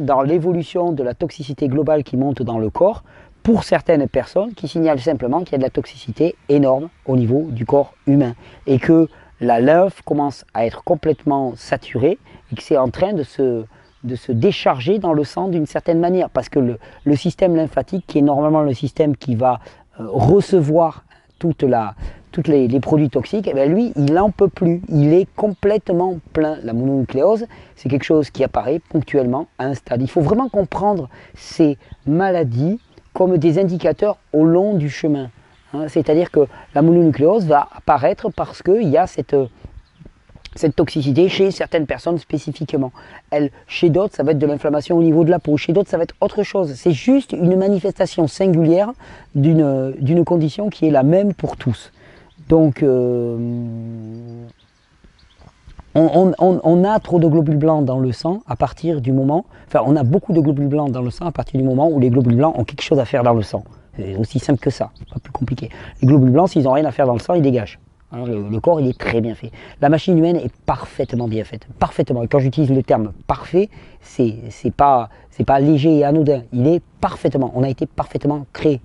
dans l'évolution de la toxicité globale qui monte dans le corps pour certaines personnes qui signalent simplement qu'il y a de la toxicité énorme au niveau du corps humain et que la lymphe commence à être complètement saturée et que c'est en train de se décharger dans le sang d'une certaine manière parce que le système lymphatique qui est normalement le système qui va recevoir tous les produits toxiques, lui, il n'en peut plus. Il est complètement plein. La mononucléose, c'est quelque chose qui apparaît ponctuellement à un stade. Il faut vraiment comprendre ces maladies comme des indicateurs au long du chemin. C'est-à-dire que la mononucléose va apparaître parce qu'il y a cette toxicité chez certaines personnes spécifiquement. Chez d'autres, ça va être de l'inflammation au niveau de la peau. Chez d'autres, ça va être autre chose. C'est juste une manifestation singulière d'une condition qui est la même pour tous. Donc, on a trop de globules blancs dans le sang à partir du moment... Enfin, on a beaucoup de globules blancs dans le sang à partir du moment où les globules blancs ont quelque chose à faire dans le sang. C'est aussi simple que ça, c'est pas plus compliqué. Les globules blancs, s'ils n'ont rien à faire dans le sang, ils dégagent. Alors, le corps, il est très bien fait. La machine humaine est parfaitement bien faite. Parfaitement. Et quand j'utilise le terme parfait, c'est pas léger et anodin. Il est parfaitement. On a été parfaitement créé.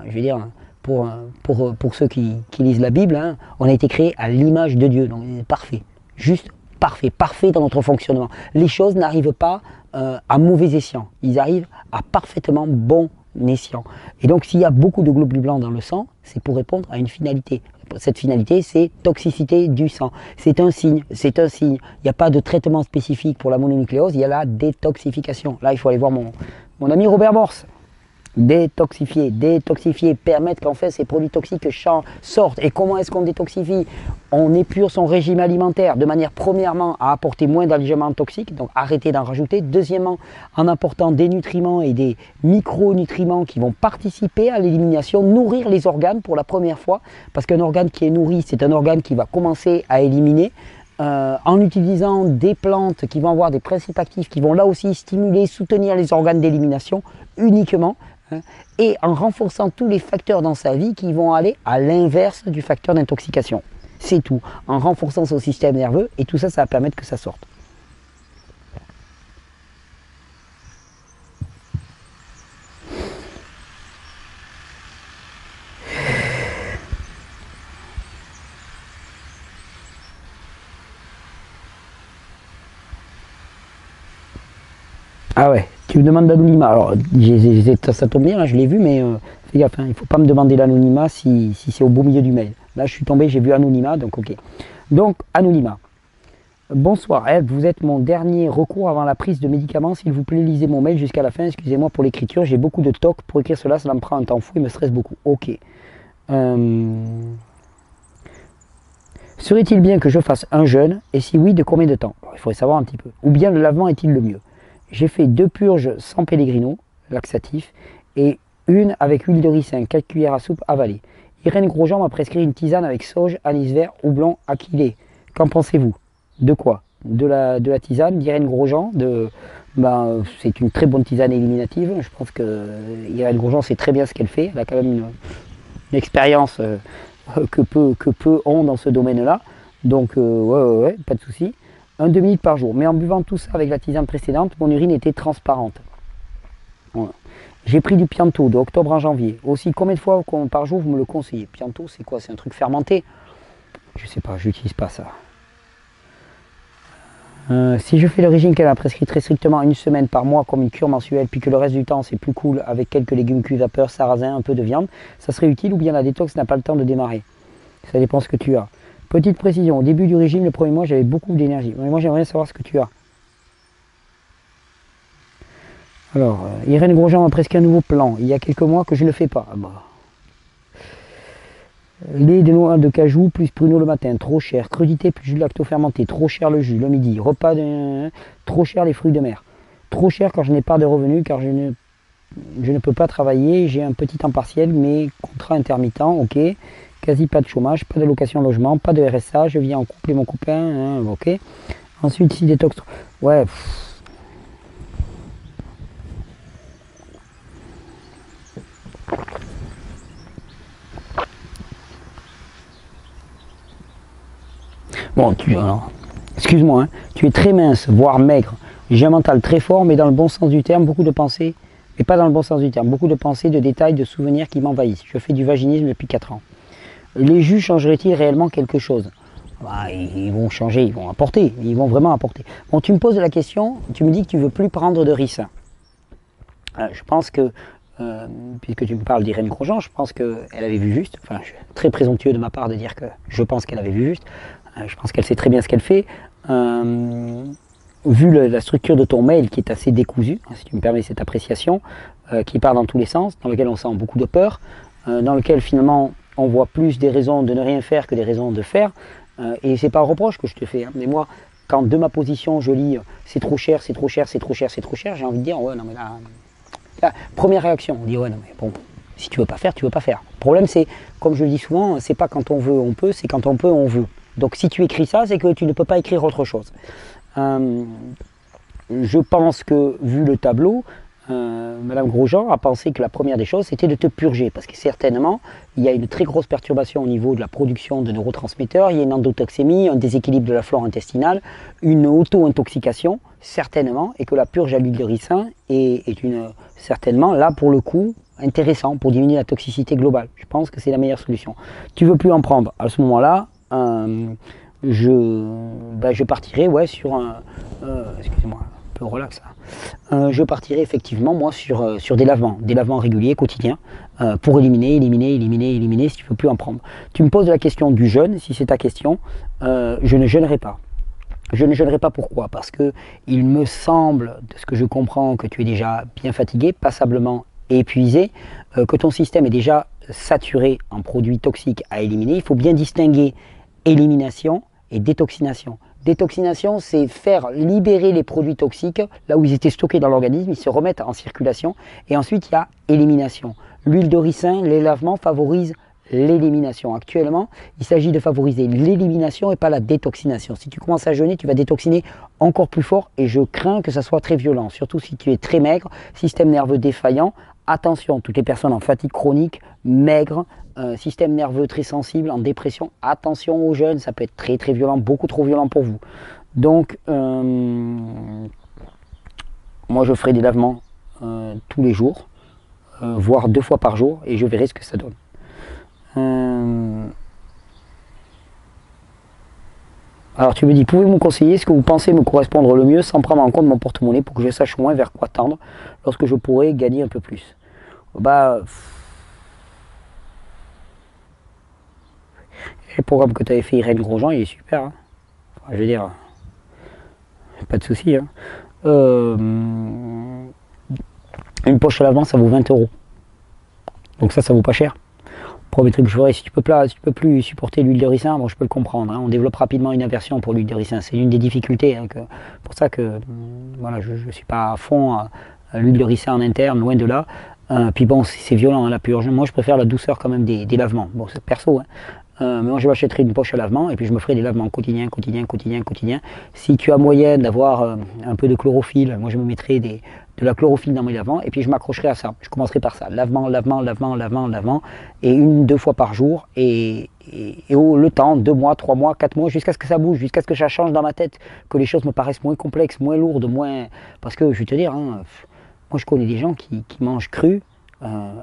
Je veux dire, pour ceux qui lisent la Bible, hein, on a été créé à l'image de Dieu. Donc, parfait. Juste parfait. Parfait dans notre fonctionnement. Les choses n'arrivent pas à mauvais escient. Ils arrivent à parfaitement bon escient. Et donc, s'il y a beaucoup de globules blancs dans le sang, c'est pour répondre à une finalité. Cette finalité, c'est toxicité du sang. C'est un signe, c'est un signe. Il n'y a pas de traitement spécifique pour la mononucléose, il y a la détoxification. Là, il faut aller voir mon ami Robert Morse. Détoxifier, permettre qu'en fait ces produits toxiques sortent. Et comment est-ce qu'on détoxifie? On épure son régime alimentaire de manière premièrement à apporter moins d'aliments toxiques, donc arrêter d'en rajouter. Deuxièmement, en apportant des nutriments et des micronutriments qui vont participer à l'élimination, nourrir les organes pour la première fois, parce qu'un organe qui est nourri, c'est un organe qui va commencer à éliminer. En utilisant des plantes qui vont avoir des principes actifs qui vont là aussi stimuler, soutenir les organes d'élimination uniquement. Et en renforçant tous les facteurs dans sa vie qui vont aller à l'inverse du facteur d'intoxication. C'est tout. En renforçant son système nerveux, et tout ça, ça va permettre que ça sorte. Ah ouais, tu me demandes l'anonymat. Alors, ça tombe bien, là, je l'ai vu, mais fais gaffe, hein, il ne faut pas me demander l'anonymat si c'est au beau milieu du mail. Là, je suis tombé, j'ai vu anonymat, donc ok. Donc, anonymat. Bonsoir, Eve, vous êtes mon dernier recours avant la prise de médicaments. S'il vous plaît, lisez mon mail jusqu'à la fin. Excusez-moi pour l'écriture, j'ai beaucoup de tocs. Pour écrire cela, ça me prend un temps fou et me stresse beaucoup. Ok. Serait-il bien que je fasse un jeûne? Et si oui, de combien de temps? Il faudrait savoir un petit peu. Ou bien le lavement est-il le mieux? J'ai fait 2 purges sans Pellegrino, laxatif, et une avec huile de ricin, 4 cuillères à soupe avalée. Irène Grosjean m'a prescrit une tisane avec sauge, anis vert, houblon, aquilé. Qu'en pensez-vous? De quoi? De la tisane d'Irène Grosjean. C'est une très bonne tisane éliminative. Je pense que Irène Grosjean sait très bien ce qu'elle fait. Elle a quand même une expérience que peu ont dans ce domaine-là. Donc, ouais, pas de souci. 1 demi-litre par jour. Mais en buvant tout ça avec la tisane précédente, mon urine était transparente. Voilà. J'ai pris du Pianto de octobre à janvier. Aussi, combien de fois par jour vous me le conseillez? Pianto, c'est quoi? C'est un truc fermenté? Je sais pas, je n'utilise pas ça. Si je fais le régime qu'elle a prescrit très strictement 1 semaine par mois comme une cure mensuelle, puis que le reste du temps c'est plus cool avec quelques légumes cuits vapeur, sarrasin, un peu de viande, ça serait utile ou bien la détox n'a pas le temps de démarrer? Ça dépend ce que tu as. Petite précision, au début du régime, le premier mois, j'avais beaucoup d'énergie. Mais moi, j'aimerais savoir ce que tu as. Alors, Irène Grosjean a presque un nouveau plan. Il y a quelques mois que je ne le fais pas. Lait de noix de cajou plus pruneau le matin, trop cher. Crudité plus jus lacto-fermenté, trop cher le jus le midi. Repas trop cher les fruits de mer. Trop cher quand je n'ai pas de revenus, car je ne peux pas travailler. J'ai un petit temps partiel, mais contrat intermittent, ok. Quasi pas de chômage, pas de location logement, pas de RSA, je vis en couple et mon copain, hein, ok. Ensuite, si détox, ouais. Bon, excuse-moi, hein, tu es très mince, voire maigre. J'ai un mental très fort, mais dans le bon sens du terme, beaucoup de pensées, mais pas dans le bon sens du terme, beaucoup de pensées, de détails, de souvenirs qui m'envahissent. Je fais du vaginisme depuis 4 ans. Les jus changeraient-ils réellement quelque chose? Ils vont changer, ils vont apporter, ils vont vraiment apporter. Bon, tu me poses la question, tu me dis que tu ne veux plus prendre de ricin. Je pense que, puisque tu me parles d'Irène Grosjean, je pense qu'elle avait vu juste. Enfin, je suis très présomptueux de ma part de dire que je pense qu'elle avait vu juste. Je pense qu'elle sait très bien ce qu'elle fait. Vu la structure de ton mail qui est assez décousue, si tu me permets cette appréciation, qui part dans tous les sens, dans lequel on sent beaucoup de peur, dans lequel finalement on voit plus des raisons de ne rien faire que des raisons de faire. Et c'est pas un reproche que je te fais. Hein. Mais moi, quand de ma position, je lis c'est trop cher, c'est trop cher, c'est trop cher, c'est trop cher, j'ai envie de dire, ouais, non mais là, première réaction, on dit, ouais, non mais bon, si tu veux pas faire, tu veux pas faire. Le problème, c'est, comme je le dis souvent, c'est pas quand on veut, on peut, c'est quand on peut, on veut. Donc si tu écris ça, c'est que tu ne peux pas écrire autre chose. Je pense que, vu le tableau, Madame Grosjean a pensé que la première des choses, c'était de te purger, parce que certainement, il y a une très grosse perturbation au niveau de la production de neurotransmetteurs, il y a une endotoxémie, un déséquilibre de la flore intestinale, une auto-intoxication, certainement, et que la purge à l'huile de ricin est certainement, là pour le coup, intéressant pour diminuer la toxicité globale. Je pense que c'est la meilleure solution. Tu veux plus en prendre, à ce moment-là, je partirai sur un... excusez-moi, un peu relax là. Je partirai effectivement moi sur des lavements réguliers, quotidiens, pour éliminer si tu ne veux plus en prendre. Tu me poses la question du jeûne, si c'est ta question, je ne jeûnerai pas. Je ne jeûnerai pas, pourquoi? Parce que il me semble, de ce que je comprends, que tu es déjà bien fatigué, passablement épuisé, que ton système est déjà saturé en produits toxiques à éliminer. Il faut bien distinguer élimination et détoxination. Détoxination, c'est faire libérer les produits toxiques là où ils étaient stockés dans l'organisme, ils se remettent en circulation. Et ensuite, il y a élimination. L'huile de ricin, les lavements favorisent l'élimination. Actuellement, il s'agit de favoriser l'élimination et pas la détoxination. Si tu commences à jeûner, tu vas détoxiner encore plus fort et je crains que ça soit très violent, surtout si tu es très maigre, système nerveux défaillant. Attention, toutes les personnes en fatigue chronique, maigres, système nerveux très sensible, en dépression, attention aux jeûnes, ça peut être très très violent, beaucoup trop violent pour vous. Donc, moi je ferai des lavements tous les jours, voire 2 fois par jour, et je verrai ce que ça donne. Alors tu me dis, pouvez-vous me conseiller ce que vous pensez me correspondre le mieux sans prendre en compte mon porte-monnaie pour que je sache moins vers quoi tendre lorsque je pourrais gagner un peu plus? Le programme que tu avais fait Irène Grosjean, il est super. Hein. Enfin, je veux dire, pas de souci. Hein. Une poche à lavement, ça vaut 20 €. Donc ça vaut pas cher. Premier truc que je ferais, si tu peux plus supporter l'huile de ricin, bon, je peux le comprendre. Hein. On développe rapidement une aversion pour l'huile de ricin. C'est l'une des difficultés. Hein, pour ça que voilà, je ne suis pas à fond à l'huile de ricin en interne, loin de là. Puis bon, c'est violent hein, la purge. Moi, je préfère la douceur quand même des lavements. Bon, c'est perso. Hein. Mais moi, je m'achèterai une poche à lavement et puis je me ferai des lavements quotidiens. Si tu as moyen d'avoir un peu de chlorophylle, moi, je me mettrai de la chlorophylle dans mes lavements et puis je m'accrocherai à ça. Je commencerai par ça. Lavement. Et 1-2 fois par jour. Et le temps, 2 mois, 3 mois, 4 mois, jusqu'à ce que ça bouge, jusqu'à ce que ça change dans ma tête. Que les choses me paraissent moins complexes, moins lourdes, moins... Parce que, je vais te dire... Hein, moi, je connais des gens qui mangent cru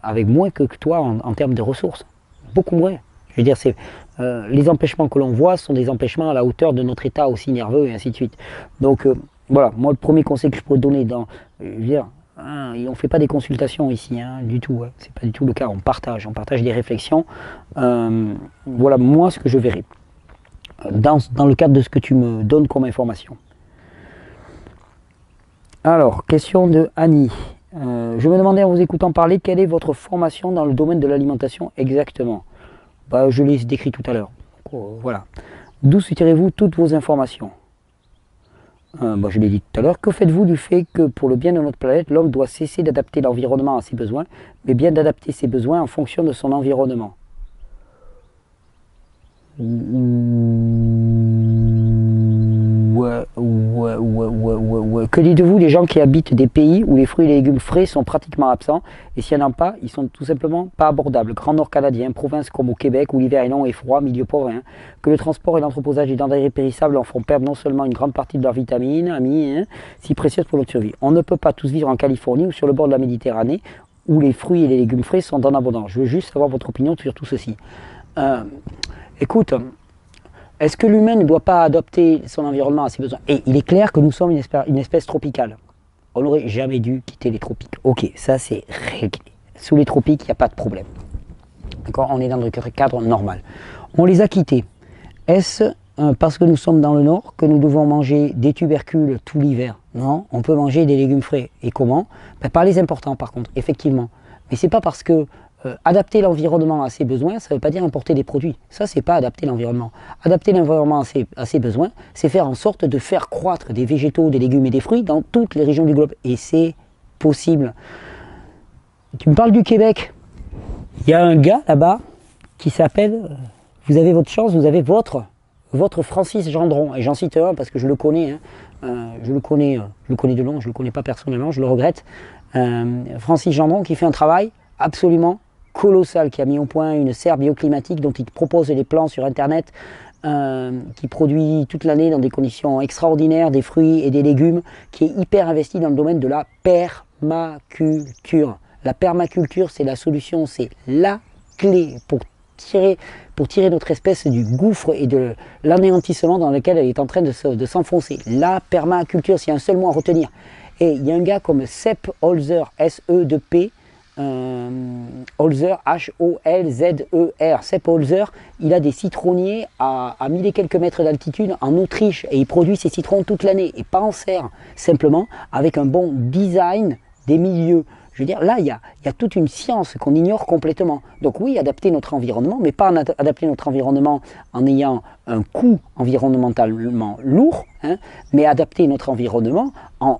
avec moins que toi en termes de ressources. Beaucoup moins. Je veux dire, les empêchements que l'on voit sont des empêchements à la hauteur de notre état aussi nerveux et ainsi de suite. Donc, voilà, moi, le premier conseil que je pourrais donner je veux dire, on ne fait pas des consultations ici, hein, du tout. Hein, c'est pas du tout le cas. On partage des réflexions. Voilà, moi, ce que je verrai dans le cadre de ce que tu me donnes comme information. Alors, question de Annie. Je me demandais en vous écoutant parler, quelle est votre formation dans le domaine de l'alimentation exactement? Je l'ai décrit tout à l'heure. Voilà. D'où soutirez-vous toutes vos informations? Je l'ai dit tout à l'heure. Que faites-vous du fait que pour le bien de notre planète, l'homme doit cesser d'adapter l'environnement à ses besoins, mais bien d'adapter ses besoins en fonction de son environnement? Que dites-vous des gens qui habitent des pays où les fruits et les légumes frais sont pratiquement absents et s'il n'y en a pas, ils sont tout simplement pas abordables? Grand Nord canadien, province comme au Québec où l'hiver est long et froid, milieu pauvre, hein. Que le transport et l'entreposage des denrées périssables en font perdre non seulement une grande partie de leurs vitamines, hein, si précieuses pour notre survie. On ne peut pas tous vivre en Californie ou sur le bord de la Méditerranée où les fruits et les légumes frais sont en abondance. Je veux juste savoir votre opinion sur tout ceci. Écoute, est-ce que l'humain ne doit pas adapter son environnement à ses besoins? Et il est clair que nous sommes une espèce tropicale. On n'aurait jamais dû quitter les tropiques. Ok, ça c'est réglé. Sous les tropiques, il n'y a pas de problème. D'accord, on est dans le cadre normal. On les a quittés. Est-ce parce que nous sommes dans le nord que nous devons manger des tubercules tout l'hiver? Non, on peut manger des légumes frais. Et comment? Par les importants par contre, effectivement. Mais c'est pas parce que adapter l'environnement à ses besoins, ça ne veut pas dire importer des produits. Ça, c'est pas adapter l'environnement. Adapter l'environnement à ses besoins, c'est faire en sorte de faire croître des végétaux, des légumes et des fruits dans toutes les régions du globe. Et c'est possible. Tu me parles du Québec. Il y a un gars là-bas qui s'appelle, vous avez votre chance, vous avez votre votre Francis Gendron, et j'en cite un parce que je le connais, hein, je le connais de long, je ne le connais pas personnellement, je le regrette. Francis Gendron qui fait un travail absolument colossal, qui a mis au point une serre bioclimatique dont il propose les plans sur internet, qui produit toute l'année dans des conditions extraordinaires des fruits et des légumes, qui est hyper investi dans le domaine de la permaculture. La permaculture, c'est la solution, c'est la clé pour tirer notre espèce du gouffre et de l'anéantissement dans lequel elle est en train de s'enfoncer. La permaculture, c'est un seul mot à retenir. Et il y a un gars comme Sepp Holzer, S-E-P, Holzer, H-O-L-Z-E-R. Sepp Holzer, il a des citronniers à 1000 et quelques mètres d'altitude en Autriche et il produit ses citrons toute l'année et pas en serre, simplement avec un bon design des milieux. Je veux dire, là, il y a toute une science qu'on ignore complètement. Donc oui, adapter notre environnement, mais pas adapter notre environnement en ayant un coût environnementalement lourd, hein, mais adapter notre environnement en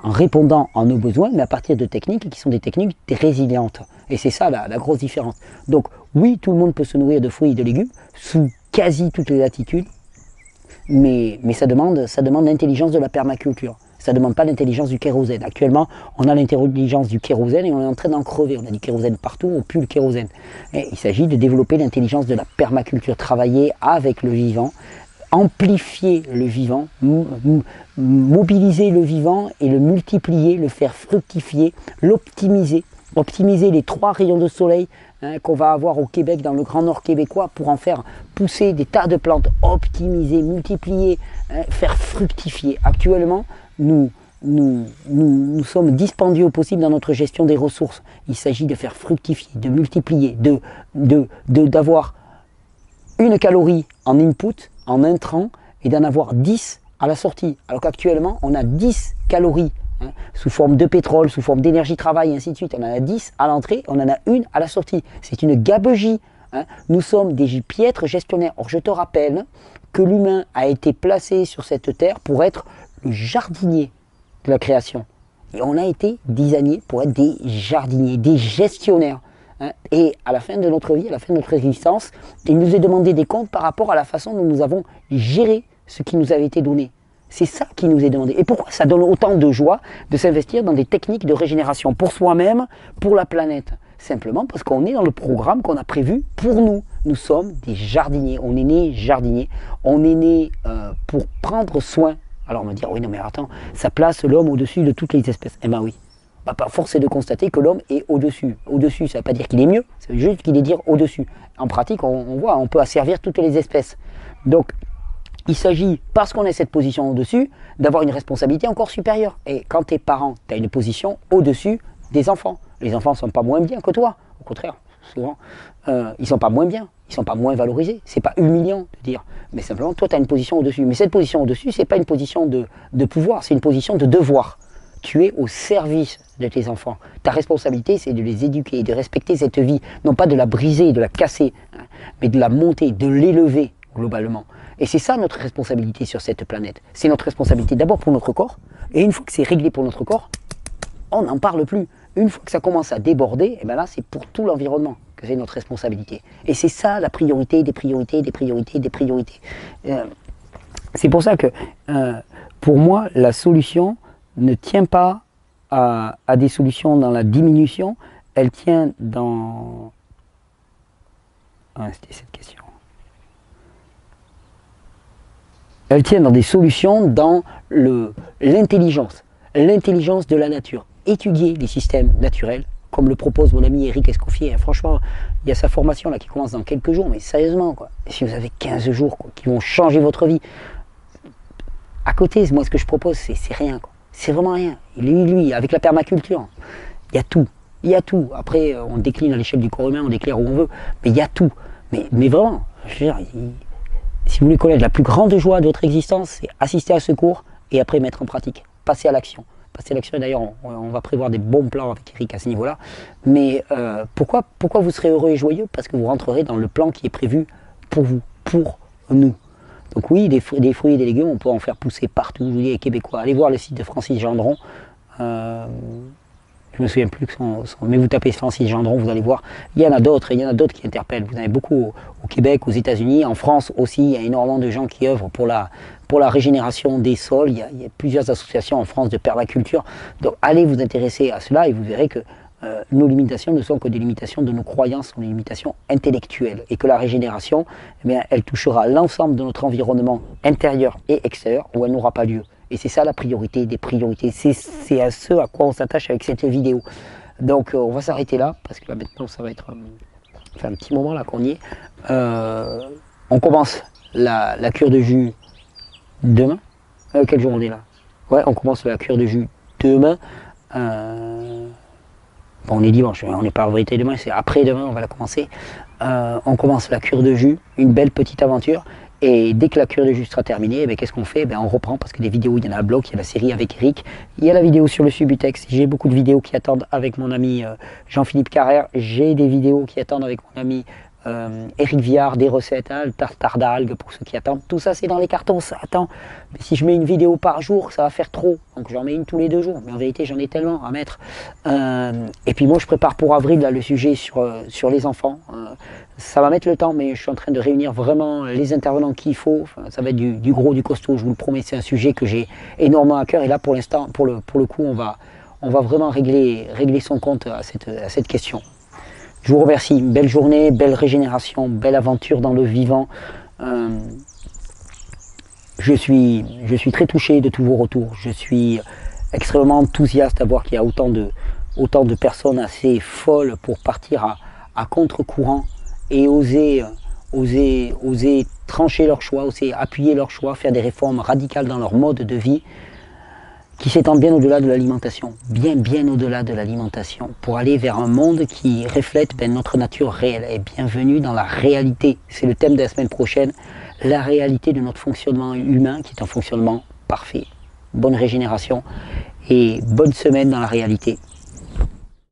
répondant à nos besoins, mais à partir de techniques qui sont des techniques résilientes. Et c'est ça la grosse différence. Donc oui, tout le monde peut se nourrir de fruits et de légumes, sous quasi toutes les latitudes, mais ça demande l'intelligence de la permaculture. Ça ne demande pas l'intelligence du kérosène. Actuellement, on a l'intelligence du kérosène et on est en train d'en crever. On a du kérosène partout, on pue le kérosène. Et il s'agit de développer l'intelligence de la permaculture, travailler avec le vivant, amplifier le vivant, mobiliser le vivant et le multiplier, le faire fructifier, l'optimiser. Optimiser les 3 rayons de soleil qu'on va avoir au Québec, dans le Grand Nord québécois, pour en faire pousser des tas de plantes, optimiser, multiplier, faire fructifier. Actuellement, nous sommes dispendieux au possible dans notre gestion des ressources. Il s'agit de faire fructifier, de multiplier, d'avoir une calorie en input, en intrant, et d'en avoir 10 à la sortie. Alors qu'actuellement, on a 10 calories sous forme de pétrole, sous forme d'énergie travail, et ainsi de suite. On en a 10 à l'entrée, on en a une à la sortie. C'est une gabegie. Nous sommes des piètres gestionnaires. Or, je te rappelle que l'humain a été placé sur cette terre pour être le jardinier de la création. Et on a été designé pour être des jardiniers, des gestionnaires. Et à la fin de notre vie, à la fin de notre existence, il nous est demandé des comptes par rapport à la façon dont nous avons géré ce qui nous avait été donné. C'est ça qui nous est demandé. Et pourquoi ça donne autant de joie de s'investir dans des techniques de régénération pour soi-même, pour la planète? Simplement parce qu'on est dans le programme qu'on a prévu pour nous. Nous sommes des jardiniers. On est né jardinier. On est né pour prendre soin. Alors on va dire, oui, non mais attends, ça place l'homme au-dessus de toutes les espèces. Eh bien oui. Force est de constater que l'homme est au-dessus. Au-dessus, ça ne veut pas dire qu'il est mieux, ça veut juste qu'il est dire au-dessus. En pratique, on voit, on peut asservir toutes les espèces. Donc, il s'agit, parce qu'on a cette position au-dessus, d'avoir une responsabilité encore supérieure. Et quand tu es parent, tu as une position au-dessus des enfants. Les enfants ne sont pas moins bien que toi, au contraire, souvent. Ils ne sont pas moins bien, ils ne sont pas moins valorisés. Ce n'est pas humiliant de dire, mais simplement, toi, tu as une position au-dessus. Mais cette position au-dessus, ce n'est pas une position de pouvoir, c'est une position de devoir. Tu es au service de tes enfants. Ta responsabilité, c'est de les éduquer, de respecter cette vie, non pas de la briser, de la casser, mais de la monter, de l'élever globalement. Et c'est ça notre responsabilité sur cette planète. C'est notre responsabilité d'abord pour notre corps, et une fois que c'est réglé pour notre corps, on n'en parle plus. Une fois que ça commence à déborder, et bien là, c'est pour tout l'environnement que c'est notre responsabilité. Et c'est ça la priorité des priorités, des priorités, des priorités. C'est pour ça que, pour moi, la solution ne tient pas à des solutions dans la diminution, elle tient dans... c'était cette question. Elle tient dans des solutions dans l'intelligence de la nature. Étudier les systèmes naturels, comme le propose mon ami Eric Escoffier. Franchement, il y a sa formation là qui commence dans quelques jours, mais sérieusement, quoi. Si vous avez 15 jours quoi, qui vont changer votre vie, à côté, moi ce que je propose, c'est rien, quoi. C'est vraiment rien. Lui, avec la permaculture, il y a tout. Il y a tout. Après, on décline à l'échelle du corps humain, on déclare où on veut, mais il y a tout. Mais vraiment, je veux dire, si vous voulez connaître la plus grande joie de votre existence, c'est assister à ce cours et après mettre en pratique. Passer à l'action. Passer à l'action, et d'ailleurs, on va prévoir des bons plans avec Eric à ce niveau-là. Mais pourquoi vous serez heureux et joyeux? Parce que vous rentrerez dans le plan qui est prévu pour vous, pour nous. Donc oui, des fruits et des légumes, on peut en faire pousser partout. Je vous dis, les Québécois, allez voir le site de Francis Gendron. je me souviens plus que mais vous tapez Francis Gendron, vous allez voir, il y en a d'autres qui interpellent. Vous en avez beaucoup au Québec, aux États-Unis, en France aussi, il y a énormément de gens qui œuvrent pour la régénération des sols. Il y a plusieurs associations en France de permaculture. Donc allez vous intéresser à cela et vous verrez que nos limitations ne sont que des limitations de nos croyances, sont des limitations intellectuelles. Et que la régénération, eh bien, elle touchera l'ensemble de notre environnement intérieur et extérieur où elle n'aura pas lieu. Et c'est ça la priorité des priorités. C'est à ce à quoi on s'attache avec cette vidéo. Donc on va s'arrêter là, parce que là maintenant ça va être un petit moment là qu'on y est. On commence la cure de jus demain. Quel jour on est là? Ouais, on commence la cure de jus demain. Bon, on est dimanche, on n'est pas en vérité demain, c'est après-demain, on va la commencer. On commence la cure de jus, une belle petite aventure. Et dès que la cure de jus sera terminée, eh qu'est-ce qu'on fait? On reprend, parce que des vidéos, il y en a à bloc, il y a la série avec Eric, il y a la vidéo sur le Subutex, j'ai beaucoup de vidéos qui attendent avec mon ami Jean-Philippe Carrère, j'ai des vidéos qui attendent avec mon ami Eric Viard, des recettes, hein, le tartare d'algues pour ceux qui attendent, tout ça c'est dans les cartons, ça attend. Mais si je mets une vidéo par jour, ça va faire trop, donc j'en mets une tous les 2 jours, mais en vérité j'en ai tellement à mettre. Et puis moi je prépare pour avril là, le sujet sur les enfants. Ça va mettre le temps, mais je suis en train de réunir vraiment les intervenants qu'il faut. Enfin, ça va être du gros, du costaud, je vous le promets, c'est un sujet que j'ai énormément à cœur. Et là, pour l'instant, pour le coup, on va vraiment régler son compte à cette question. Je vous remercie. Belle journée, belle régénération, belle aventure dans le vivant. Je suis très touché de tous vos retours. Je suis extrêmement enthousiaste à voir qu'il y a autant de personnes assez folles pour partir à contre-courant et oser trancher leur choix, oser appuyer leur choix, faire des réformes radicales dans leur mode de vie qui s'étendent bien au-delà de l'alimentation, bien au-delà de l'alimentation, pour aller vers un monde qui reflète notre nature réelle. Et bienvenue dans la réalité, c'est le thème de la semaine prochaine, la réalité de notre fonctionnement humain qui est un fonctionnement parfait. Bonne régénération et bonne semaine dans la réalité.